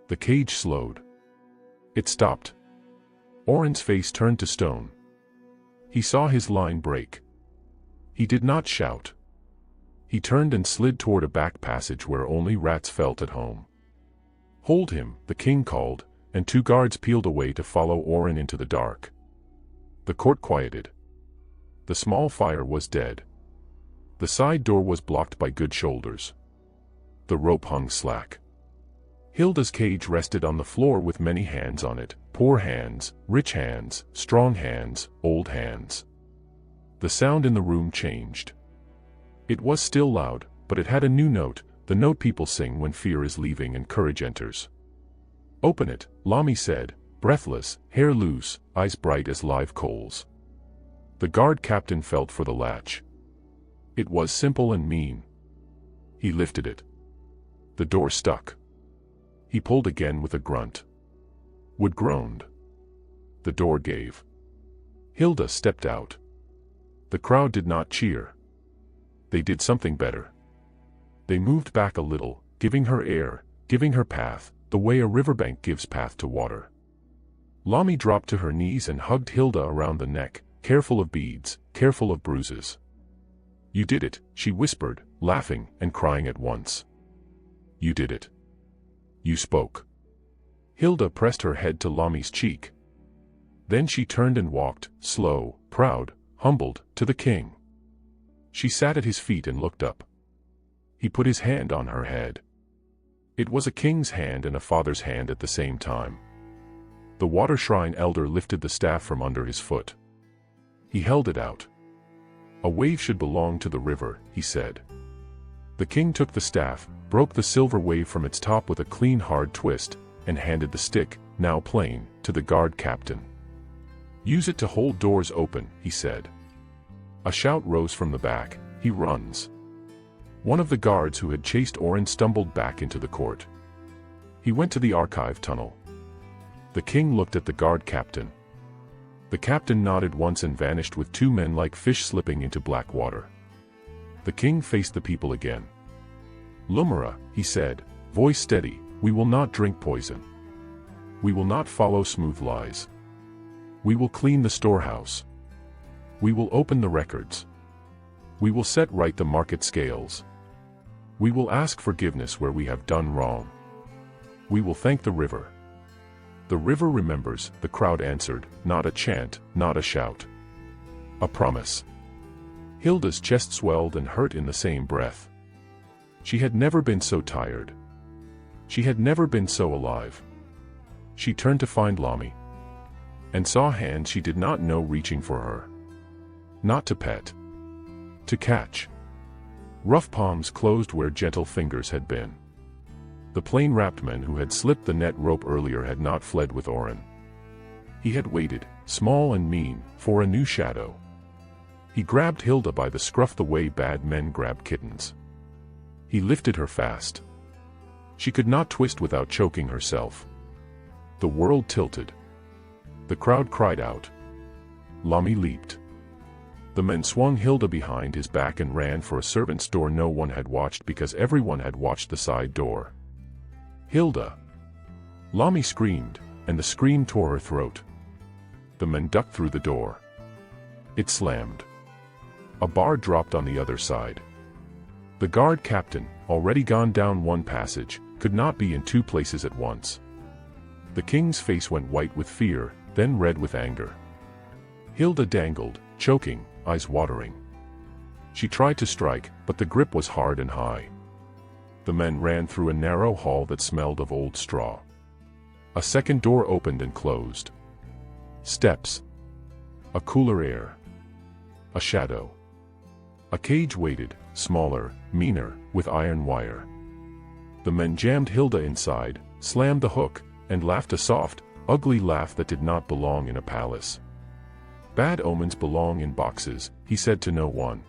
The cage slowed. It stopped. Oren's face turned to stone. He saw his line break. He did not shout. He turned and slid toward a back passage where only rats felt at home. "Hold him," the king called, and 2 guards peeled away to follow Oren into the dark. The court quieted. The small fire was dead. The side door was blocked by good shoulders. The rope hung slack. Hilda's cage rested on the floor with many hands on it, poor hands, rich hands, strong hands, old hands. The sound in the room changed. It was still loud, but it had a new note, the note people sing when fear is leaving and courage enters. "Open it," Lami said, breathless, hair loose, eyes bright as live coals. The guard captain felt for the latch. It was simple and mean. He lifted it. The door stuck. He pulled again with a grunt. Wood groaned. The door gave. Hilda stepped out. The crowd did not cheer. They did something better. They moved back a little, giving her air, giving her path, the way a riverbank gives path to water. Lami dropped to her knees and hugged Hilda around the neck, careful of beads, careful of bruises. "You did it," she whispered, laughing and crying at once. "You did it. You spoke." Hilda pressed her head to Lami's cheek. Then she turned and walked, slow, proud, humbled, to the king. She sat at his feet and looked up. He put his hand on her head. It was a king's hand and a father's hand at the same time. The water shrine elder lifted the staff from under his foot. He held it out. A wave should belong to the river, he said. The king took the staff, broke the silver wave from its top with a clean hard twist, and handed the stick, now plain, to the guard captain. Use it to hold doors open, he said. A shout rose from the back, he runs. One of the guards who had chased Orin stumbled back into the court. He went to the archive tunnel. The king looked at the guard captain. The captain nodded once and vanished with two men like fish slipping into black water. The king faced the people again. Lumira, he said, voice steady, we will not drink poison. We will not follow smooth lies. We will clean the storehouse. We will open the records. We will set right the market scales. We will ask forgiveness where we have done wrong. We will thank the river. The river remembers, the crowd answered, not a chant, not a shout. A promise. Hilda's chest swelled and hurt in the same breath. She had never been so tired. She had never been so alive. She turned to find Lami, and saw hands she did not know reaching for her. Not to pet. To catch. Rough palms closed where gentle fingers had been. The plain-wrapped man who had slipped the net rope earlier had not fled with Orin. He had waited, small and mean, for a new shadow. He grabbed Hilda by the scruff the way bad men grab kittens. He lifted her fast. She could not twist without choking herself. The world tilted. The crowd cried out. Lami leaped. The men swung Hilda behind his back and ran for a servant's door no one had watched because everyone had watched the side door. Hilda! Lami screamed, and the scream tore her throat. The men ducked through the door. It slammed. A bar dropped on the other side. The guard captain, already gone down one passage, could not be in two places at once. The king's face went white with fear, then red with anger. Hilda dangled, choking, eyes watering. She tried to strike, but the grip was hard and high. The men ran through a narrow hall that smelled of old straw. A second door opened and closed. Steps. A cooler air. A shadow. A cage waited, smaller, meaner, with iron wire. The men jammed Hilda inside, slammed the hook, and laughed a soft, ugly laugh that did not belong in a palace. Bad omens belong in boxes, he said to no one.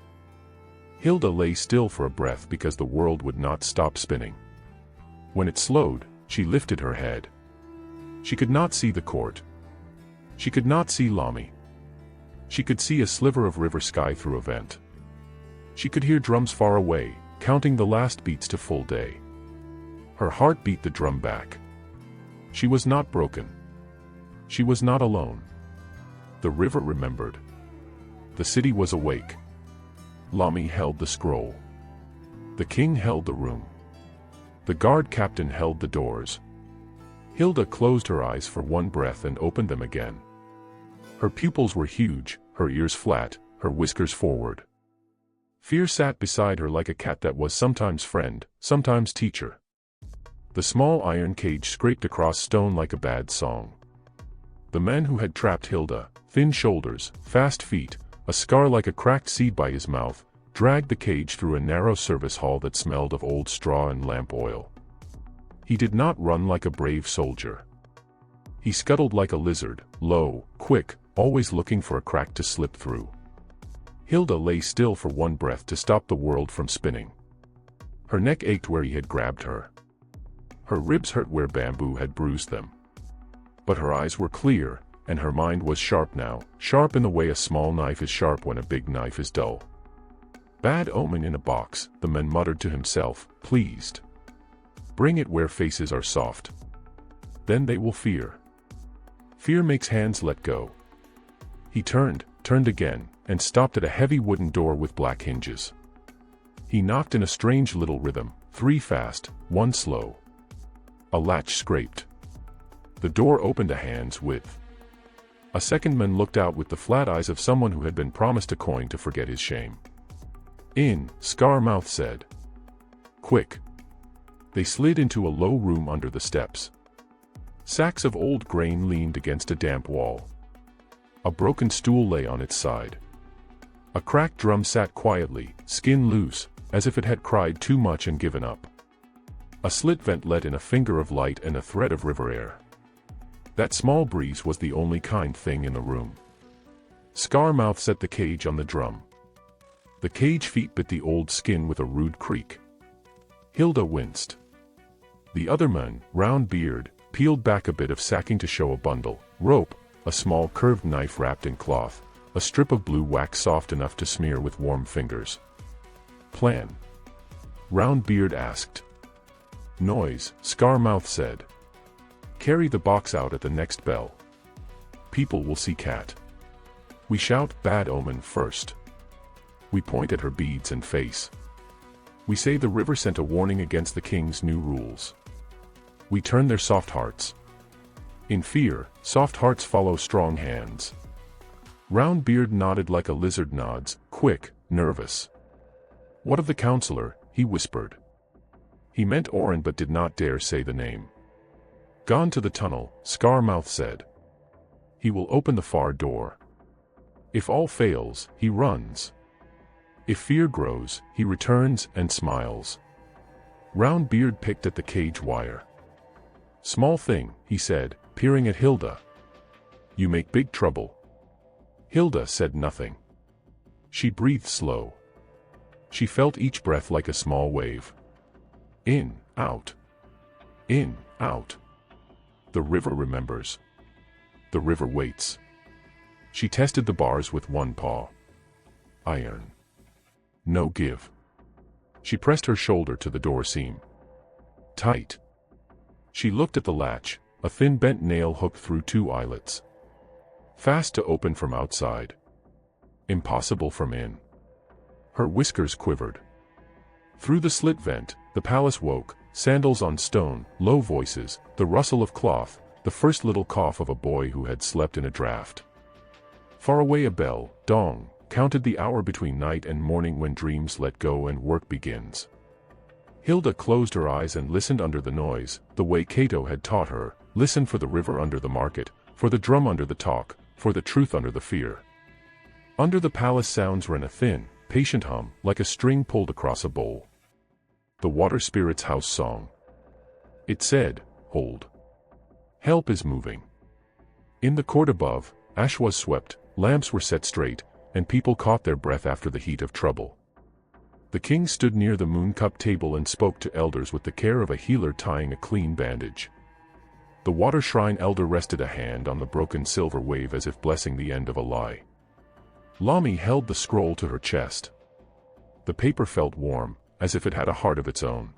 Hilda lay still for a breath because the world would not stop spinning. When it slowed, she lifted her head. She could not see the court. She could not see Lami. She could see a sliver of river sky through a vent. She could hear drums far away, counting the last beats to full day. Her heart beat the drum back. She was not broken. She was not alone. The river remembered. The city was awake. Lami held the scroll. The king held the room. The guard captain held the doors. Hilda closed her eyes for one breath and opened them again. Her pupils were huge, her ears flat, her whiskers forward. Fear sat beside her like a cat that was sometimes friend, sometimes teacher. The small iron cage scraped across stone like a bad song. The men who had trapped Hilda, thin shoulders, fast feet, a scar like a cracked seed by his mouth, dragged the cage through a narrow service hall that smelled of old straw and lamp oil. He did not run like a brave soldier. He scuttled like a lizard, low, quick, always looking for a crack to slip through. Hilda lay still for one breath to stop the world from spinning. Her neck ached where he had grabbed her. Her ribs hurt where bamboo had bruised them. But her eyes were clear, and her mind was sharp now, sharp in the way a small knife is sharp when a big knife is dull. Bad omen in a box, the man muttered to himself, pleased. Bring it where faces are soft. Then they will fear. Fear makes hands let go. He turned again, and stopped at a heavy wooden door with black hinges. He knocked in a strange little rhythm, 3 fast, 1 slow. A latch scraped. The door opened a hand's width. A second man looked out with the flat eyes of someone who had been promised a coin to forget his shame. In, Scar Mouth said. Quick. They slid into a low room under the steps. Sacks of old grain leaned against a damp wall. A broken stool lay on its side. A cracked drum sat quietly, skin loose, as if it had cried too much and given up. A slit vent let in a finger of light and a thread of river air. That small breeze was the only kind thing in the room. Scarmouth set the cage on the drum. The cage feet bit the old skin with a rude creak. Hilda winced. The other man, Roundbeard, peeled back a bit of sacking to show a bundle, rope, a small curved knife wrapped in cloth, a strip of blue wax soft enough to smear with warm fingers. Plan? Roundbeard asked. Noise, Scarmouth said. Carry the box out at the next bell. People will see Cat. We shout bad omen first. We point at her beads and face. We say the river sent a warning against the king's new rules. We turn their soft hearts. In fear, soft hearts follow strong hands. Roundbeard nodded like a lizard nods, quick, nervous. What of the counselor? He whispered. He meant Orin but did not dare say the name. Gone to the tunnel, Scarmouth said. He will open the far door. If all fails, he runs. If fear grows, he returns and smiles. Roundbeard picked at the cage wire. Small thing, he said, peering at Hilda. You make big trouble. Hilda said nothing. She breathed slow. She felt each breath like a small wave. In, out. In, out. The river remembers. The river waits. She tested the bars with one paw. Iron. No give. She pressed her shoulder to the door seam. Tight. She looked at the latch, a thin bent nail hooked through two eyelets. Fast to open from outside. Impossible from in. Her whiskers quivered. Through the slit vent, the palace woke, sandals on stone, low voices, the rustle of cloth, the first little cough of a boy who had slept in a draft. Far away a bell, dong, counted the hour between night and morning when dreams let go and work begins. Hilda closed her eyes and listened under the noise, the way Cato had taught her, listen for the river under the market, for the drum under the talk, for the truth under the fear. Under the palace sounds ran a thin, patient hum, like a string pulled across a bowl. The water spirit's house song. It said, hold. Help is moving. In the court above, ash was swept, lamps were set straight, and people caught their breath after the heat of trouble. The king stood near the moon-cup table and spoke to elders with the care of a healer tying a clean bandage. The water shrine elder rested a hand on the broken silver wave as if blessing the end of a lie. Lami held the scroll to her chest. The paper felt warm, as if it had a heart of its own.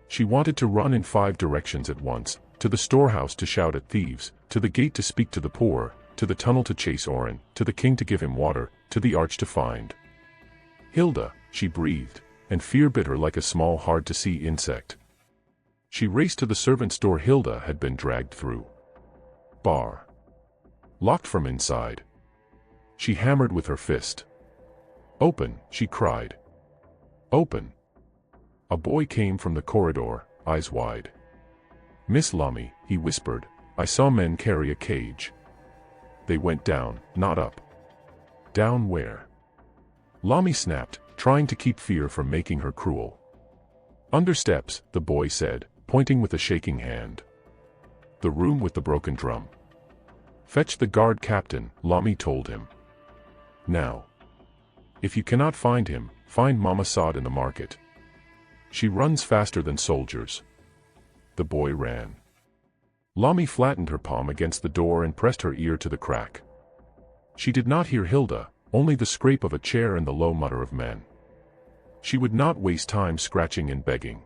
She wanted to run in 5 directions at once, to the storehouse to shout at thieves, to the gate to speak to the poor, to the tunnel to chase Orin, to the king to give him water, to the arch to find Hilda, she breathed, and fear bit her like a small hard-to-see insect. She raced to the servant's door Hilda had been dragged through. Bar. Locked from inside. She hammered with her fist. Open, she cried. Open. A boy came from the corridor, eyes wide. Miss Lami, he whispered, I saw men carry a cage. They went down, not up. Down where? Lami snapped, trying to keep fear from making her cruel. Under steps, the boy said, pointing with a shaking hand. The room with the broken drum. Fetch the guard captain, Lami told him. Now. If you cannot find him, find Mama Saad in the market. She runs faster than soldiers. The boy ran. Lami flattened her palm against the door and pressed her ear to the crack. She did not hear Hilda, only the scrape of a chair and the low mutter of men. She would not waste time scratching and begging.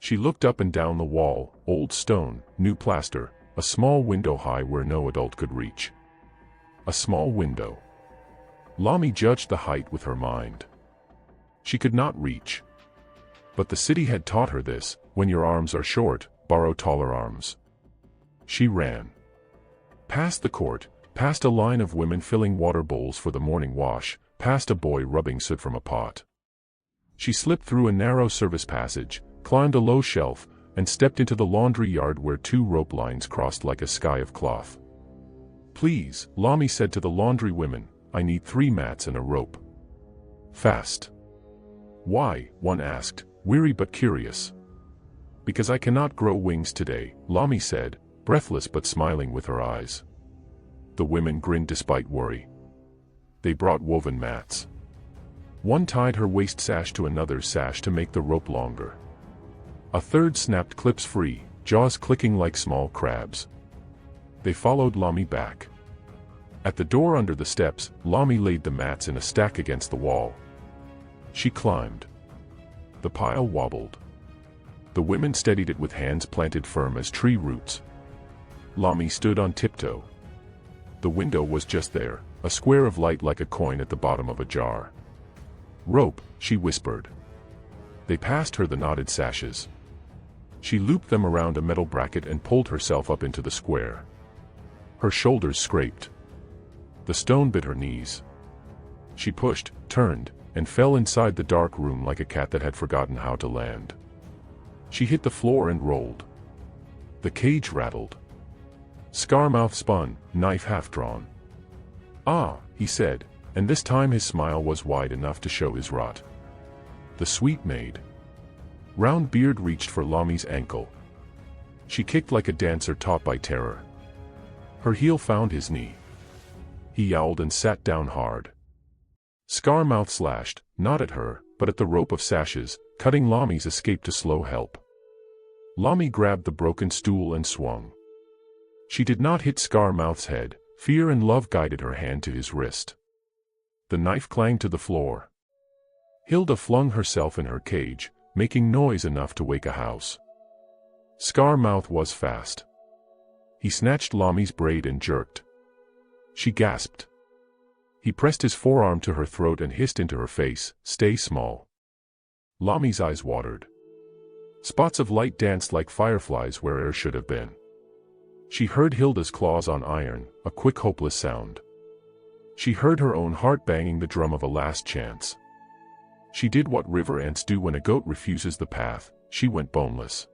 She looked up and down the wall, old stone, new plaster, a small window high where no adult could reach. A small window. Lami judged the height with her mind. She could not reach. But the city had taught her this, when your arms are short, borrow taller arms. She ran. Past the court, past a line of women filling water bowls for the morning wash, past a boy rubbing soot from a pot. She slipped through a narrow service passage, climbed a low shelf, and stepped into the laundry yard where 2 rope lines crossed like a sky of cloth. "Please," Lami said to the laundry women, "I need 3 mats and a rope. Fast." "Why?" one asked, weary but curious. "Because I cannot grow wings today," Lami said, breathless but smiling with her eyes. The women grinned despite worry. They brought woven mats. One tied her waist sash to another's sash to make the rope longer. A third snapped clips free, jaws clicking like small crabs. They followed Lami back. At the door under the steps, Lami laid the mats in a stack against the wall. She climbed. The pile wobbled. The women steadied it with hands planted firm as tree roots. Lami stood on tiptoe. The window was just there, a square of light like a coin at the bottom of a jar. "Rope," she whispered. They passed her the knotted sashes. She looped them around a metal bracket and pulled herself up into the square. Her shoulders scraped. The stone bit her knees. She pushed, turned, and fell inside the dark room like a cat that had forgotten how to land. She hit the floor and rolled. The cage rattled. Scarmouth spun, knife half-drawn. "Ah," he said, and this time his smile was wide enough to show his rot. "The sweet maid." Round Beard reached for Lami's ankle. She kicked like a dancer taught by terror. Her heel found his knee. He yowled and sat down hard. Scarmouth slashed, not at her, but at the rope of sashes, cutting Lami's escape to slow help. Lami grabbed the broken stool and swung. She did not hit Scarmouth's head. Fear and love guided her hand to his wrist. The knife clanged to the floor. Hilda flung herself in her cage, making noise enough to wake a house. Scarmouth was fast. He snatched Lami's braid and jerked. She gasped. He pressed his forearm to her throat and hissed into her face, "Stay small." Lami's eyes watered. Spots of light danced like fireflies where air should have been. She heard Hilda's claws on iron, a quick hopeless sound. She heard her own heart banging the drum of a last chance. She did what river ants do when a goat refuses the path. She went boneless.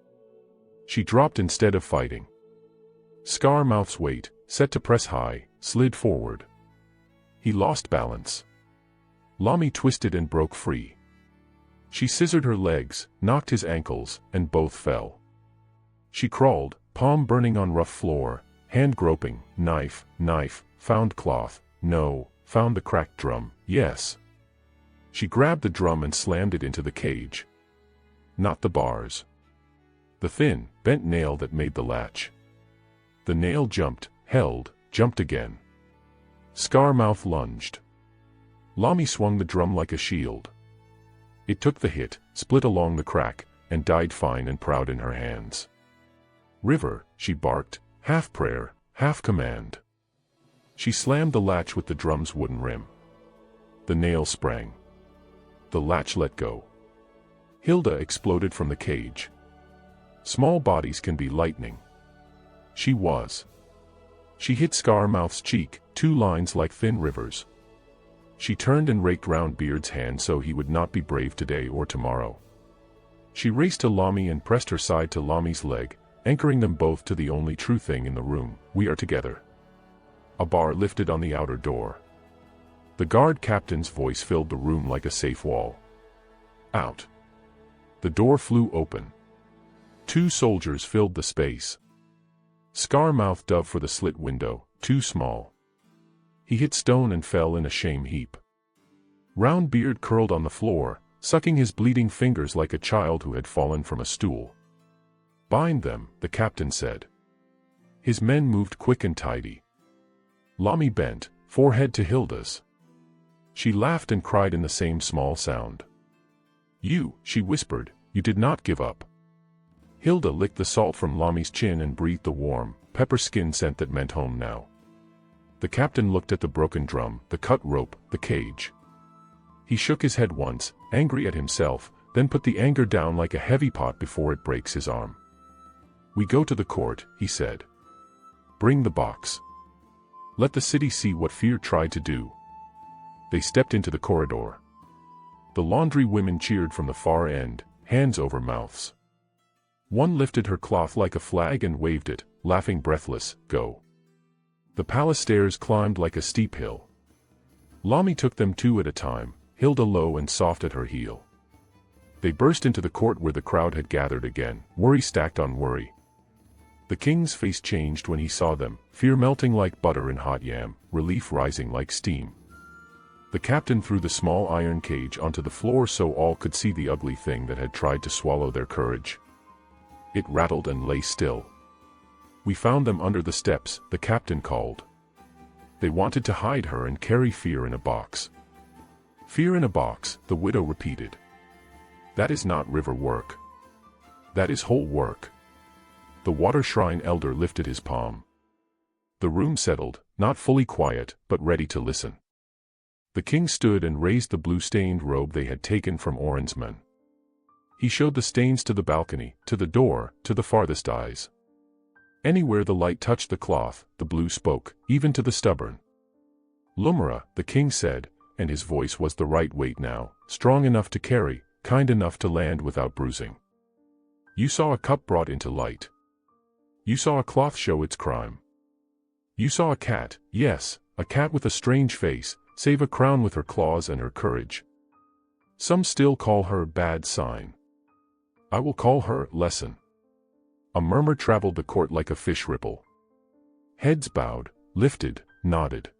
She dropped instead of fighting. Scarmouth's weight, set to press high, slid forward. He lost balance. Lami twisted and broke free. She scissored her legs, knocked his ankles, and both fell. She crawled, palm burning on rough floor, hand groping, knife, found cloth, no, found the cracked drum, yes. She grabbed the drum and slammed it into the cage. Not the bars. The thin, bent nail that made the latch. The nail jumped, held, jumped again. Scarmouth lunged. Lami swung the drum like a shield. It took the hit, split along the crack, and died fine and proud in her hands. "River," she barked, half prayer, half command. She slammed the latch with the drum's wooden rim. The nail sprang. The latch let go. Hilda exploded from the cage. Small bodies can be lightning. She was. She hit Scarmouth's cheek, 2 lines like thin rivers. She turned and raked round Beard's hand so he would not be brave today or tomorrow. She raced to Lami and pressed her side to Lami's leg, anchoring them both to the only true thing in the room: we are together. A bar lifted on the outer door. The guard captain's voice filled the room like a safe wall. "Out." The door flew open. 2 soldiers filled the space. Scarmouth dove for the slit window, too small. He hit stone and fell in a shame heap. Round Beard curled on the floor, sucking his bleeding fingers like a child who had fallen from a stool. "Bind them," the captain said. His men moved quick and tidy. Lami bent, forehead to Hilda's. She laughed and cried in the same small sound. "You," she whispered, "you did not give up." Hilda licked the salt from Lami's chin and breathed the warm, pepper skin scent that meant home now. The captain looked at the broken drum, the cut rope, the cage. He shook his head once, angry at himself, then put the anger down like a heavy pot before it breaks his arm. "We go to the court," he said. "Bring the box. Let the city see what fear tried to do." They stepped into the corridor. The laundry women cheered from the far end, hands over mouths. One lifted her cloth like a flag and waved it, laughing breathless, "Go." The palace stairs climbed like a steep hill. Lami took them two at a time, Hilda low and soft at her heel. They burst into the court where the crowd had gathered again, worry stacked on worry. The king's face changed when he saw them, fear melting like butter in hot yam, relief rising like steam. The captain threw the small iron cage onto the floor so all could see the ugly thing that had tried to swallow their courage. It rattled and lay still. "We found them under the steps," the captain called. "They wanted to hide her and carry fear in a box." "Fear in a box," the widow repeated. "That is not river work. That is whole work." The water shrine elder lifted his palm. The room settled, not fully quiet, but ready to listen. The king stood and raised the blue-stained robe they had taken from Oren's men. He showed the stains to the balcony, to the door, to the farthest eyes. Anywhere the light touched the cloth, the blue spoke, even to the stubborn. "Lumara," the king said, and his voice was the right weight now, strong enough to carry, kind enough to land without bruising. "You saw a cup brought into light. You saw a cloth show its crime. You saw a cat, yes, a cat with a strange face, save a crown with her claws and her courage. Some still call her bad sign. I will call her lesson." A murmur traveled the court like a fish ripple. Heads bowed, lifted, nodded.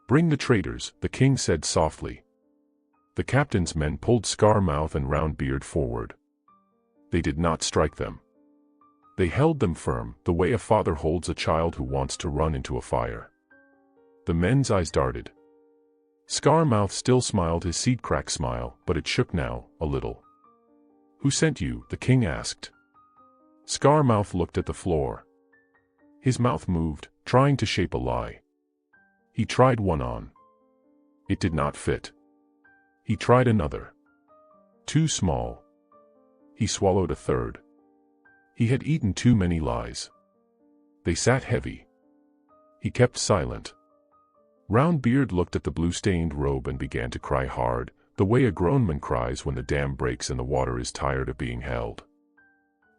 "Bring the traitors," the king said softly. The captain's men pulled Scar-Mouth and Round-Beard forward. They did not strike them. They held them firm, the way a father holds a child who wants to run into a fire. The men's eyes darted. Scar-Mouth still smiled his seed-crack smile, but it shook now, a little. "Who sent you?" the king asked. Scar-Mouth looked at the floor. His mouth moved, trying to shape a lie. He tried one on. It did not fit. He tried another. Too small. He swallowed a third. He had eaten too many lies. They sat heavy. He kept silent. Round-Beard looked at the blue-stained robe and began to cry hard, the way a grown man cries when the dam breaks and the water is tired of being held.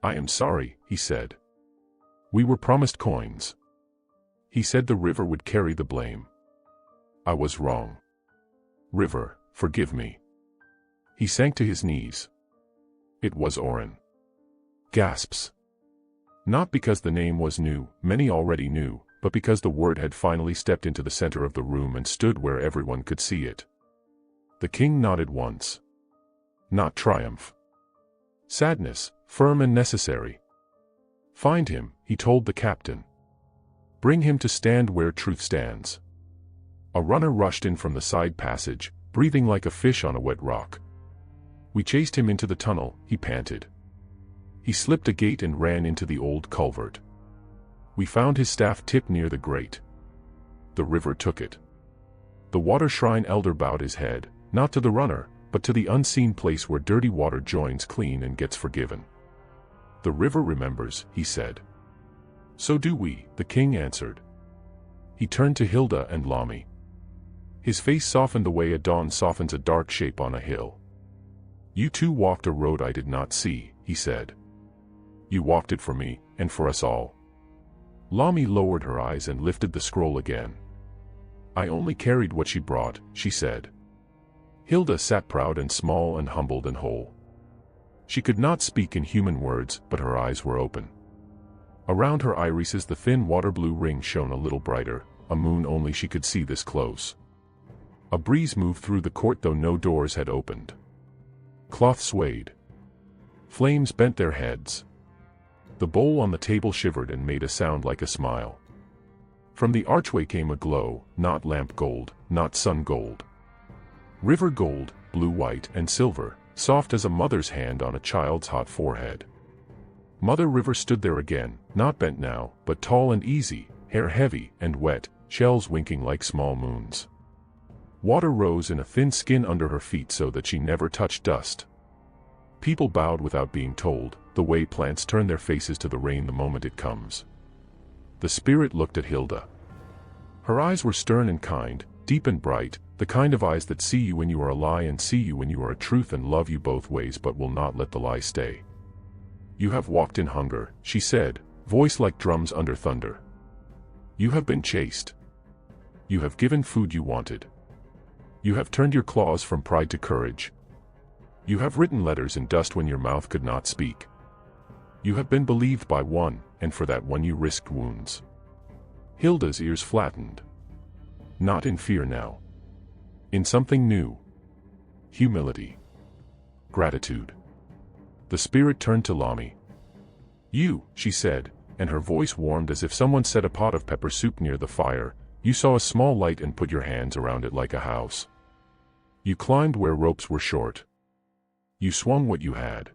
"I am sorry," he said. "We were promised coins. He said the river would carry the blame. I was wrong. River, forgive me." He sank to his knees. It was Oren. Gasps. Not because the name was new, many already knew, but because the word had finally stepped into the center of the room and stood where everyone could see it. The king nodded once. Not triumph. Sadness, firm and necessary. "Find him," he told the captain. "Bring him to stand where truth stands." A runner rushed in from the side passage, breathing like a fish on a wet rock. "We chased him into the tunnel," he panted. He slipped a gate and ran into the old culvert. "We found his staff tipped near the grate. The river took it." The water shrine elder bowed his head, not to the runner, but to the unseen place where dirty water joins clean and gets forgiven. "The river remembers," he said. "So do we," the king answered. He turned to Hilda and Lami. His face softened the way a dawn softens a dark shape on a hill. "You two walked a road I did not see," he said. "You walked it for me, and for us all." Lami lowered her eyes and lifted the scroll again. "I only carried what she brought," she said. Hilda sat proud and small and humbled and whole. She could not speak in human words, but her eyes were open. Around her irises the thin water-blue ring shone a little brighter, a moon only she could see this close. A breeze moved through the court though no doors had opened. Cloth swayed. Flames bent their heads. The bowl on the table shivered and made a sound like a smile. From the archway came a glow, not lamp gold, not sun gold. River gold, blue-white and silver, soft as a mother's hand on a child's hot forehead. Mother River stood there again, not bent now, but tall and easy, hair heavy and wet, shells winking like small moons. Water rose in a thin skin under her feet so that she never touched dust. People bowed without being told, the way plants turn their faces to the rain the moment it comes. The spirit looked at Hilda. Her eyes were stern and kind, deep and bright, the kind of eyes that see you when you are a lie and see you when you are a truth and love you both ways but will not let the lie stay. You have walked in hunger, she said, voice like drums under thunder. You have been chased. You have given food you wanted. You have turned your claws from pride to courage. You have written letters in dust when your mouth could not speak. You have been believed by one, and for that one you risked wounds. Hilda's ears flattened. Not in fear now. In something new. Humility. Gratitude. The spirit turned to Lami. You, she said, and her voice warmed as if someone set a pot of pepper soup near the fire. You saw a small light and put your hands around it like a house. You climbed where ropes were short. You swung what you had.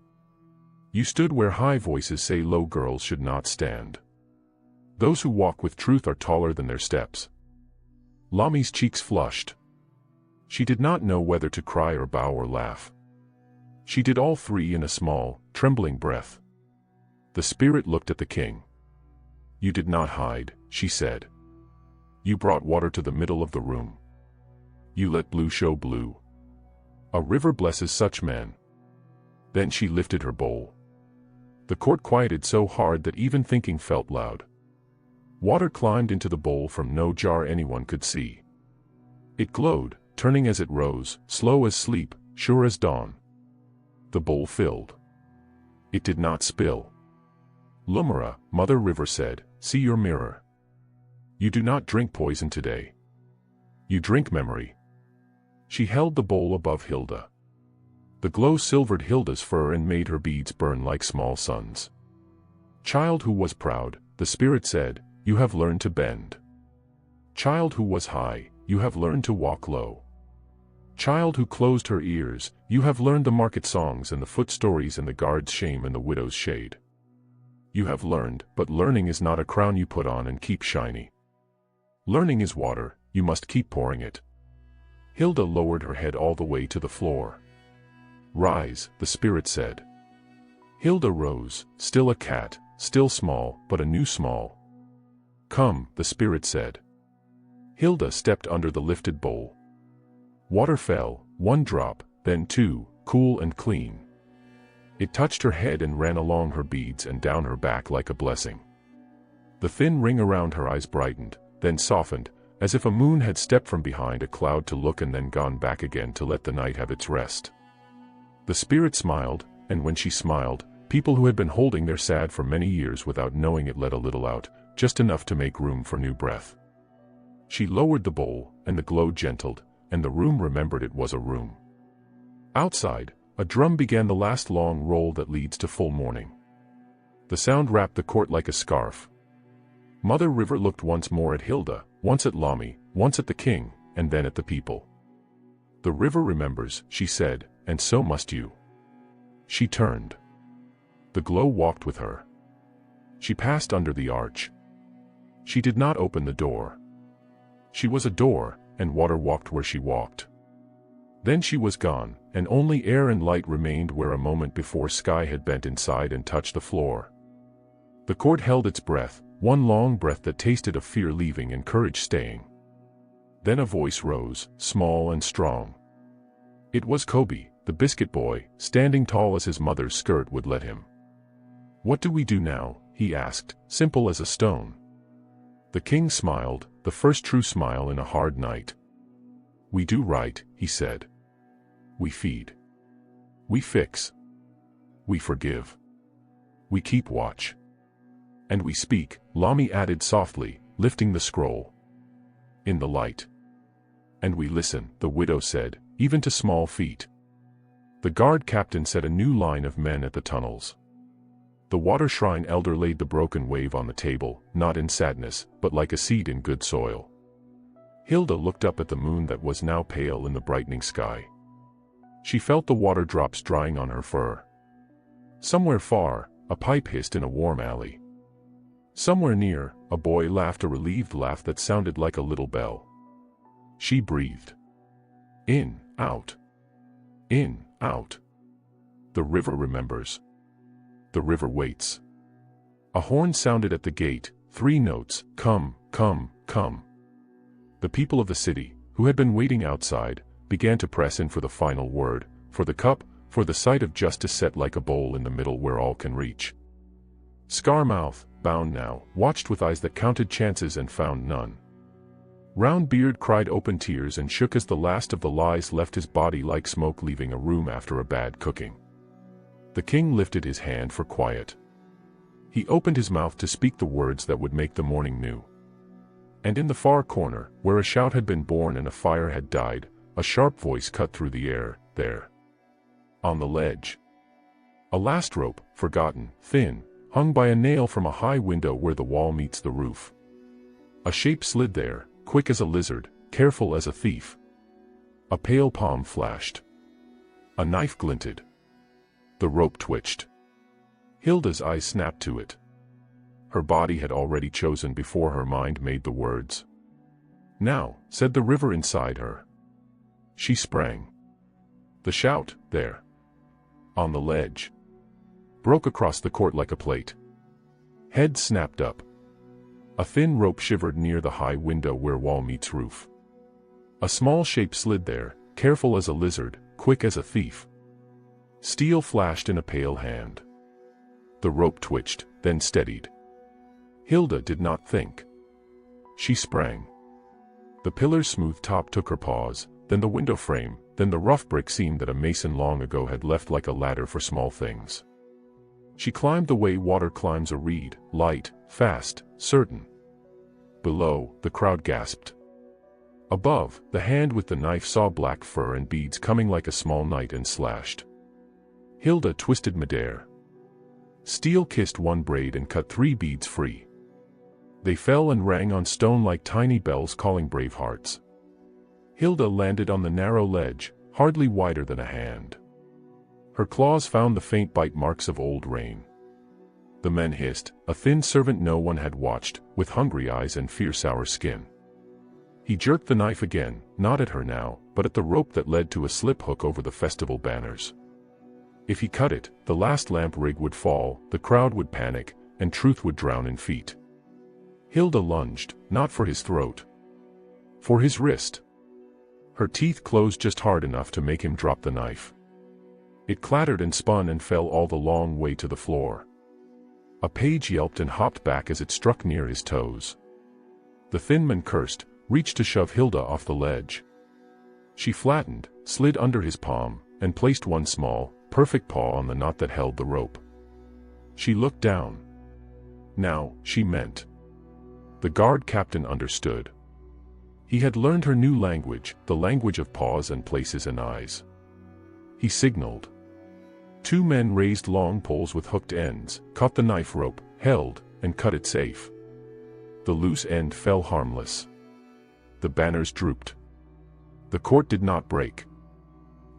You stood where high voices say low girls should not stand. Those who walk with truth are taller than their steps. Lami's cheeks flushed. She did not know whether to cry or bow or laugh. She did all three in a small, trembling breath. The spirit looked at the king. You did not hide, she said. You brought water to the middle of the room. You let blue show blue. A river blesses such men. Then she lifted her bowl. The court quieted so hard that even thinking felt loud. Water climbed into the bowl from no jar anyone could see. It glowed, turning as it rose, slow as sleep, sure as dawn. The bowl filled. It did not spill. Lumara, Mother River said, see your mirror. You do not drink poison today. You drink memory. She held the bowl above Hilda. The glow silvered Hilda's fur and made her beads burn like small suns. Child who was proud, the spirit said, you have learned to bend. Child who was high, you have learned to walk low. Child who closed her ears, you have learned the market songs and the foot stories and the guard's shame and the widow's shade. You have learned, but learning is not a crown you put on and keep shiny. Learning is water, you must keep pouring it. Hilda lowered her head all the way to the floor. Rise, the spirit said. Hilda rose, still a cat, still small, but a new small. Come, the spirit said. Hilda stepped under the lifted bowl. Water fell, one drop, then two, cool and clean. It touched her head and ran along her beads and down her back like a blessing. The thin ring around her eyes brightened, then softened, as if a moon had stepped from behind a cloud to look and then gone back again to let the night have its rest. The spirit smiled, and when she smiled, people who had been holding their sad for many years without knowing it let a little out, just enough to make room for new breath. She lowered the bowl, and the glow gentled, and the room remembered it was a room. Outside, a drum began the last long roll that leads to full morning. The sound wrapped the court like a scarf. Mother River looked once more at Hilda, once at Lami, once at the king, and then at the people. The river remembers, she said, and so must you. She turned. The glow walked with her. She passed under the arch. She did not open the door. She was a door, and water walked where she walked. Then she was gone, and only air and light remained where a moment before sky had bent inside and touched the floor. The court held its breath, one long breath that tasted of fear leaving and courage staying. Then a voice rose, small and strong. It was Kobe, the biscuit boy, standing tall as his mother's skirt would let him. What do we do now? He asked, simple as a stone. The king smiled, the first true smile in a hard night. We do right, he said. We feed. We fix. We forgive. We keep watch. And we speak, Lami added softly, lifting the scroll. In the light. And we listen, the widow said, even to small feet. The guard captain set a new line of men at the tunnels. The water shrine elder laid the broken wave on the table, not in sadness, but like a seed in good soil. Hilda looked up at the moon that was now pale in the brightening sky. She felt the water drops drying on her fur. Somewhere far, a pipe hissed in a warm alley. Somewhere near, a boy laughed a relieved laugh that sounded like a little bell. She breathed. In, out. In, out. The river remembers. The river waits. A horn sounded at the gate, 3 notes, come, come, come. The people of the city, who had been waiting outside, began to press in for the final word, for the cup, for the sight of justice set like a bowl in the middle where all can reach. Scarmouth, bound now, watched with eyes that counted chances and found none. Roundbeard cried open tears and shook as the last of the lies left his body like smoke leaving a room after a bad cooking. The king lifted his hand for quiet. He opened his mouth to speak the words that would make the morning new. And in the far corner, where a shout had been born and a fire had died, a sharp voice cut through the air, there. On the ledge. A last rope, forgotten, thin, hung by a nail from a high window where the wall meets the roof. A shape slid there, quick as a lizard, careful as a thief. A pale palm flashed. A knife glinted. The rope twitched. Hilda's eyes snapped to it. Her body had already chosen before her mind made the words. Now, said the river inside her. She sprang. The shout, there. On the ledge. Broke across the court like a plate. Head snapped up. A thin rope shivered near the high window where wall meets roof. A small shape slid there, careful as a lizard, quick as a thief. Steel flashed in a pale hand. The rope twitched, then steadied. Hilda did not think. She sprang. The pillar's smooth top took her paws, then the window frame, then the rough brick seam that a mason long ago had left like a ladder for small things. She climbed the way water climbs a reed, light, fast, certain. Below, the crowd gasped. Above, the hand with the knife saw black fur and beads coming like a small knight and slashed. Hilda twisted midair. Steel kissed one braid and cut 3 beads free. They fell and rang on stone like tiny bells calling brave hearts. Hilda landed on the narrow ledge, hardly wider than a hand. Her claws found the faint bite marks of old rain. The men hissed, a thin servant no one had watched, with hungry eyes and fierce sour skin. He jerked the knife again, not at her now, but at the rope that led to a slip hook over the festival banners. If he cut it, the last lamp rig would fall, the crowd would panic, and truth would drown in feet. Hilda lunged, not for his throat. For his wrist. Her teeth closed just hard enough to make him drop the knife. It clattered and spun and fell all the long way to the floor. A page yelped and hopped back as it struck near his toes. The thin man cursed, reached to shove Hilda off the ledge. She flattened, slid under his palm, and placed one small, perfect paw on the knot that held the rope. She looked down. Now, she meant. The guard captain understood. He had learned her new language, the language of paws and places and eyes. He signaled. 2 men raised long poles with hooked ends, caught the knife rope, held, and cut it safe. The loose end fell harmless. The banners drooped. The court did not break.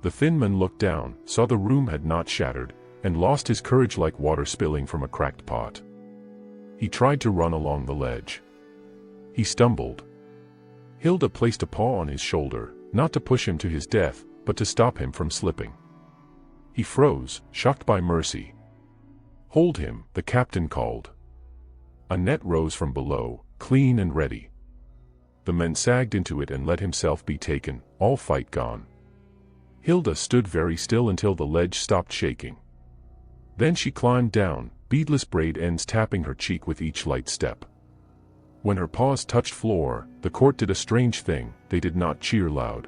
The thin man looked down, saw the room had not shattered, and lost his courage like water spilling from a cracked pot. He tried to run along the ledge. He stumbled. Hilda placed a paw on his shoulder, not to push him to his death, but to stop him from slipping. He froze, shocked by mercy. "Hold him," the captain called. A net rose from below, clean and ready. The man sagged into it and let himself be taken, all fight gone. Hilda stood very still until the ledge stopped shaking. Then she climbed down, beadless braid ends tapping her cheek with each light step. When her paws touched floor, the court did a strange thing, they did not cheer loud.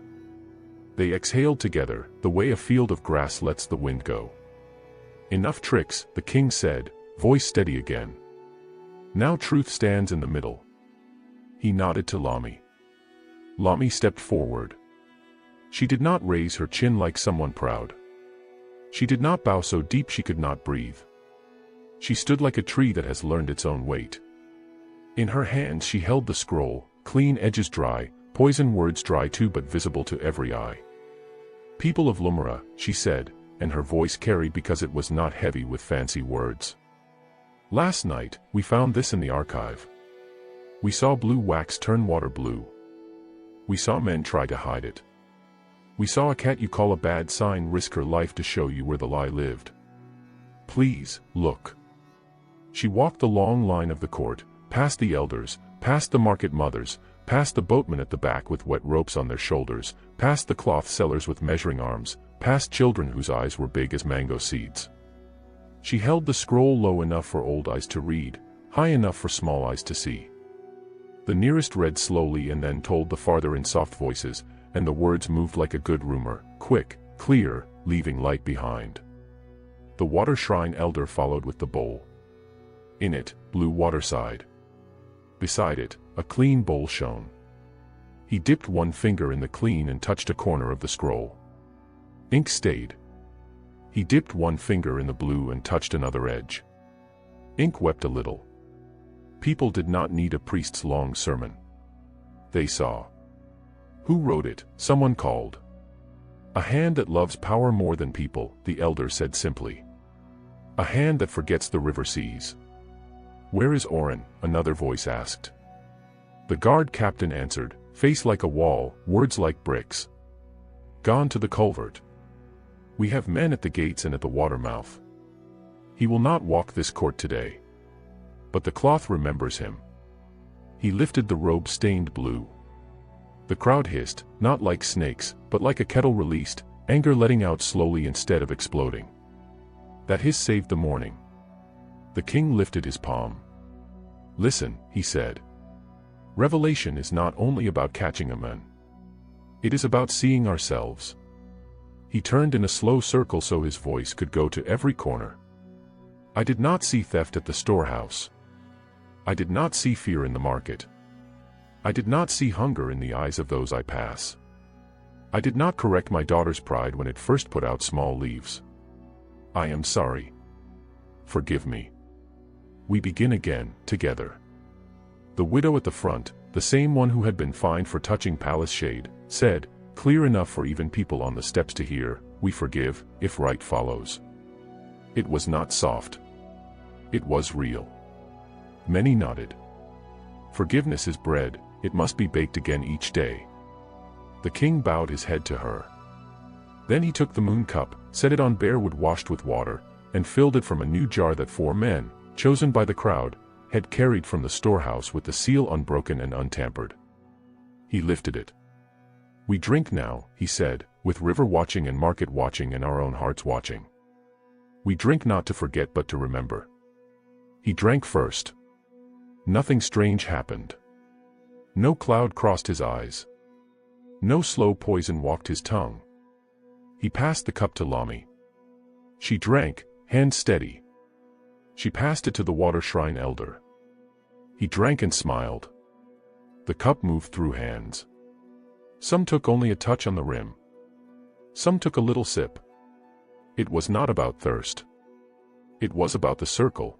They exhaled together, the way a field of grass lets the wind go. "Enough tricks," the king said, voice steady again. "Now truth stands in the middle." He nodded to Lami. Lami stepped forward. She did not raise her chin like someone proud. She did not bow so deep she could not breathe. She stood like a tree that has learned its own weight. In her hands she held the scroll, clean edges dry, poison words dry too but visible to every eye. "People of Lumara," she said, and her voice carried because it was not heavy with fancy words. "Last night, we found this in the archive. We saw blue wax turn water blue. We saw men try to hide it. We saw a cat you call a bad sign risk her life to show you where the lie lived. Please, look." She walked the long line of the court, past the elders, past the market mothers, past the boatmen at the back with wet ropes on their shoulders, past the cloth sellers with measuring arms, past children whose eyes were big as mango seeds. She held the scroll low enough for old eyes to read, high enough for small eyes to see. The nearest read slowly and then told the farther in soft voices, and the words moved like a good rumor, quick, clear, leaving light behind. The water shrine elder followed with the bowl. In it, blue water sighed. Beside it, a clean bowl shone. He dipped one finger in the clean and touched a corner of the scroll. Ink stayed. He dipped one finger in the blue and touched another edge. Ink wept a little. People did not need a priest's long sermon. They saw. Who wrote it? Someone called. A hand that loves power more than people, the elder said simply. A hand that forgets the river seas. Where is Oren? Another voice asked. The guard captain answered, face like a wall, words like bricks. Gone to the culvert. We have men at the gates and at the water mouth. He will not walk this court today. But the cloth remembers him. He lifted the robe stained blue. The crowd hissed, not like snakes, but like a kettle released, anger letting out slowly instead of exploding. That hiss saved the morning. The king lifted his palm. Listen, he said. Revelation is not only about catching a man. It is about seeing ourselves. He turned in a slow circle so his voice could go to every corner. I did not see theft at the storehouse. I did not see fear in the market. I did not see hunger in the eyes of those I pass. I did not correct my daughter's pride when it first put out small leaves. I am sorry. Forgive me. We begin again, together. The widow at the front, the same one who had been fined for touching palace shade, said, clear enough for even people on the steps to hear, we forgive, if right follows. It was not soft. It was real. Many nodded. Forgiveness is bread, it must be baked again each day. The king bowed his head to her. Then he took the moon cup, set it on bare wood washed with water, and filled it from a new jar that 4 men, chosen by the crowd, had carried from the storehouse with the seal unbroken and untampered. He lifted it. We drink now, he said, with river watching and market watching and our own hearts watching. We drink not to forget but to remember. He drank first. Nothing strange happened. No cloud crossed his eyes. No slow poison walked his tongue. He passed the cup to Lami. She drank, hand steady. She passed it to the water shrine elder. He drank and smiled. The cup moved through hands. Some took only a touch on the rim. Some took a little sip. It was not about thirst. It was about the circle.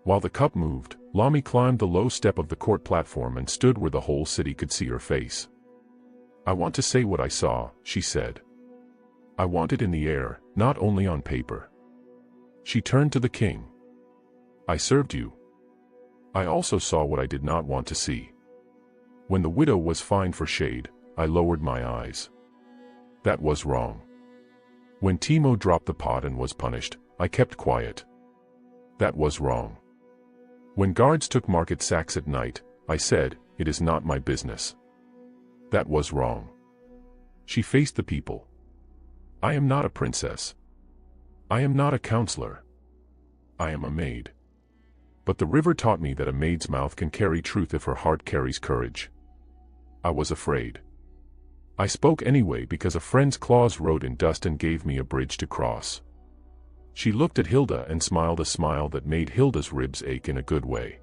While the cup moved, Lami climbed the low step of the court platform and stood where the whole city could see her face. I want to say what I saw, she said. I want it in the air, not only on paper. She turned to the king. I served you. I also saw what I did not want to see. When the widow was fined for shade, I lowered my eyes. That was wrong. When Timo dropped the pot and was punished, I kept quiet. That was wrong. When guards took market sacks at night, I said, it is not my business. That was wrong. She faced the people. I am not a princess. I am not a counselor. I am a maid. But the river taught me that a maid's mouth can carry truth if her heart carries courage. I was afraid. I spoke anyway because a friend's claws wrote in dust and gave me a bridge to cross. She looked at Hilda and smiled a smile that made Hilda's ribs ache in a good way.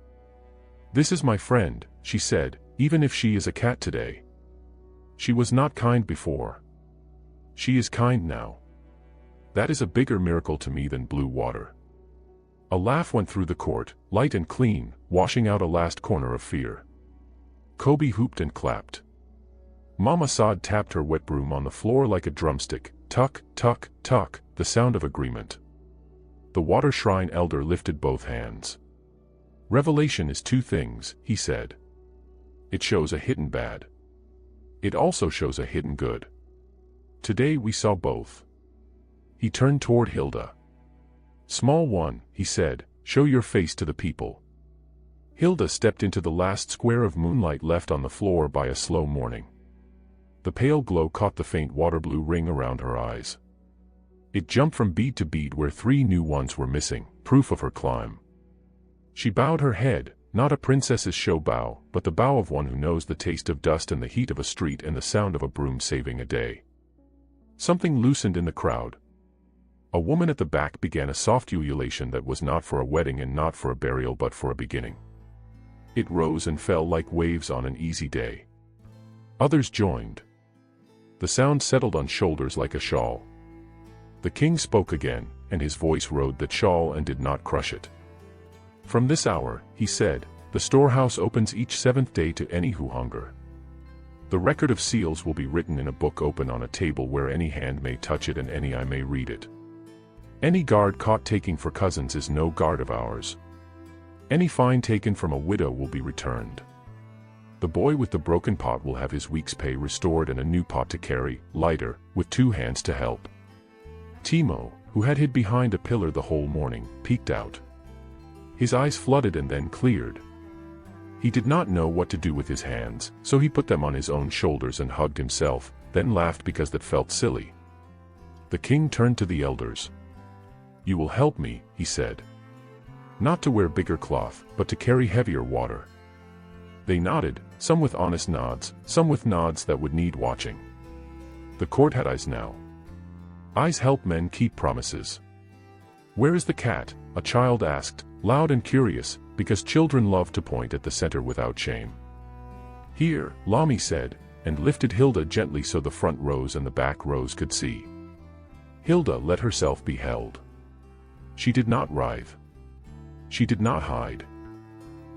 This is my friend, she said, even if she is a cat today. She was not kind before. She is kind now. That is a bigger miracle to me than blue water. A laugh went through the court, light and clean, washing out a last corner of fear. Kobe hooped and clapped. Mama Saad tapped her wet broom on the floor like a drumstick, tuck, tuck, tuck, the sound of agreement. The water shrine elder lifted both hands. Revelation is 2 things, he said. It shows a hidden bad. It also shows a hidden good. Today we saw both. He turned toward Hilda. Small one, he said, show your face to the people. Hilda stepped into the last square of moonlight left on the floor by a slow morning. The pale glow caught the faint water blue ring around her eyes. It jumped from bead to bead where 3 new ones were missing, proof of her climb. She bowed her head, not a princess's show bow, but the bow of one who knows the taste of dust and the heat of a street and the sound of a broom saving a day. Something loosened in the crowd. A woman at the back began a soft ululation that was not for a wedding and not for a burial but for a beginning. It rose and fell like waves on an easy day. Others joined. The sound settled on shoulders like a shawl. The king spoke again, and his voice rode that shawl and did not crush it. From this hour, he said, the storehouse opens each 7th day to any who hunger. The record of seals will be written in a book open on a table where any hand may touch it and any eye may read it. Any guard caught taking for cousins is no guard of ours. Any fine taken from a widow will be returned. The boy with the broken pot will have his week's pay restored and a new pot to carry, lighter, with 2 hands to help. Timo, who had hid behind a pillar the whole morning, peeked out. His eyes flooded and then cleared. He did not know what to do with his hands, so he put them on his own shoulders and hugged himself, then laughed because that felt silly. The king turned to the elders. "You will help me," he said. "Not to wear bigger cloth, but to carry heavier water." They nodded, some with honest nods, some with nods that would need watching. The court had eyes now. Eyes help men keep promises. "Where is the cat?" a child asked, loud and curious, because children love to point at the center without shame. "Here," Lami said, and lifted Hilda gently so the front rows and the back rows could see. Hilda let herself be held. She did not writhe. She did not hide.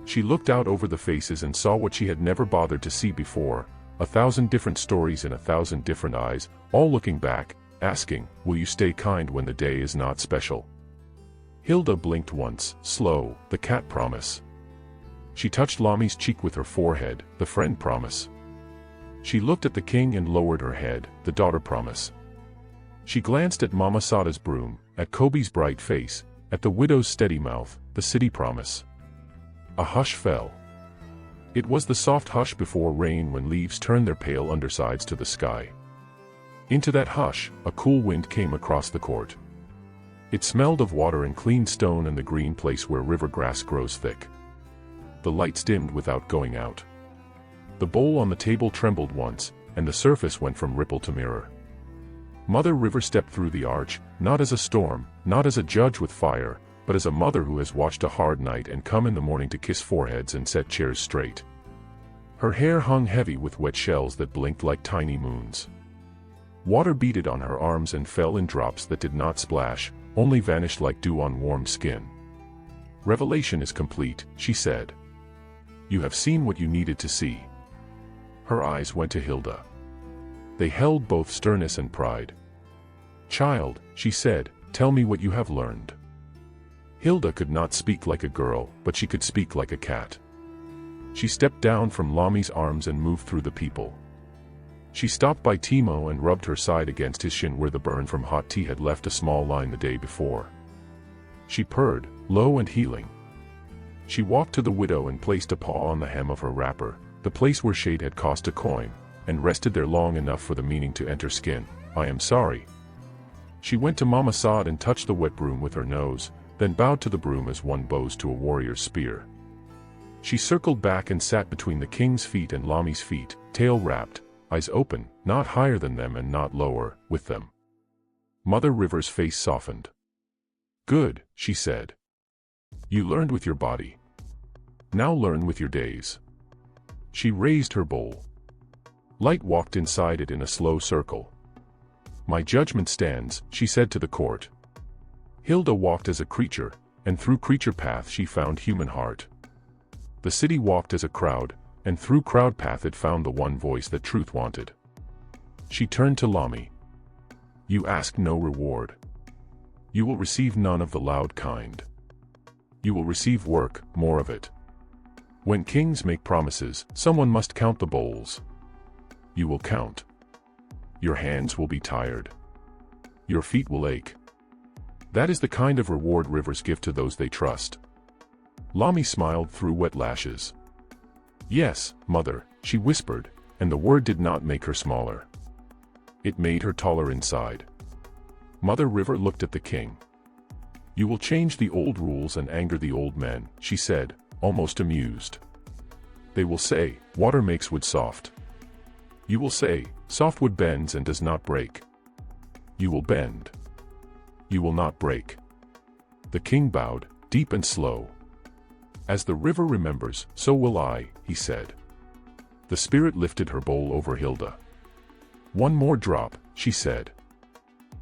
She looked out over the faces and saw what she had never bothered to see before, 1,000 different stories in 1,000 different eyes, all looking back, asking, "Will you stay kind when the day is not special?" Hilda blinked once, slow, the cat promise. She touched Lami's cheek with her forehead, the friend promise. She looked at the king and lowered her head, the daughter promise. She glanced at Mama Sada's broom, at Kobe's bright face, at the widow's steady mouth, the city promise. A hush fell. It was the soft hush before rain when leaves turn their pale undersides to the sky. Into that hush, a cool wind came across the court. It smelled of water and clean stone and the green place where river grass grows thick. The lights dimmed without going out. The bowl on the table trembled once, and the surface went from ripple to mirror. Mother River stepped through the arch, not as a storm, not as a judge with fire, but as a mother who has watched a hard night and come in the morning to kiss foreheads and set chairs straight. Her hair hung heavy with wet shells that blinked like tiny moons. Water beaded on her arms and fell in drops that did not splash, only vanished like dew on warm skin. "Revelation is complete," she said. "You have seen what you needed to see." Her eyes went to Hilda. They held both sternness and pride. "Child," she said, "tell me what you have learned." Hilda could not speak like a girl, but she could speak like a cat. She stepped down from Lami's arms and moved through the people. She stopped by Timo and rubbed her side against his shin where the burn from hot tea had left a small line the day before. She purred, low and healing. She walked to the widow and placed a paw on the hem of her wrapper, the place where shade had cost a coin, and rested there long enough for the meaning to enter skin. "I am sorry." She went to Mama Sod and touched the wet broom with her nose, then bowed to the broom as one bows to a warrior's spear. She circled back and sat between the king's feet and Lami's feet, tail wrapped, eyes open, not higher than them and not lower, with them. Mother River's face softened. "Good," she said. "You learned with your body. Now learn with your days." She raised her bowl. Light walked inside it in a slow circle. "My judgment stands," she said to the court. Hilda walked as a creature, and through creature path she found human heart. The city walked as a crowd, and through crowd path it found the one voice that truth wanted. She turned to Lami. "You ask no reward. You will receive none of the loud kind. You will receive work, more of it. When kings make promises, someone must count the bowls. You will count. Your hands will be tired. Your feet will ache. That is the kind of reward rivers give to those they trust." Lami smiled through wet lashes. "Yes, mother," she whispered, and the word did not make her smaller. It made her taller inside. Mother River looked at the king. "You will change the old rules and anger the old men," she said, almost amused. "They will say, water makes wood soft. You will say, soft wood bends and does not break. You will bend. You will not break." The king bowed, deep and slow. "As the river remembers, so will I," he said. The spirit lifted her bowl over Hilda. "One more drop," she said.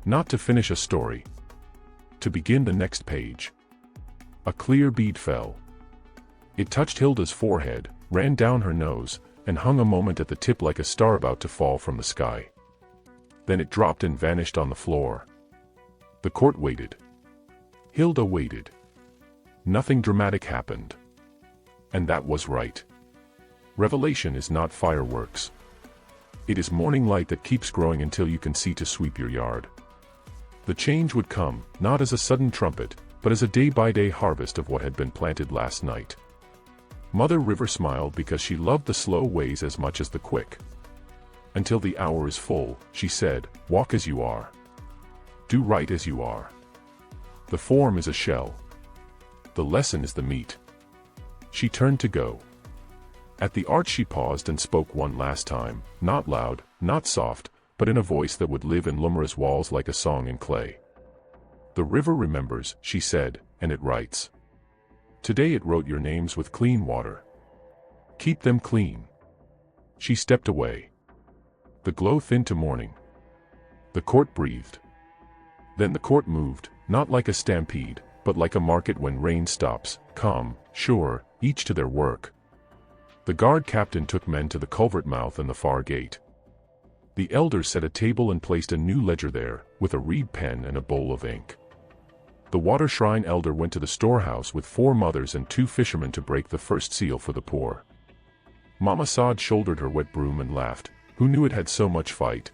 "Not to finish a story. To begin the next page." A clear bead fell. It touched Hilda's forehead, ran down her nose, and hung a moment at the tip like a star about to fall from the sky. Then it dropped and vanished on the floor. The court waited. Hilda waited. Nothing dramatic happened. And that was right. Revelation is not fireworks. It is morning light that keeps growing until you can see to sweep your yard. The change would come, not as a sudden trumpet, but as a day-by-day harvest of what had been planted last night. Mother River smiled because she loved the slow ways as much as the quick. "Until the hour is full," she said, "walk as you are. Do right as you are. The form is a shell. The lesson is the meat." She turned to go. At the arch she paused and spoke one last time, not loud, not soft, but in a voice that would live in Lumra's walls like a song in clay. "The river remembers," she said, "and it writes. Today it wrote your names with clean water. Keep them clean." She stepped away. The glow thinned to morning. The court breathed. Then the court moved, not like a stampede, but like a market when rain stops, calm, sure, each to their work. The guard captain took men to the culvert mouth and the far gate. The elders set a table and placed a new ledger there, with a reed pen and a bowl of ink. The water shrine elder went to the storehouse with 4 mothers and 2 fishermen to break the first seal for the poor. Mama Sod shouldered her wet broom and laughed. Who knew it had so much fight?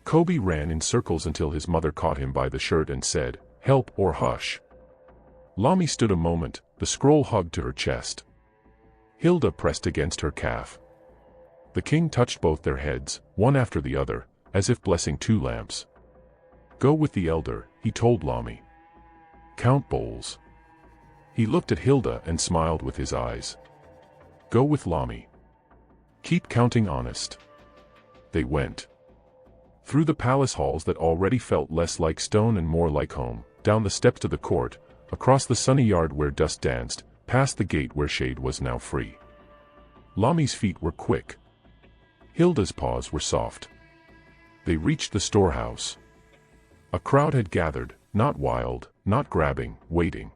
Kobe ran in circles until his mother caught him by the shirt and said, "Help or hush." Lami stood a moment, the scroll hugged to her chest. Hilda pressed against her calf. The king touched both their heads, one after the other, as if blessing 2 lamps. "Go with the elder," he told Lami. "Count bowls." He looked at Hilda and smiled with his eyes. "Go with Lami. Keep counting honest." They went. Through the palace halls that already felt less like stone and more like home, down the steps to the court, across the sunny yard where dust danced, past the gate where shade was now free. Lami's feet were quick. Hilda's paws were soft. They reached the storehouse. A crowd had gathered, not wild, not grabbing, waiting.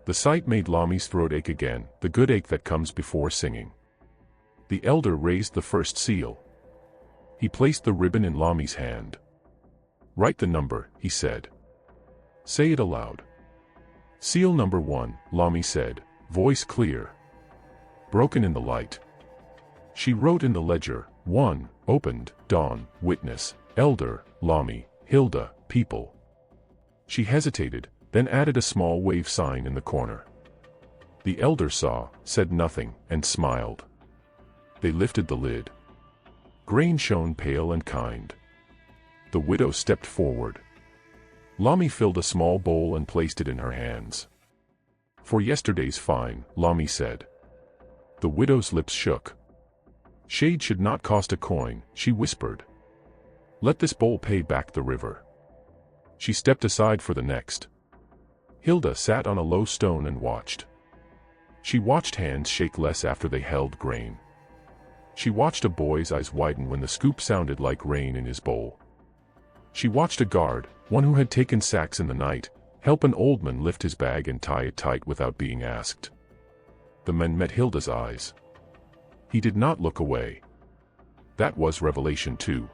The sight made Lami's throat ache again, the good ache that comes before singing. The elder raised the first seal. He placed the ribbon in Lami's hand. "Write the number," he said. "Say it aloud." "Seal number 1, Lami said, voice clear, broken in the light. She wrote in the ledger, 1, opened, dawn, witness, elder, Lami, Hilda, people. She hesitated, then added a small wave sign in the corner. The elder saw, said nothing, and smiled. They lifted the lid. Grain shone pale and kind. The widow stepped forward. Lami filled a small bowl and placed it in her hands. "For yesterday's fine," Lami said. The widow's lips shook. "Shade should not cost a coin," she whispered. "Let this bowl pay back the river." She stepped aside for the next. Hilda sat on a low stone and watched. She watched hands shake less after they held grain. She watched a boy's eyes widen when the scoop sounded like rain in his bowl. She watched a guard, one who had taken sacks in the night, help an old man lift his bag and tie it tight without being asked. The man met Hilda's eyes. He did not look away. That was revelation 2.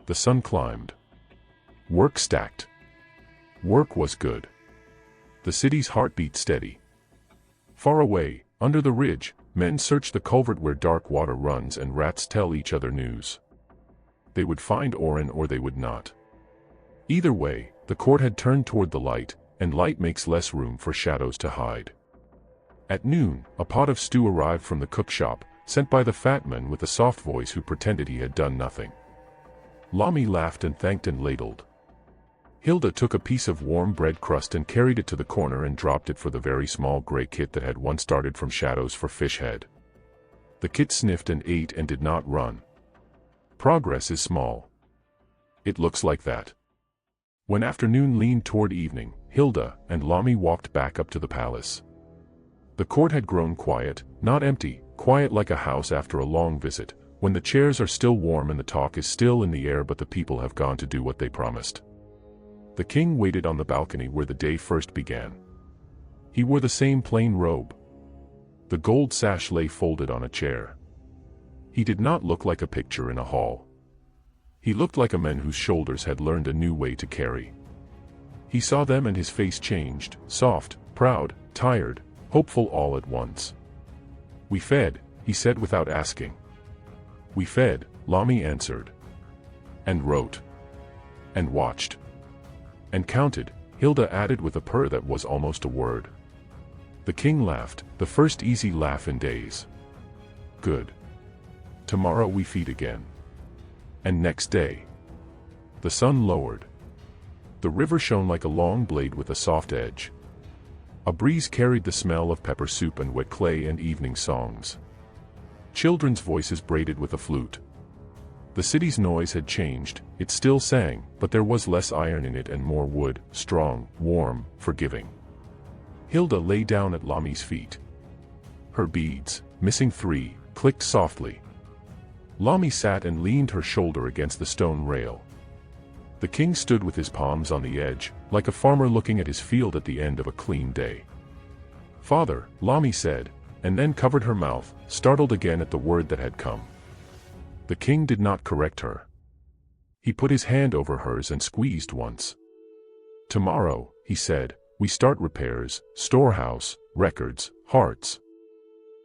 The sun climbed. Work stacked. Work was good. The city's heart beat steady. Far away, under the ridge, men search the culvert where dark water runs and rats tell each other news. They would find Orin or they would not. Either way, the court had turned toward the light, and light makes less room for shadows to hide. At noon, a pot of stew arrived from the cook shop, sent by the fat man with a soft voice who pretended he had done nothing. Lami laughed and thanked and ladled. Hilda took a piece of warm bread crust and carried it to the corner and dropped it for the very small gray kit that had once started from shadows for Fish Head. The kit sniffed and ate and did not run. Progress is small. It looks like that. When afternoon leaned toward evening, Hilda and Lami walked back up to the palace. The court had grown quiet, not empty, quiet like a house after a long visit, when the chairs are still warm and the talk is still in the air but the people have gone to do what they promised. The king waited on the balcony where the day first began. He wore the same plain robe. The gold sash lay folded on a chair. He did not look like a picture in a hall. He looked like a man whose shoulders had learned a new way to carry. He saw them and his face changed, soft, proud, tired, hopeful all at once. "We fed," he said without asking. "We fed," Lami answered. "And wrote. And watched. And counted," Hilda added with a purr that was almost a word. The king laughed, the first easy laugh in days. "Good. Tomorrow we feed again. And next day." The sun lowered. The river shone like a long blade with a soft edge. A breeze carried the smell of pepper soup and wet clay and evening songs. Children's voices braided with a flute. The city's noise had changed, it still sang, but there was less iron in it and more wood, strong, warm, forgiving. Hilda lay down at Lami's feet. Her beads, missing 3, clicked softly. Lami sat and leaned her shoulder against the stone rail. The king stood with his palms on the edge, like a farmer looking at his field at the end of a clean day. "Father," Lami said, and then covered her mouth, startled again at the word that had come. The king did not correct her. He put his hand over hers and squeezed once. "Tomorrow," he said, "we start repairs, storehouse, records, hearts.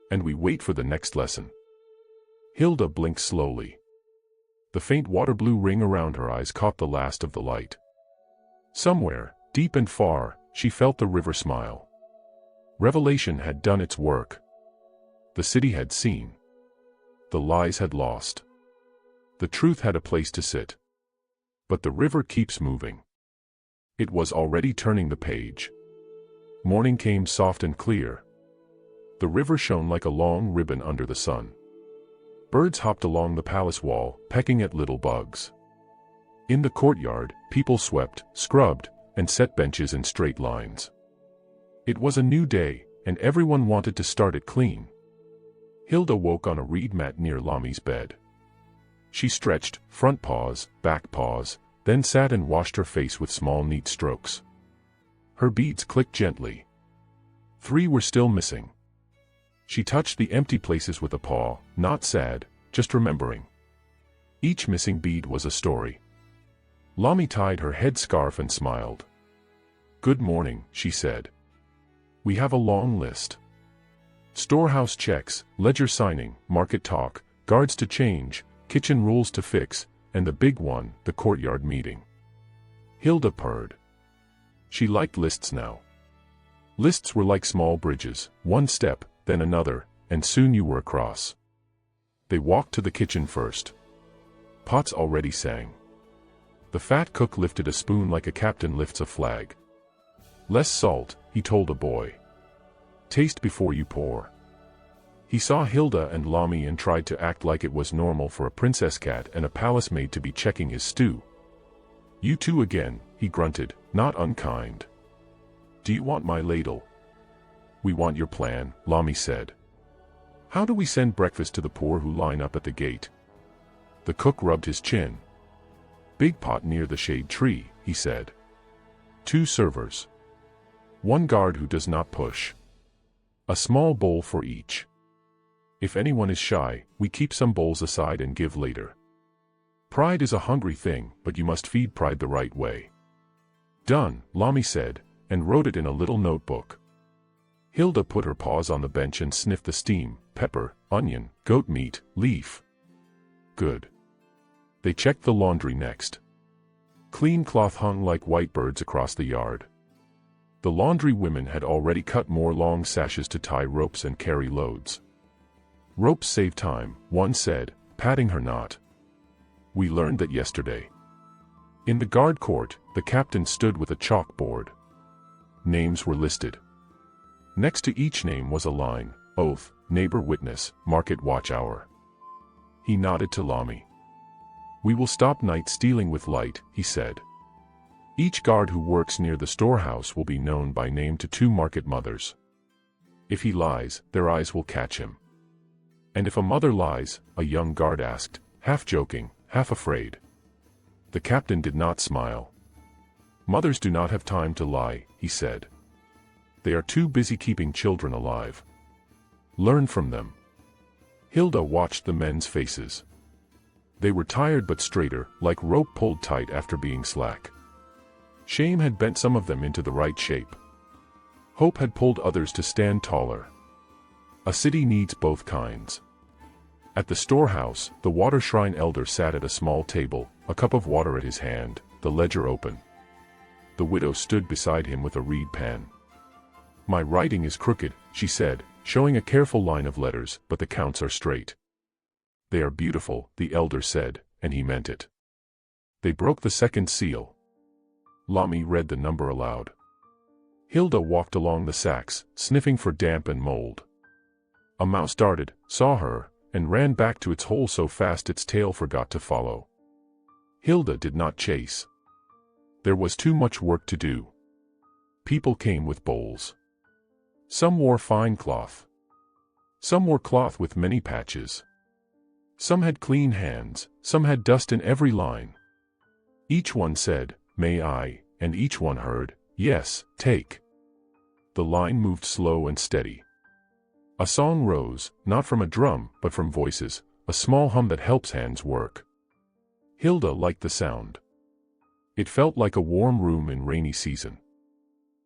And we wait for the next lesson." Hilda blinked slowly. The faint water-blue ring around her eyes caught the last of the light. Somewhere, deep and far, she felt the river smile. Revelation had done its work. The city had seen. The lies had lost. The truth had a place to sit. But the river keeps moving. It was already turning the page. Morning came soft and clear. The river shone like a long ribbon under the sun. Birds hopped along the palace wall, pecking at little bugs. In the courtyard, people swept, scrubbed, and set benches in straight lines. It was a new day, and everyone wanted to start it clean. Hilda woke on a reed mat near Lami's bed. She stretched, front paws, back paws, then sat and washed her face with small neat strokes. Her beads clicked gently. 3 were still missing. She touched the empty places with a paw, not sad, just remembering. Each missing bead was a story. Lami tied her head scarf and smiled. "Good morning," she said. "We have a long list. Storehouse checks, ledger signing, market talk, guards to change, kitchen rules to fix, and the big one, the courtyard meeting." Hilda purred. She liked lists now. Lists were like small bridges, one step, then another, and soon you were across. They walked to the kitchen first. Pots already sang. The fat cook lifted a spoon like a captain lifts a flag. "Less salt," he told a boy. "Taste before you pour." He saw Hilda and Lami and tried to act like it was normal for a princess cat and a palace maid to be checking his stew. "You two again," he grunted, not unkind. "Do you want my ladle?" "We want your plan," Lami said. "How do we send breakfast to the poor who line up at the gate?" The cook rubbed his chin. "Big pot near the shade tree," he said. 2 servers. 1 guard who does not push. A small bowl for each. If anyone is shy, we keep some bowls aside and give later. Pride is a hungry thing, but you must feed pride the right way. "Done," Lami said, and wrote it in a little notebook. Hilda put her paws on the bench and sniffed the steam, pepper, onion, goat meat, leaf. Good. They checked the laundry next. Clean cloth hung like white birds across the yard. The laundry women had already cut more long sashes to tie ropes and carry loads. Ropes save time, one said, patting her knot. We learned that yesterday. In the guard court, the captain stood with a chalkboard. Names were listed. Next to each name was a line: oath, neighbor witness, market watch hour. He nodded to Lami. We will stop night stealing with light, he said. Each guard who works near the storehouse will be known by name to 2 market mothers. If he lies, their eyes will catch him. And if a mother lies, a young guard asked, half joking, half afraid. The captain did not smile. Mothers do not have time to lie, he said. They are too busy keeping children alive. Learn from them. Hilda watched the men's faces. They were tired but straighter, like rope pulled tight after being slack. Shame had bent some of them into the right shape. Hope had pulled others to stand taller. A city needs both kinds. At the storehouse, the water shrine elder sat at a small table, a cup of water at his hand, the ledger open. The widow stood beside him with a reed pen. My writing is crooked, she said, showing a careful line of letters, but the counts are straight. They are beautiful, the elder said, and he meant it. They broke the second seal. Lami read the number aloud. Hilda walked along the sacks, sniffing for damp and mold. A mouse darted, saw her, and ran back to its hole so fast its tail forgot to follow. Hilda did not chase. There was too much work to do. People came with bowls. Some wore fine cloth. Some wore cloth with many patches. Some had clean hands, some had dust in every line. Each one said, "May I?" and each one heard, "Yes, take." The line moved slow and steady. A song rose, not from a drum, but from voices, a small hum that helps hands work. Hilda liked the sound. It felt like a warm room in rainy season.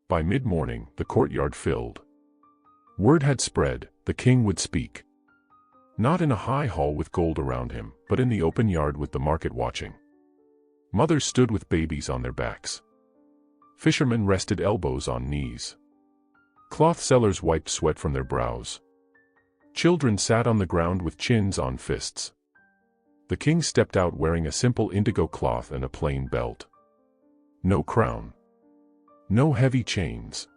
By mid-morning, the courtyard filled. Word had spread, the king would speak. Not in a high hall with gold around him, but in the open yard with the market watching. Mothers stood with babies on their backs. Fishermen rested elbows on knees. Cloth sellers wiped sweat from their brows. Children sat on the ground with chins on fists. The king stepped out wearing a simple indigo cloth and a plain belt. No crown. No heavy chains.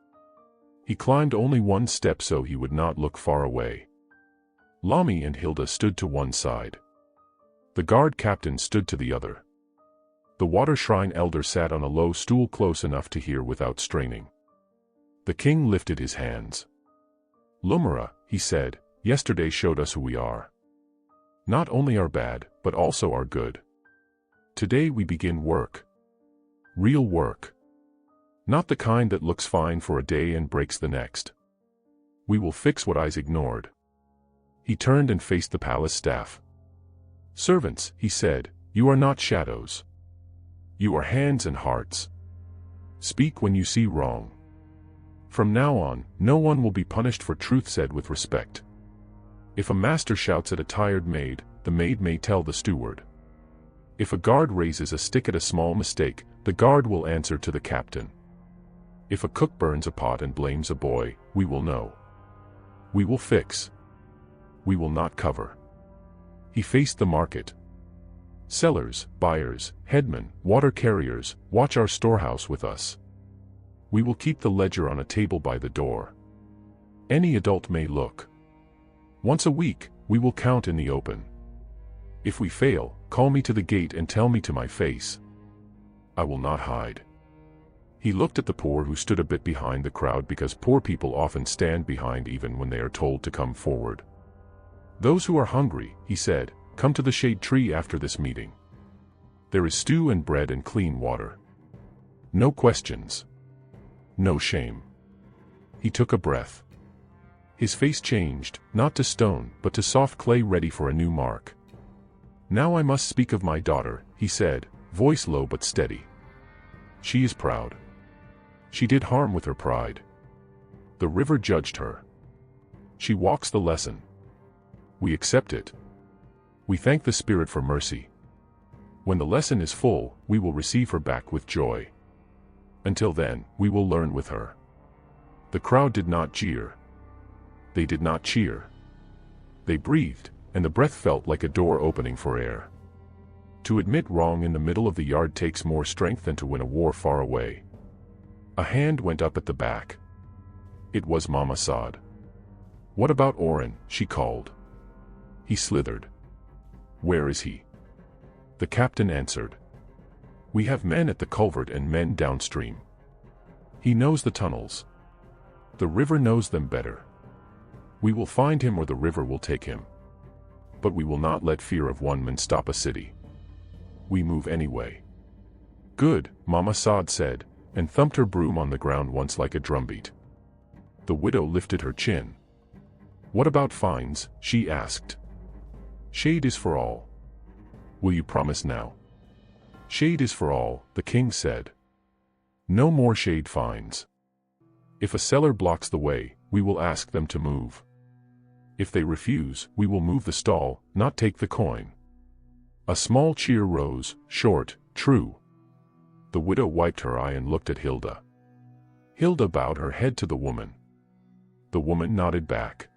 He climbed only one step so he would not look far away. Lami and Hilda stood to one side. The guard captain stood to the other. The water shrine elder sat on a low stool close enough to hear without straining. The king lifted his hands. Lumira, he said, yesterday showed us who we are. Not only our bad, but also our good. Today we begin work. Real work. Not the kind that looks fine for a day and breaks the next. We will fix what eyes ignored. He turned and faced the palace staff. Servants, he said, you are not shadows. You are hands and hearts. Speak when you see wrong. From now on, no one will be punished for truth said with respect. If a master shouts at a tired maid, the maid may tell the steward. If a guard raises a stick at a small mistake, the guard will answer to the captain. If a cook burns a pot and blames a boy, we will know. We will fix. We will not cover. He faced the market. Sellers, buyers, headmen, water carriers, watch our storehouse with us. We will keep the ledger on a table by the door. Any adult may look. Once a week, we will count in the open. If we fail, call me to the gate and tell me to my face. I will not hide. He looked at the poor who stood a bit behind the crowd because poor people often stand behind even when they are told to come forward. Those who are hungry, he said, come to the shade tree after this meeting. There is stew and bread and clean water. No questions. No shame. He took a breath. His face changed, not to stone, but to soft clay ready for a new mark. Now I must speak of my daughter, he said, voice low but steady. She is proud. She did harm with her pride. The river judged her. She walks the lesson. We accept it. We thank the Spirit for mercy. When the lesson is full, we will receive her back with joy. Until then, we will learn with her. The crowd did not jeer. They did not cheer. They breathed, and the breath felt like a door opening for air. To admit wrong in the middle of the yard takes more strength than to win a war far away. A hand went up at the back. It was Mama Sod. "What about Oren?" she called. He slithered. "Where is he?" The captain answered. "We have men at the culvert and men downstream. He knows the tunnels. The river knows them better. We will find him or the river will take him. But we will not let fear of one man stop a city. We move anyway." "Good," Mama Sod said, and thumped her broom on the ground once like a drumbeat. The widow lifted her chin. "What about fines?" she asked. "Shade is for all. Will you promise now?" "Shade is for all," the king said. "No more shade fines. If a seller blocks the way, we will ask them to move. If they refuse, we will move the stall, not take the coin." A small cheer rose, short, true. The widow wiped her eye and looked at Hilda. Hilda bowed her head to the woman. The woman nodded back.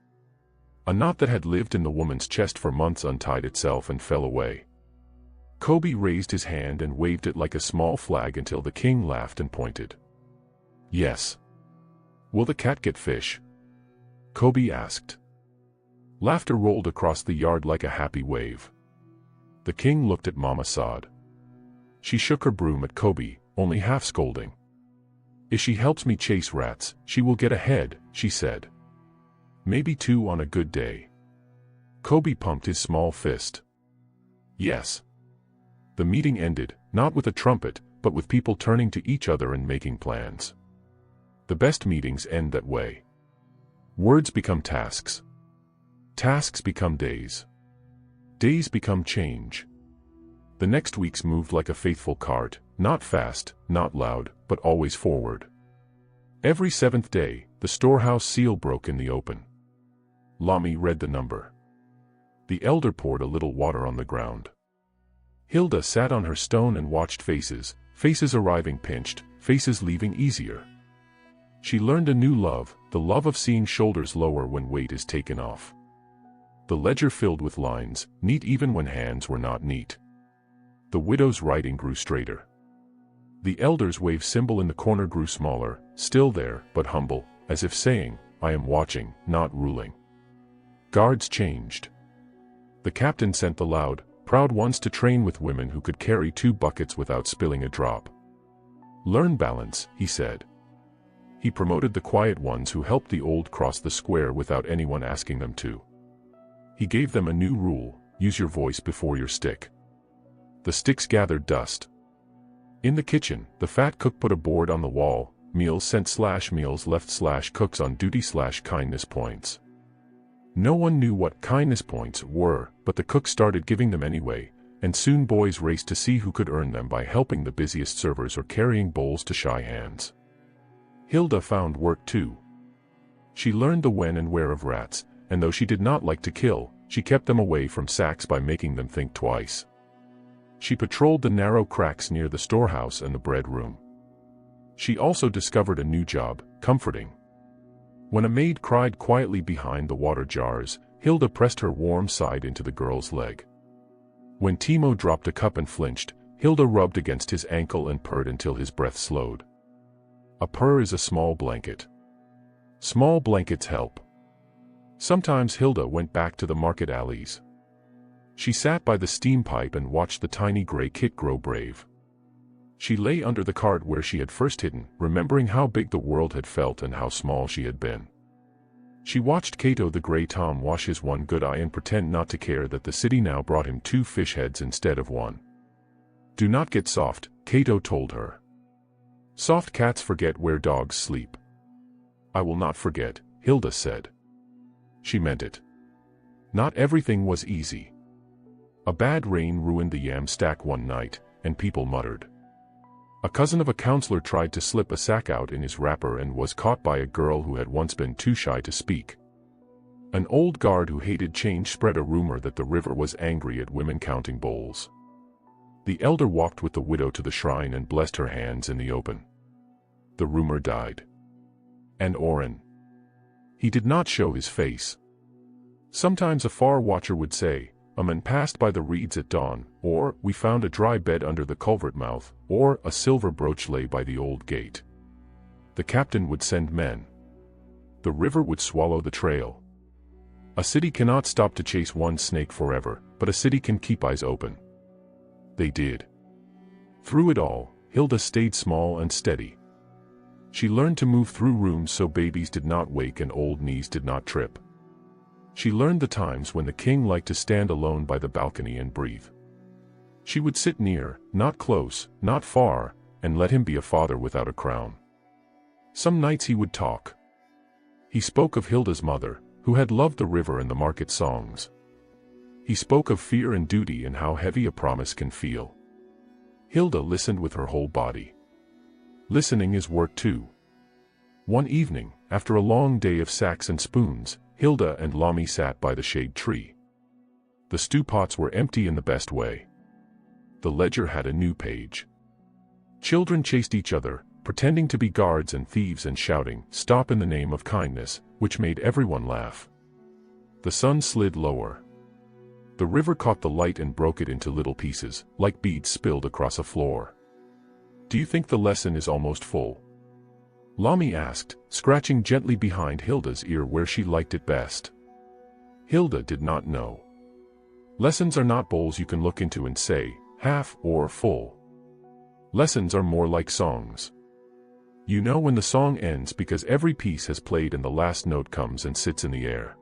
A knot that had lived in the woman's chest for months untied itself and fell away. Kobe raised his hand and waved it like a small flag until the king laughed and pointed. "Yes." "Will the cat get fish?" Kobe asked. Laughter rolled across the yard like a happy wave. The king looked at Mama Sod. She shook her broom at Kobe, only half scolding. "If she helps me chase rats, she will get ahead," she said. "Maybe 2 on a good day." Kobe pumped his small fist. "Yes." The meeting ended, not with a trumpet, but with people turning to each other and making plans. The best meetings end that way. Words become tasks. Tasks become days. Days become change. The next weeks moved like a faithful cart, not fast, not loud, but always forward. Every 7th day, the storehouse seal broke in the open. Lami read the number. The elder poured a little water on the ground. Hilda sat on her stone and watched faces, faces arriving pinched, faces leaving easier. She learned a new love, the love of seeing shoulders lower when weight is taken off. The ledger filled with lines, neat even when hands were not neat. The widow's writing grew straighter. The elder's wave symbol in the corner grew smaller, still there, but humble, as if saying, "I am watching, not ruling." Guards changed. The captain sent the loud, proud ones to train with women who could carry 2 buckets without spilling a drop. "Learn balance," he said. He promoted the quiet ones who helped the old cross the square without anyone asking them to. He gave them a new rule: use your voice before your stick. The sticks gathered dust. In the kitchen, the fat cook put a board on the wall: meals sent/meals left/cooks on duty/kindness points. No one knew what kindness points were, but the cook started giving them anyway, and soon boys raced to see who could earn them by helping the busiest servers or carrying bowls to shy hands. Hilda found work too. She learned the when and where of rats, and though she did not like to kill, she kept them away from sacks by making them think twice. She patrolled the narrow cracks near the storehouse and the bread room. She also discovered a new job: comforting. When a maid cried quietly behind the water jars, Hilda pressed her warm side into the girl's leg. When Timo dropped a cup and flinched, Hilda rubbed against his ankle and purred until his breath slowed. A purr is a small blanket. Small blankets help. Sometimes Hilda went back to the market alleys. She sat by the steam pipe and watched the tiny gray kit grow brave. She lay under the cart where she had first hidden, remembering how big the world had felt and how small she had been. She watched Cato the gray Tom wash his one good eye and pretend not to care that the city now brought him 2 fish heads instead of 1. "Do not get soft," Cato told her. "Soft cats forget where dogs sleep." "I will not forget," Hilda said. She meant it. Not everything was easy. A bad rain ruined the yam stack one night, and people muttered. A cousin of a counselor tried to slip a sack out in his wrapper and was caught by a girl who had once been too shy to speak. An old guard who hated change spread a rumor that the river was angry at women counting bowls. The elder walked with the widow to the shrine and blessed her hands in the open. The rumor died. And Oren. He did not show his face. Sometimes a far watcher would say, "A man passed by the reeds at dawn," or "We found a dry bed under the culvert mouth," or "A silver brooch lay by the old gate." The captain would send men. The river would swallow the trail. A city cannot stop to chase one snake forever, but a city can keep eyes open. They did. Through it all, Hilda stayed small and steady. She learned to move through rooms so babies did not wake and old knees did not trip. She learned the times when the king liked to stand alone by the balcony and breathe. She would sit near, not close, not far, and let him be a father without a crown. Some nights he would talk. He spoke of Hilda's mother, who had loved the river and the market songs. He spoke of fear and duty and how heavy a promise can feel. Hilda listened with her whole body. Listening is work too. One evening, after a long day of sacks and spoons, Hilda and Lami sat by the shade tree. The stew pots were empty in the best way. The ledger had a new page. Children chased each other, pretending to be guards and thieves and shouting, "Stop in the name of kindness," which made everyone laugh. The sun slid lower. The river caught the light and broke it into little pieces, like beads spilled across a floor. "Do you think the lesson is almost full?" Lami asked, scratching gently behind Hilda's ear where she liked it best. Hilda did not know. Lessons are not bowls you can look into and say, half or full. Lessons are more like songs. You know when the song ends because every piece has played and the last note comes and sits in the air.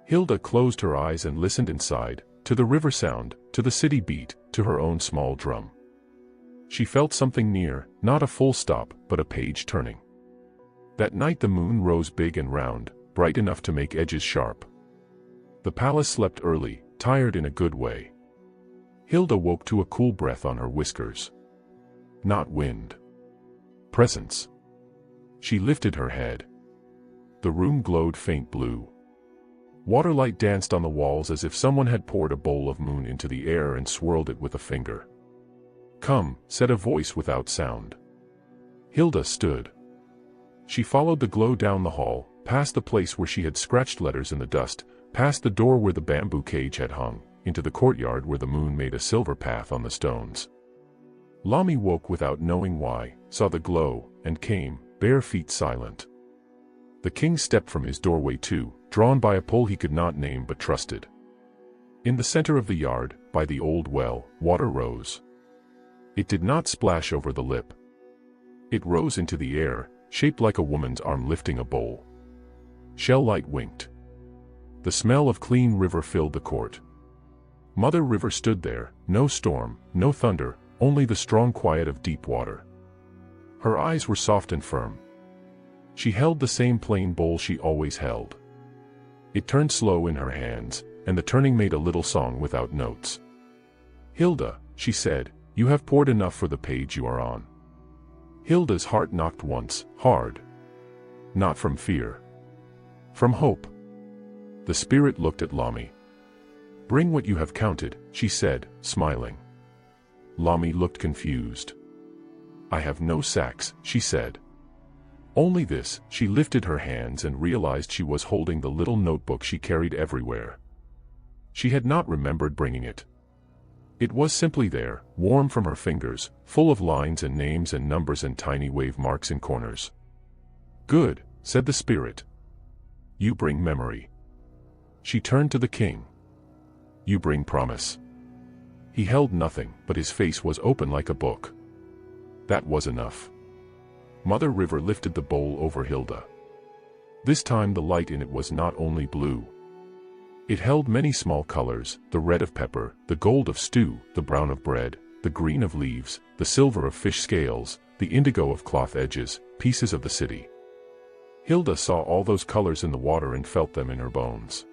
Hilda closed her eyes and listened inside, to the river sound, to the city beat, to her own small drum. She felt something near, not a full stop, but a page turning. That night the moon rose big and round, bright enough to make edges sharp. The palace slept early, tired in a good way. Hilda woke to a cool breath on her whiskers. Not wind. Presence. She lifted her head. The room glowed faint blue. Waterlight danced on the walls as if someone had poured a bowl of moon into the air and swirled it with a finger. "Come," said a voice without sound. Hilda stood. She followed the glow down the hall, past the place where she had scratched letters in the dust, past the door where the bamboo cage had hung, into the courtyard where the moon made a silver path on the stones. Lami woke without knowing why, saw the glow, and came, bare feet silent. The king stepped from his doorway too, drawn by a pull he could not name but trusted. In the center of the yard, by the old well, water rose. It did not splash over the lip. It rose into the air, shaped like a woman's arm lifting a bowl. Shell light winked. The smell of clean river filled the court. Mother River stood there, no storm, no thunder, only the strong quiet of deep water. Her eyes were soft and firm. She held the same plain bowl she always held. It turned slow in her hands, and the turning made a little song without notes. "Hilda," she said, "you have poured enough for the page you are on." Hilda's heart knocked once, hard. Not from fear. From hope. The spirit looked at Lami. "Bring what you have counted," she said, smiling. Lami looked confused. "I have no sacks," she said. "Only this." She lifted her hands and realized she was holding the little notebook she carried everywhere. She had not remembered bringing it. It was simply there, warm from her fingers, full of lines and names and numbers and tiny wave marks in corners. "Good," said the spirit. "You bring memory." She turned to the king. "You bring promise." He held nothing, but his face was open like a book. That was enough. Mother River lifted the bowl over Hilda. This time the light in it was not only blue. It held many small colors, the red of pepper, the gold of stew, the brown of bread, the green of leaves, the silver of fish scales, the indigo of cloth edges, pieces of the city. Hilda saw all those colors in the water and felt them in her bones.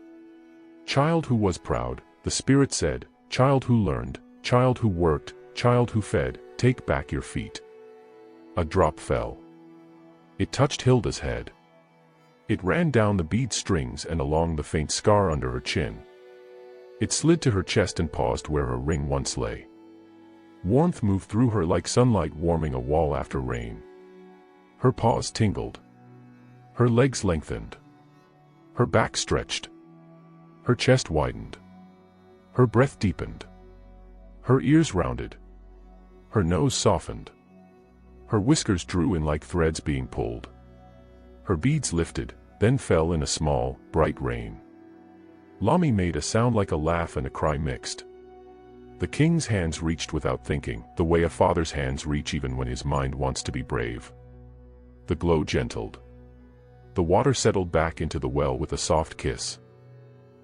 Child who was proud, the spirit said, child who learned, child who worked, child who fed, take back your feet. A drop fell. It touched Hilda's head. It ran down the bead strings and along the faint scar under her chin. It slid to her chest and paused where her ring once lay. Warmth moved through her like sunlight warming a wall after rain. Her paws tingled. Her legs lengthened. Her back stretched. Her chest widened. Her breath deepened. Her ears rounded. Her nose softened. Her whiskers drew in like threads being pulled. Her beads lifted, then fell in a small, bright rain. Lami made a sound like a laugh and a cry mixed. The king's hands reached without thinking, the way a father's hands reach even when his mind wants to be brave. The glow gentled. The water settled back into the well with a soft kiss.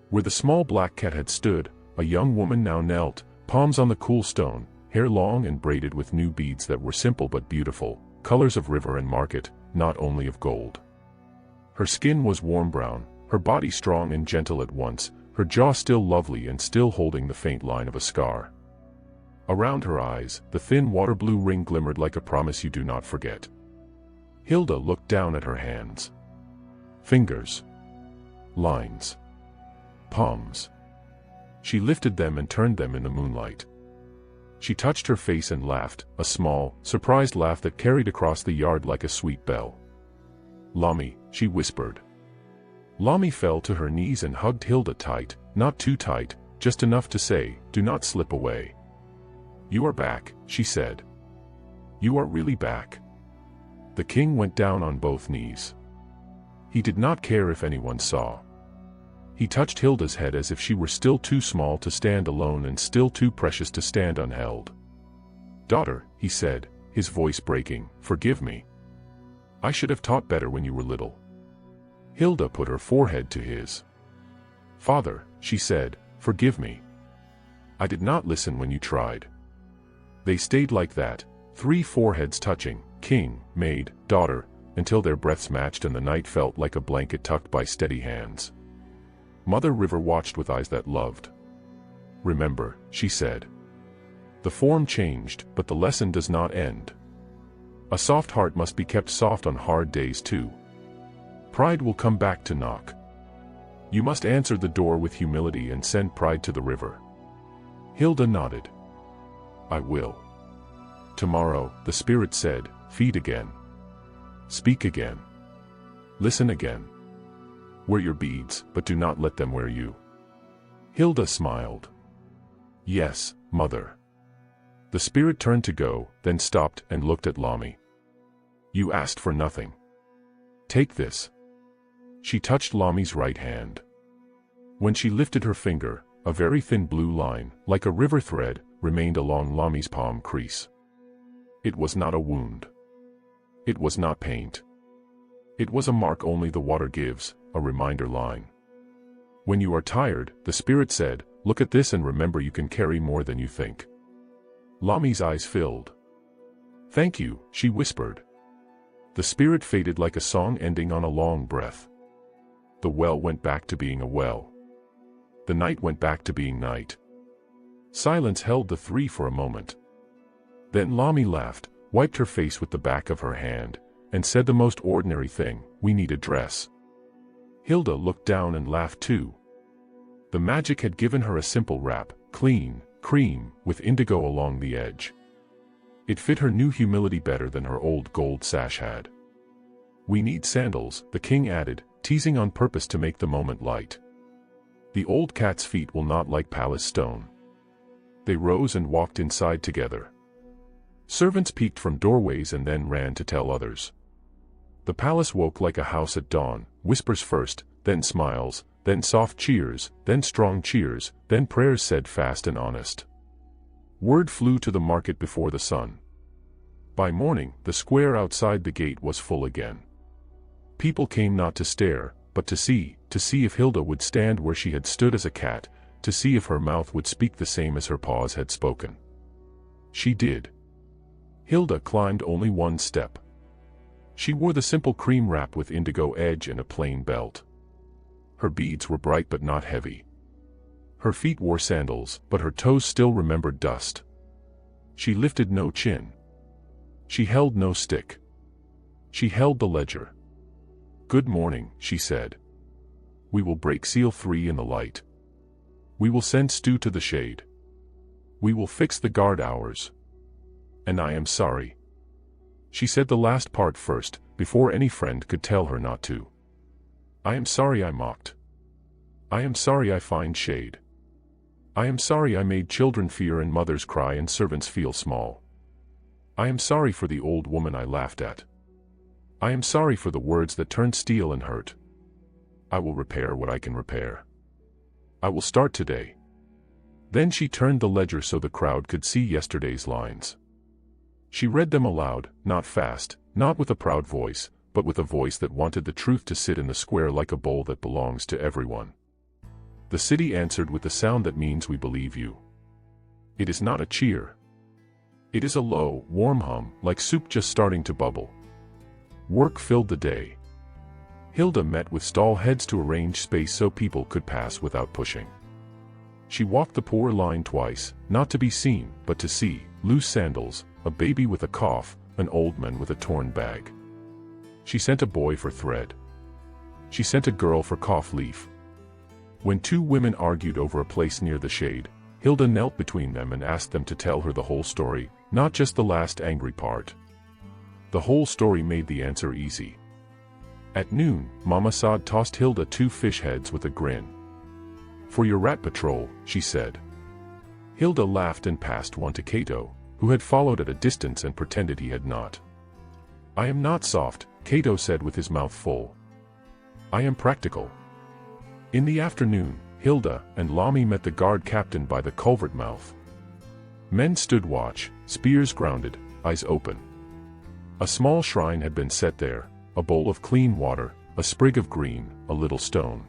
Where the small black cat had stood, a young woman now knelt, palms on the cool stone, hair long and braided with new beads that were simple but beautiful, colors of river and market, not only of gold. Her skin was warm brown, her body strong and gentle at once, her jaw still lovely and still holding the faint line of a scar. Around her eyes, the thin water blue ring glimmered like a promise you do not forget. Hilda looked down at her hands. Fingers. Lines. Palms. She lifted them and turned them in the moonlight. She touched her face and laughed, a small, surprised laugh that carried across the yard like a sweet bell. Lami, she whispered. Lami fell to her knees and hugged Hilda tight, not too tight, just enough to say, "Do not slip away." "You are back," she said. "You are really back." The king went down on both knees. He did not care if anyone saw. He touched Hilda's head as if she were still too small to stand alone and still too precious to stand unheld. "Daughter," he said, his voice breaking, "forgive me. I should have taught better when you were little." Hilda put her forehead to his. "Father," she said, "forgive me. I did not listen when you tried." They stayed like that, 3 foreheads touching, king, maid, daughter, until their breaths matched and the night felt like a blanket tucked by steady hands. Mother River watched with eyes that loved. "Remember," she said. "The form changed, but the lesson does not end. A soft heart must be kept soft on hard days too. Pride will come back to knock. You must answer the door with humility and send pride to the river." Hilda nodded. "I will. Tomorrow," the spirit said, "feed again. Speak again. Listen again. Wear your beads, but do not let them wear you." Hilda smiled. "Yes, mother." The spirit turned to go, then stopped and looked at Lami. "You asked for nothing. Take this." She touched Lami's right hand. When she lifted her finger, a very thin blue line, like a river thread, remained along Lami's palm crease. It was not a wound. It was not paint. It was a mark only the water gives, a reminder line. "When you are tired," the spirit said, "look at this and remember you can carry more than you think." Lami's eyes filled. "Thank you," she whispered. The spirit faded like a song ending on a long breath. The well went back to being a well. The night went back to being night. Silence held the 3 for a moment. Then Lami laughed, wiped her face with the back of her hand, and said the most ordinary thing, "We need a dress." Hilda looked down and laughed too. The magic had given her a simple wrap, clean, cream, with indigo along the edge. It fit her new humility better than her old gold sash had. "We need sandals," the king added, teasing on purpose to make the moment light. "The old cat's feet will not like palace stone." They rose and walked inside together. Servants peeked from doorways and then ran to tell others. The palace woke like a house at dawn, whispers first, then smiles, then soft cheers, then strong cheers, then prayers said fast and honest. Word flew to the market before the sun. By morning, the square outside the gate was full again. People came not to stare, but to see if Hilda would stand where she had stood as a cat, to see if her mouth would speak the same as her paws had spoken. She did. Hilda climbed only 1 step. She wore the simple cream wrap with indigo edge and a plain belt. Her beads were bright but not heavy. Her feet wore sandals, but her toes still remembered dust. She lifted no chin. She held no stick. She held the ledger. "Good morning," she said. "We will break seal 3 in the light. We will send Stu to the shade. We will fix the guard hours. And I am sorry." She said the last part first, before any friend could tell her not to. "I am sorry I mocked. I am sorry I find shade. I am sorry I made children fear and mothers cry and servants feel small. I am sorry for the old woman I laughed at. I am sorry for the words that turned steel and hurt. I will repair what I can repair. I will start today. Then she turned the ledger so the crowd could see yesterday's lines. She read them aloud, not fast, not with a proud voice, but with a voice that wanted the truth to sit in the square like a bowl that belongs to everyone. The city answered with the sound that means we believe you. It is not a cheer. It is a low, warm hum, like soup just starting to bubble. Work filled the day. Hilda met with stall heads to arrange space so people could pass without pushing. She walked the poor line twice, not to be seen, but to see, loose sandals, a baby with a cough, an old man with a torn bag. She sent a boy for thread. She sent a girl for cough leaf. When two women argued over a place near the shade, Hilda knelt between them and asked them to tell her the whole story, not just the last angry part. The whole story made the answer easy. At noon, Mama Sod tossed Hilda 2 fish heads with a grin. For your rat patrol, she said. Hilda laughed and passed one to Cato, who had followed at a distance and pretended he had not. I am not soft, Cato said with his mouth full. I am practical. In the afternoon, Hilda and Lami met the guard captain by the culvert mouth. Men stood watch, spears grounded, eyes open. A small shrine had been set there, a bowl of clean water, a sprig of green, a little stone.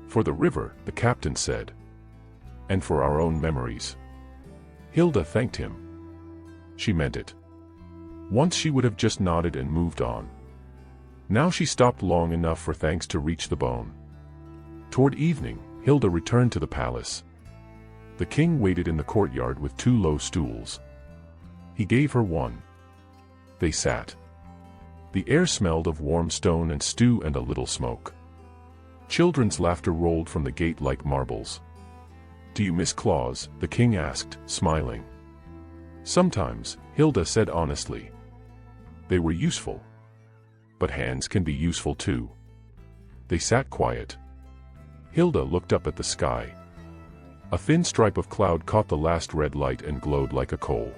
For the river, the captain said. And for our own memories. Hilda thanked him. She meant it. Once she would have just nodded and moved on. Now she stopped long enough for thanks to reach the bone. Toward evening, Hilda returned to the palace. The king waited in the courtyard with 2 low stools. He gave her one. They sat. The air smelled of warm stone and stew and a little smoke. Children's laughter rolled from the gate like marbles. Do you miss claws? The king asked, smiling. Sometimes, Hilda said honestly. They were useful. But hands can be useful too. They sat quiet. Hilda looked up at the sky. A thin stripe of cloud caught the last red light and glowed like a coal.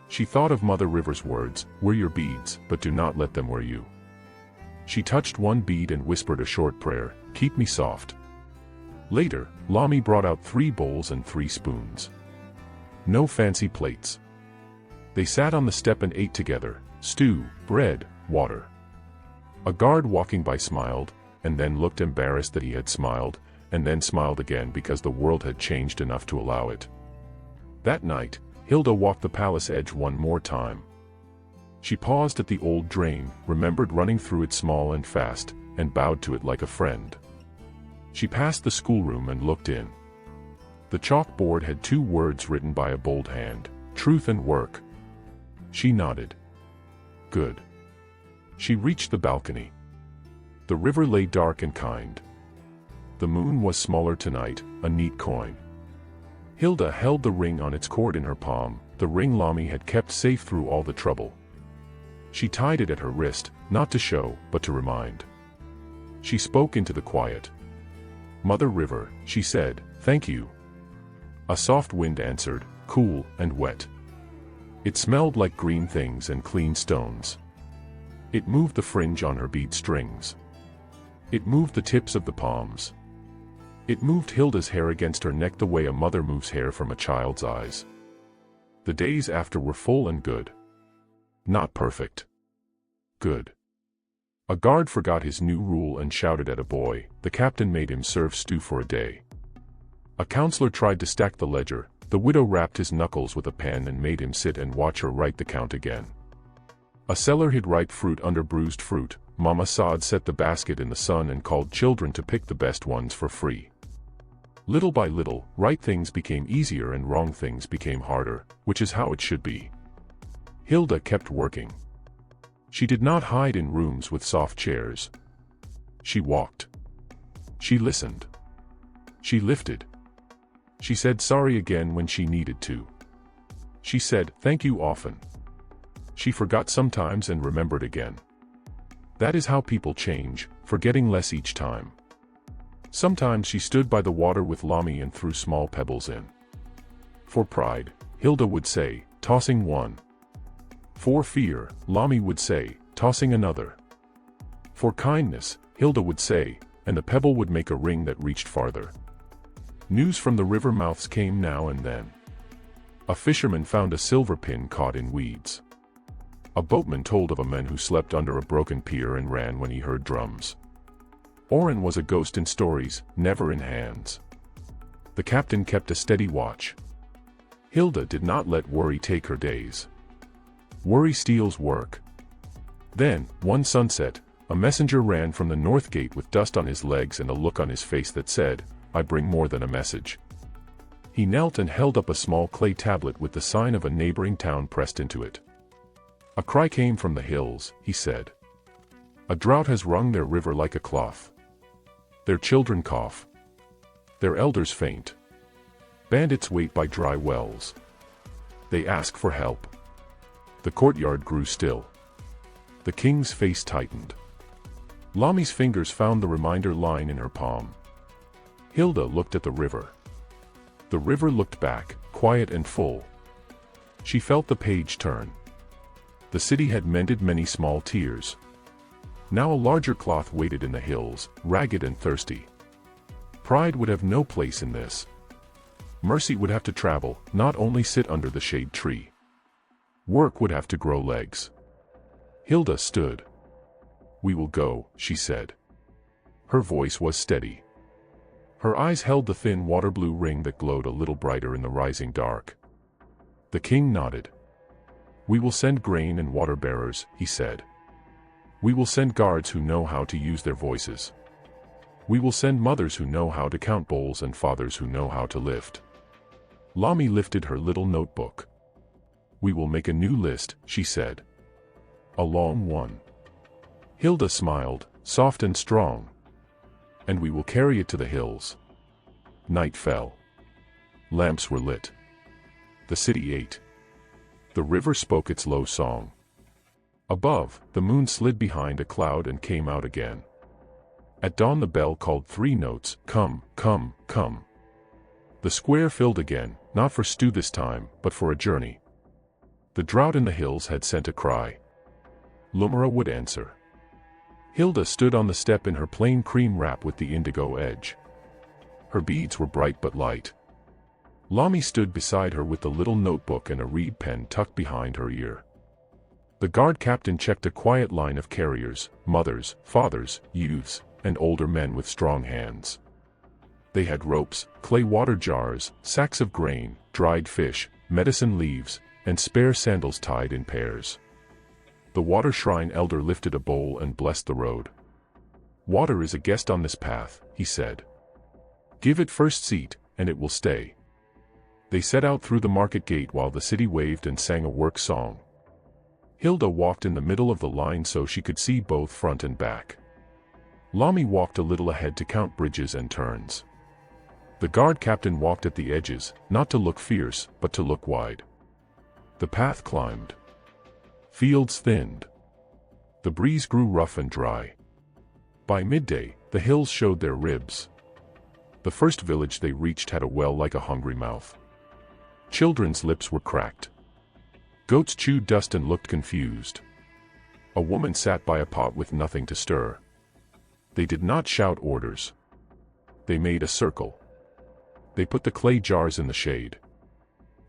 She thought of Mother River's words, wear your beads, but do not let them wear you. She touched one bead and whispered a short prayer, keep me soft. Later, Lami brought out 3 bowls and 3 spoons. No fancy plates. They sat on the step and ate together, stew, bread, water. A guard walking by smiled, and then looked embarrassed that he had smiled, and then smiled again because the world had changed enough to allow it. That night, Hilda walked the palace edge one more time. She paused at the old drain, remembered running through it small and fast, and bowed to it like a friend. She passed the schoolroom and looked in. The chalkboard had 2 words written by a bold hand, truth and work. She nodded. Good. She reached the balcony. The river lay dark and kind. The moon was smaller tonight, a neat coin. Hilda held the ring on its cord in her palm, the ring Lami had kept safe through all the trouble. She tied it at her wrist, not to show, but to remind. She spoke into the quiet. Mother River, she said, thank you. A soft wind answered, cool and wet. It smelled like green things and clean stones. It moved the fringe on her bead strings. It moved the tips of the palms. It moved Hilda's hair against her neck the way a mother moves hair from a child's eyes. The days after were full and good. Not perfect. Good. A guard forgot his new rule and shouted at a boy. The captain made him serve stew for a day. A counselor tried to stack the ledger. The widow rapped his knuckles with a pen and made him sit and watch her write the count again. A seller hid ripe fruit under bruised fruit. Mama Sod set the basket in the sun and called children to pick the best ones for free. Little by little, right things became easier and wrong things became harder, which is how it should be. Hilda kept working. She did not hide in rooms with soft chairs. She walked. She listened. She lifted. She said sorry again when she needed to. She said thank you often. She forgot sometimes and remembered again. That is how people change, forgetting less each time. Sometimes she stood by the water with Lami and threw small pebbles in. For pride, Hilda would say, tossing one. For fear, Lami would say, tossing another. For kindness, Hilda would say, and the pebble would make a ring that reached farther. News from the river mouths came now and then. A fisherman found a silver pin caught in weeds. A boatman told of a man who slept under a broken pier and ran when he heard drums. Oren was a ghost in stories, never in hands. The captain kept a steady watch. Hilda did not let worry take her days. Worry steals work. Then, one sunset, a messenger ran from the north gate with dust on his legs and a look on his face that said, "I bring more than a message." He knelt and held up a small clay tablet with the sign of a neighboring town pressed into it. A cry came from the hills, he said. A drought has wrung their river like a cloth. Their children cough. Their elders faint. Bandits wait by dry wells. They ask for help. The courtyard grew still. The king's face tightened. Lami's fingers found the reminder line in her palm. Hilda looked at the river. The river looked back, quiet and full. She felt the page turn. The city had mended many small tears. Now a larger cloth waited in the hills, ragged and thirsty. Pride would have no place in this. Mercy would have to travel, not only sit under the shade tree. Work would have to grow legs. Hilda stood. "We will go," she said. Her voice was steady. Her eyes held the thin water-blue ring that glowed a little brighter in the rising dark. The king nodded. "We will send grain and water bearers," he said. "We will send guards who know how to use their voices. We will send mothers who know how to count bowls and fathers who know how to lift." Lami lifted her little notebook. "We will make a new list," she said. "A long one." Hilda smiled, soft and strong. "And we will carry it to the hills." Night fell. Lamps were lit. The city ate. The river spoke its low song. Above, the moon slid behind a cloud and came out again. At dawn the bell called 3 notes, "Come, come, come." The square filled again, not for stew this time, but for a journey. The drought in the hills had sent a cry. Lumara would answer. Hilda stood on the step in her plain cream wrap with the indigo edge. Her beads were bright but light. Lami stood beside her with the little notebook and a reed pen tucked behind her ear. The guard captain checked a quiet line of carriers, mothers, fathers, youths, and older men with strong hands. They had ropes, clay water jars, sacks of grain, dried fish, medicine leaves, and spare sandals tied in pairs. The water shrine elder lifted a bowl and blessed the road. "Water is a guest on this path," he said. "Give it first seat, and it will stay." They set out through the market gate while the city waved and sang a work song. Hilda walked in the middle of the line so she could see both front and back. Lami walked a little ahead to count bridges and turns. The guard captain walked at the edges, not to look fierce, but to look wide. The path climbed. Fields thinned. The breeze grew rough and dry. By midday, the hills showed their ribs. The first village they reached had a well like a hungry mouth. Children's lips were cracked. Goats chewed dust and looked confused. A woman sat by a pot with nothing to stir. They did not shout orders. They made a circle. They put the clay jars in the shade.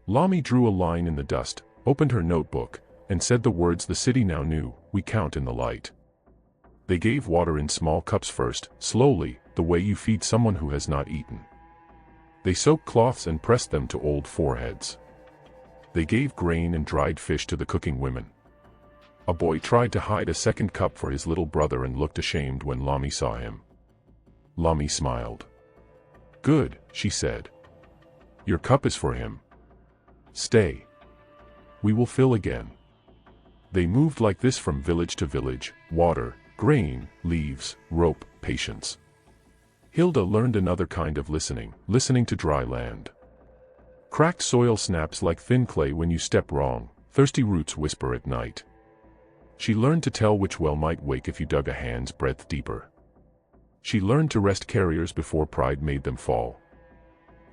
Lami drew a line in the dust, opened her notebook, and said the words the city now knew, "We count in the light." They gave water in small cups first, slowly, the way you feed someone who has not eaten. They soaked cloths and pressed them to old foreheads. They gave grain and dried fish to the cooking women. A boy tried to hide a second cup for his little brother and looked ashamed when Lami saw him. Lami smiled. "Good," she said. "Your cup is for him. Stay. We will fill again." They moved like this from village to village: water, grain, leaves, rope, patience. Hilda learned another kind of listening, listening to dry land. Cracked soil snaps like thin clay when you step wrong, thirsty roots whisper at night. She learned to tell which well might wake if you dug a hand's breadth deeper. She learned to rest carriers before pride made them fall.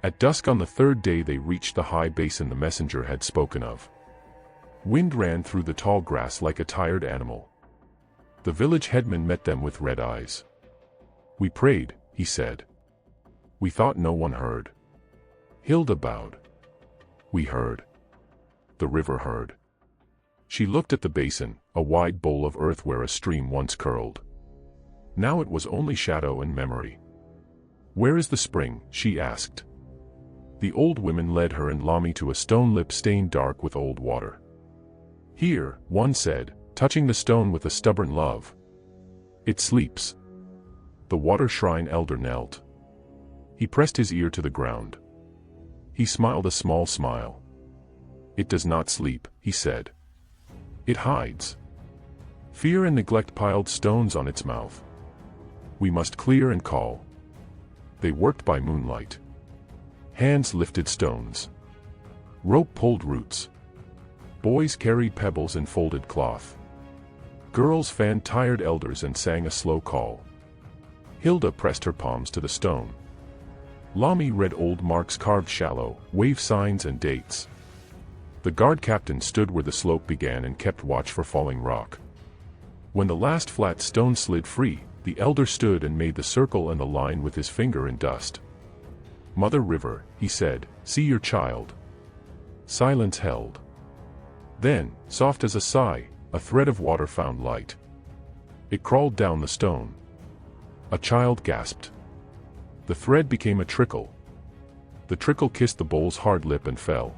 At dusk on the third day they reached the high basin the messenger had spoken of. Wind ran through the tall grass like a tired animal. The village headman met them with red eyes. "We prayed," he said. "We thought no one heard." Hilda bowed. "We heard. The river heard." She looked at the basin, a wide bowl of earth where a stream once curled. Now it was only shadow and memory. "Where is the spring?" she asked. The old women led her and Lami to a stone lip stained dark with old water. "Here," one said, touching the stone with a stubborn love. "It sleeps." The water shrine elder knelt. He pressed his ear to the ground. He smiled a small smile. "It does not sleep," he said. "It hides. Fear and neglect piled stones on its mouth. We must clear and call." They worked by moonlight. Hands lifted stones. Rope pulled roots. Boys carried pebbles and folded cloth. Girls fanned tired elders and sang a slow call. Hilda pressed her palms to the stone. Lami read old marks carved shallow, wave signs and dates. The guard captain stood where the slope began and kept watch for falling rock. When the last flat stone slid free, the elder stood and made the circle and the line with his finger in dust. "Mother River," he said, "see your child." Silence held. Then, soft as a sigh, a thread of water found light. It crawled down the stone. A child gasped. The thread became a trickle. The trickle kissed the bowl's hard lip and fell.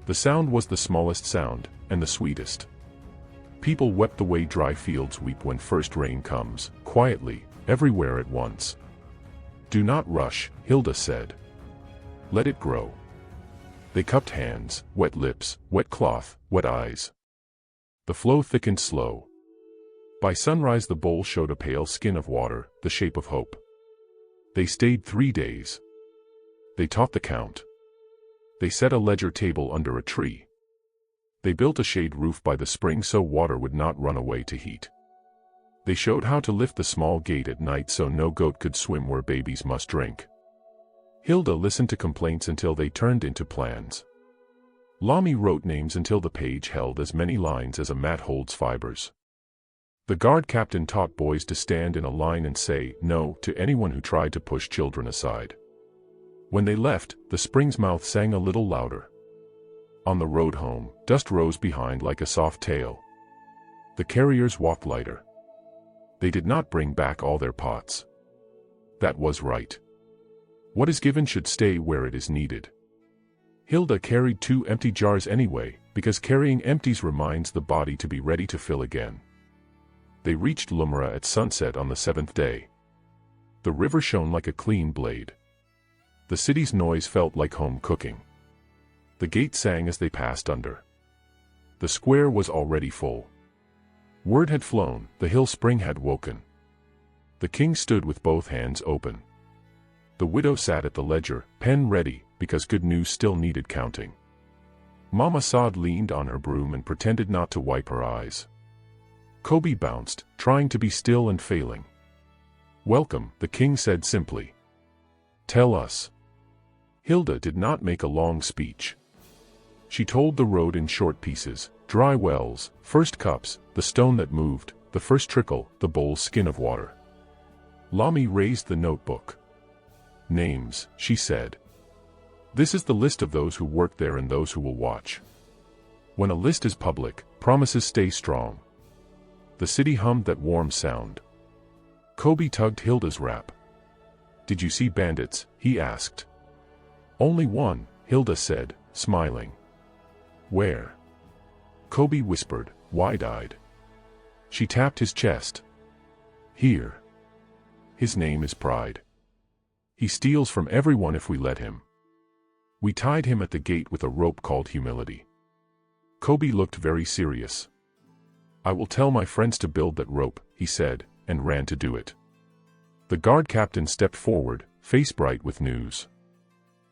The sound was the smallest sound, and the sweetest. People wept the way dry fields weep when first rain comes, quietly, everywhere at once. "Do not rush," Hilda said. "Let it grow." They cupped hands, wet lips, wet cloth, wet eyes. The flow thickened slow. By sunrise the bowl showed a pale skin of water, the shape of hope. They stayed 3 days. They taught the count. They set a ledger table under a tree. They built a shade roof by the spring so water would not run away to heat. They showed how to lift the small gate at night so no goat could swim where babies must drink. Hilda listened to complaints until they turned into plans. Lami wrote names until the page held as many lines as a mat holds fibers. The guard captain taught boys to stand in a line and say no to anyone who tried to push children aside. When they left, the spring's mouth sang a little louder. On the road home, dust rose behind like a soft tail. The carriers walked lighter. They did not bring back all their pots. That was right. What is given should stay where it is needed. Hilda carried 2 empty jars anyway, because carrying empties reminds the body to be ready to fill again. They reached Lumra at sunset on the 7th day. The river shone like a clean blade. The city's noise felt like home cooking. The gate sang as they passed under. The square was already full. Word had flown, the hill spring had woken. The king stood with both hands open. The widow sat at the ledger, pen ready, because good news still needed counting. Mama Saad leaned on her broom and pretended not to wipe her eyes. Kobe bounced, trying to be still and failing. "Welcome," the king said simply. "Tell us." Hilda did not make a long speech. She told the road in short pieces, dry wells, first cups, the stone that moved, the first trickle, the bowl's skin of water. Lami raised the notebook. "Names," she said. "This is the list of those who work there and those who will watch. When a list is public, promises stay strong." The city hummed that warm sound. Kobe tugged Hilda's wrap. "Did you see bandits?" he asked. "Only one," Hilda said, smiling. "Where?" Kobe whispered, wide-eyed. She tapped his chest. "Here. His name is Pride. He steals from everyone if we let him. We tied him at the gate with a rope called Humility." Kobe looked very serious. "I will tell my friends to build that rope," he said, and ran to do it. The guard captain stepped forward, face bright with news.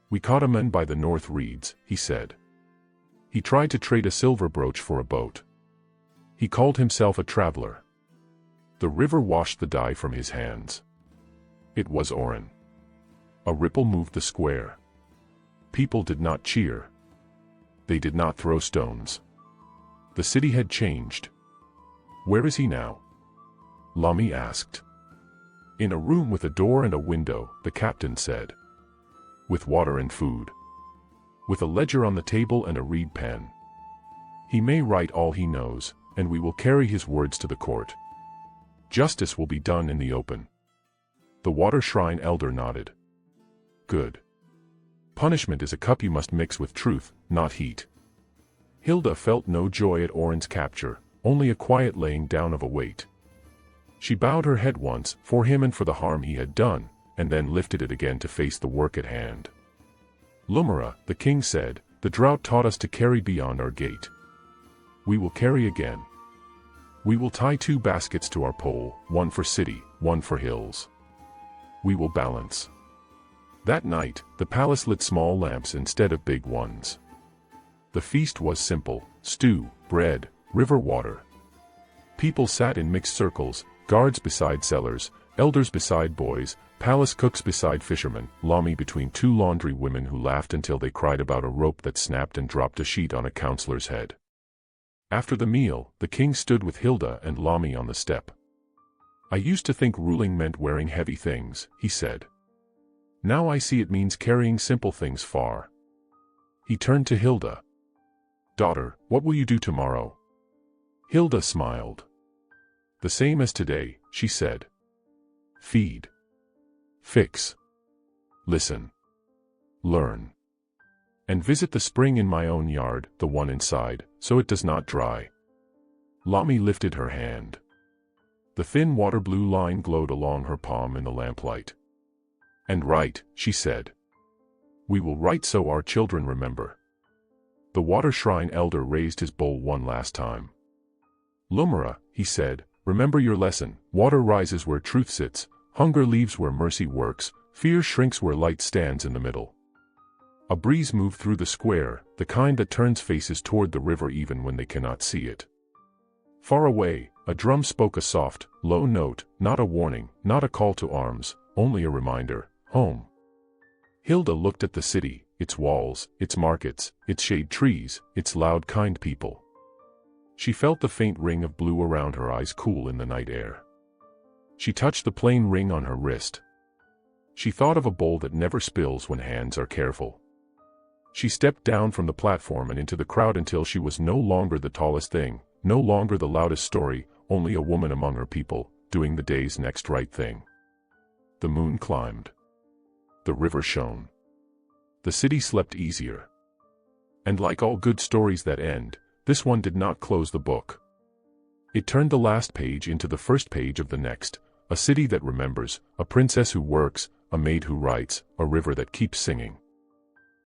"We caught a man by the north reeds," he said. "He tried to trade a silver brooch for a boat. He called himself a traveler. The river washed the dye from his hands. It was Oren. A ripple moved the square. People did not cheer. They did not throw stones. The city had changed. Where is he now? Lami asked. In a room with a door and a window, the captain said. With water and food. With a ledger on the table and a reed pen. He may write all he knows, and we will carry his words to the court. Justice will be done in the open. The water shrine elder nodded. Good. Punishment is a cup you must mix with truth, not heat. Hilda felt no joy at Oren's capture, only a quiet laying down of a weight. She bowed her head once, for him and for the harm he had done, and then lifted it again to face the work at hand. Lumara, the king said, the drought taught us to carry beyond our gate. We will carry again. We will tie 2 baskets to our pole, one for city, one for hills. We will balance. That night, the palace lit small lamps instead of big ones. The feast was simple: stew, bread, river water. People sat in mixed circles, guards beside sellers, elders beside boys, palace cooks beside fishermen, Lami between 2 laundry women who laughed until they cried about a rope that snapped and dropped a sheet on a counselor's head. After the meal, the king stood with Hilda and Lami on the step. I used to think ruling meant wearing heavy things, he said. Now I see it means carrying simple things far. He turned to Hilda. Daughter, what will you do tomorrow? Hilda smiled. The same as today, she said. Feed. Fix. Listen. Learn. And visit the spring in my own yard, the one inside, so it does not dry. Lami lifted her hand. The thin water blue line glowed along her palm in the lamplight. And write, she said. We will write so our children remember. The water shrine elder raised his bowl one last time. Lumara, he said, remember your lesson: water rises where truth sits, hunger leaves where mercy works, fear shrinks where light stands in the middle. A breeze moved through the square, the kind that turns faces toward the river even when they cannot see it. Far away, a drum spoke a soft, low note, not a warning, not a call to arms, only a reminder: home. Hilda looked at the city, its walls, its markets, its shade trees, its loud kind people. She felt the faint ring of blue around her eyes cool in the night air. She touched the plain ring on her wrist. She thought of a bowl that never spills when hands are careful. She stepped down from the platform and into the crowd until she was no longer the tallest thing, no longer the loudest story, only a woman among her people, doing the day's next right thing. The moon climbed. The river shone. The city slept easier. And like all good stories that end, this one did not close the book. It turned the last page into the first page of the next, a city that remembers, a princess who works, a maid who writes, a river that keeps singing.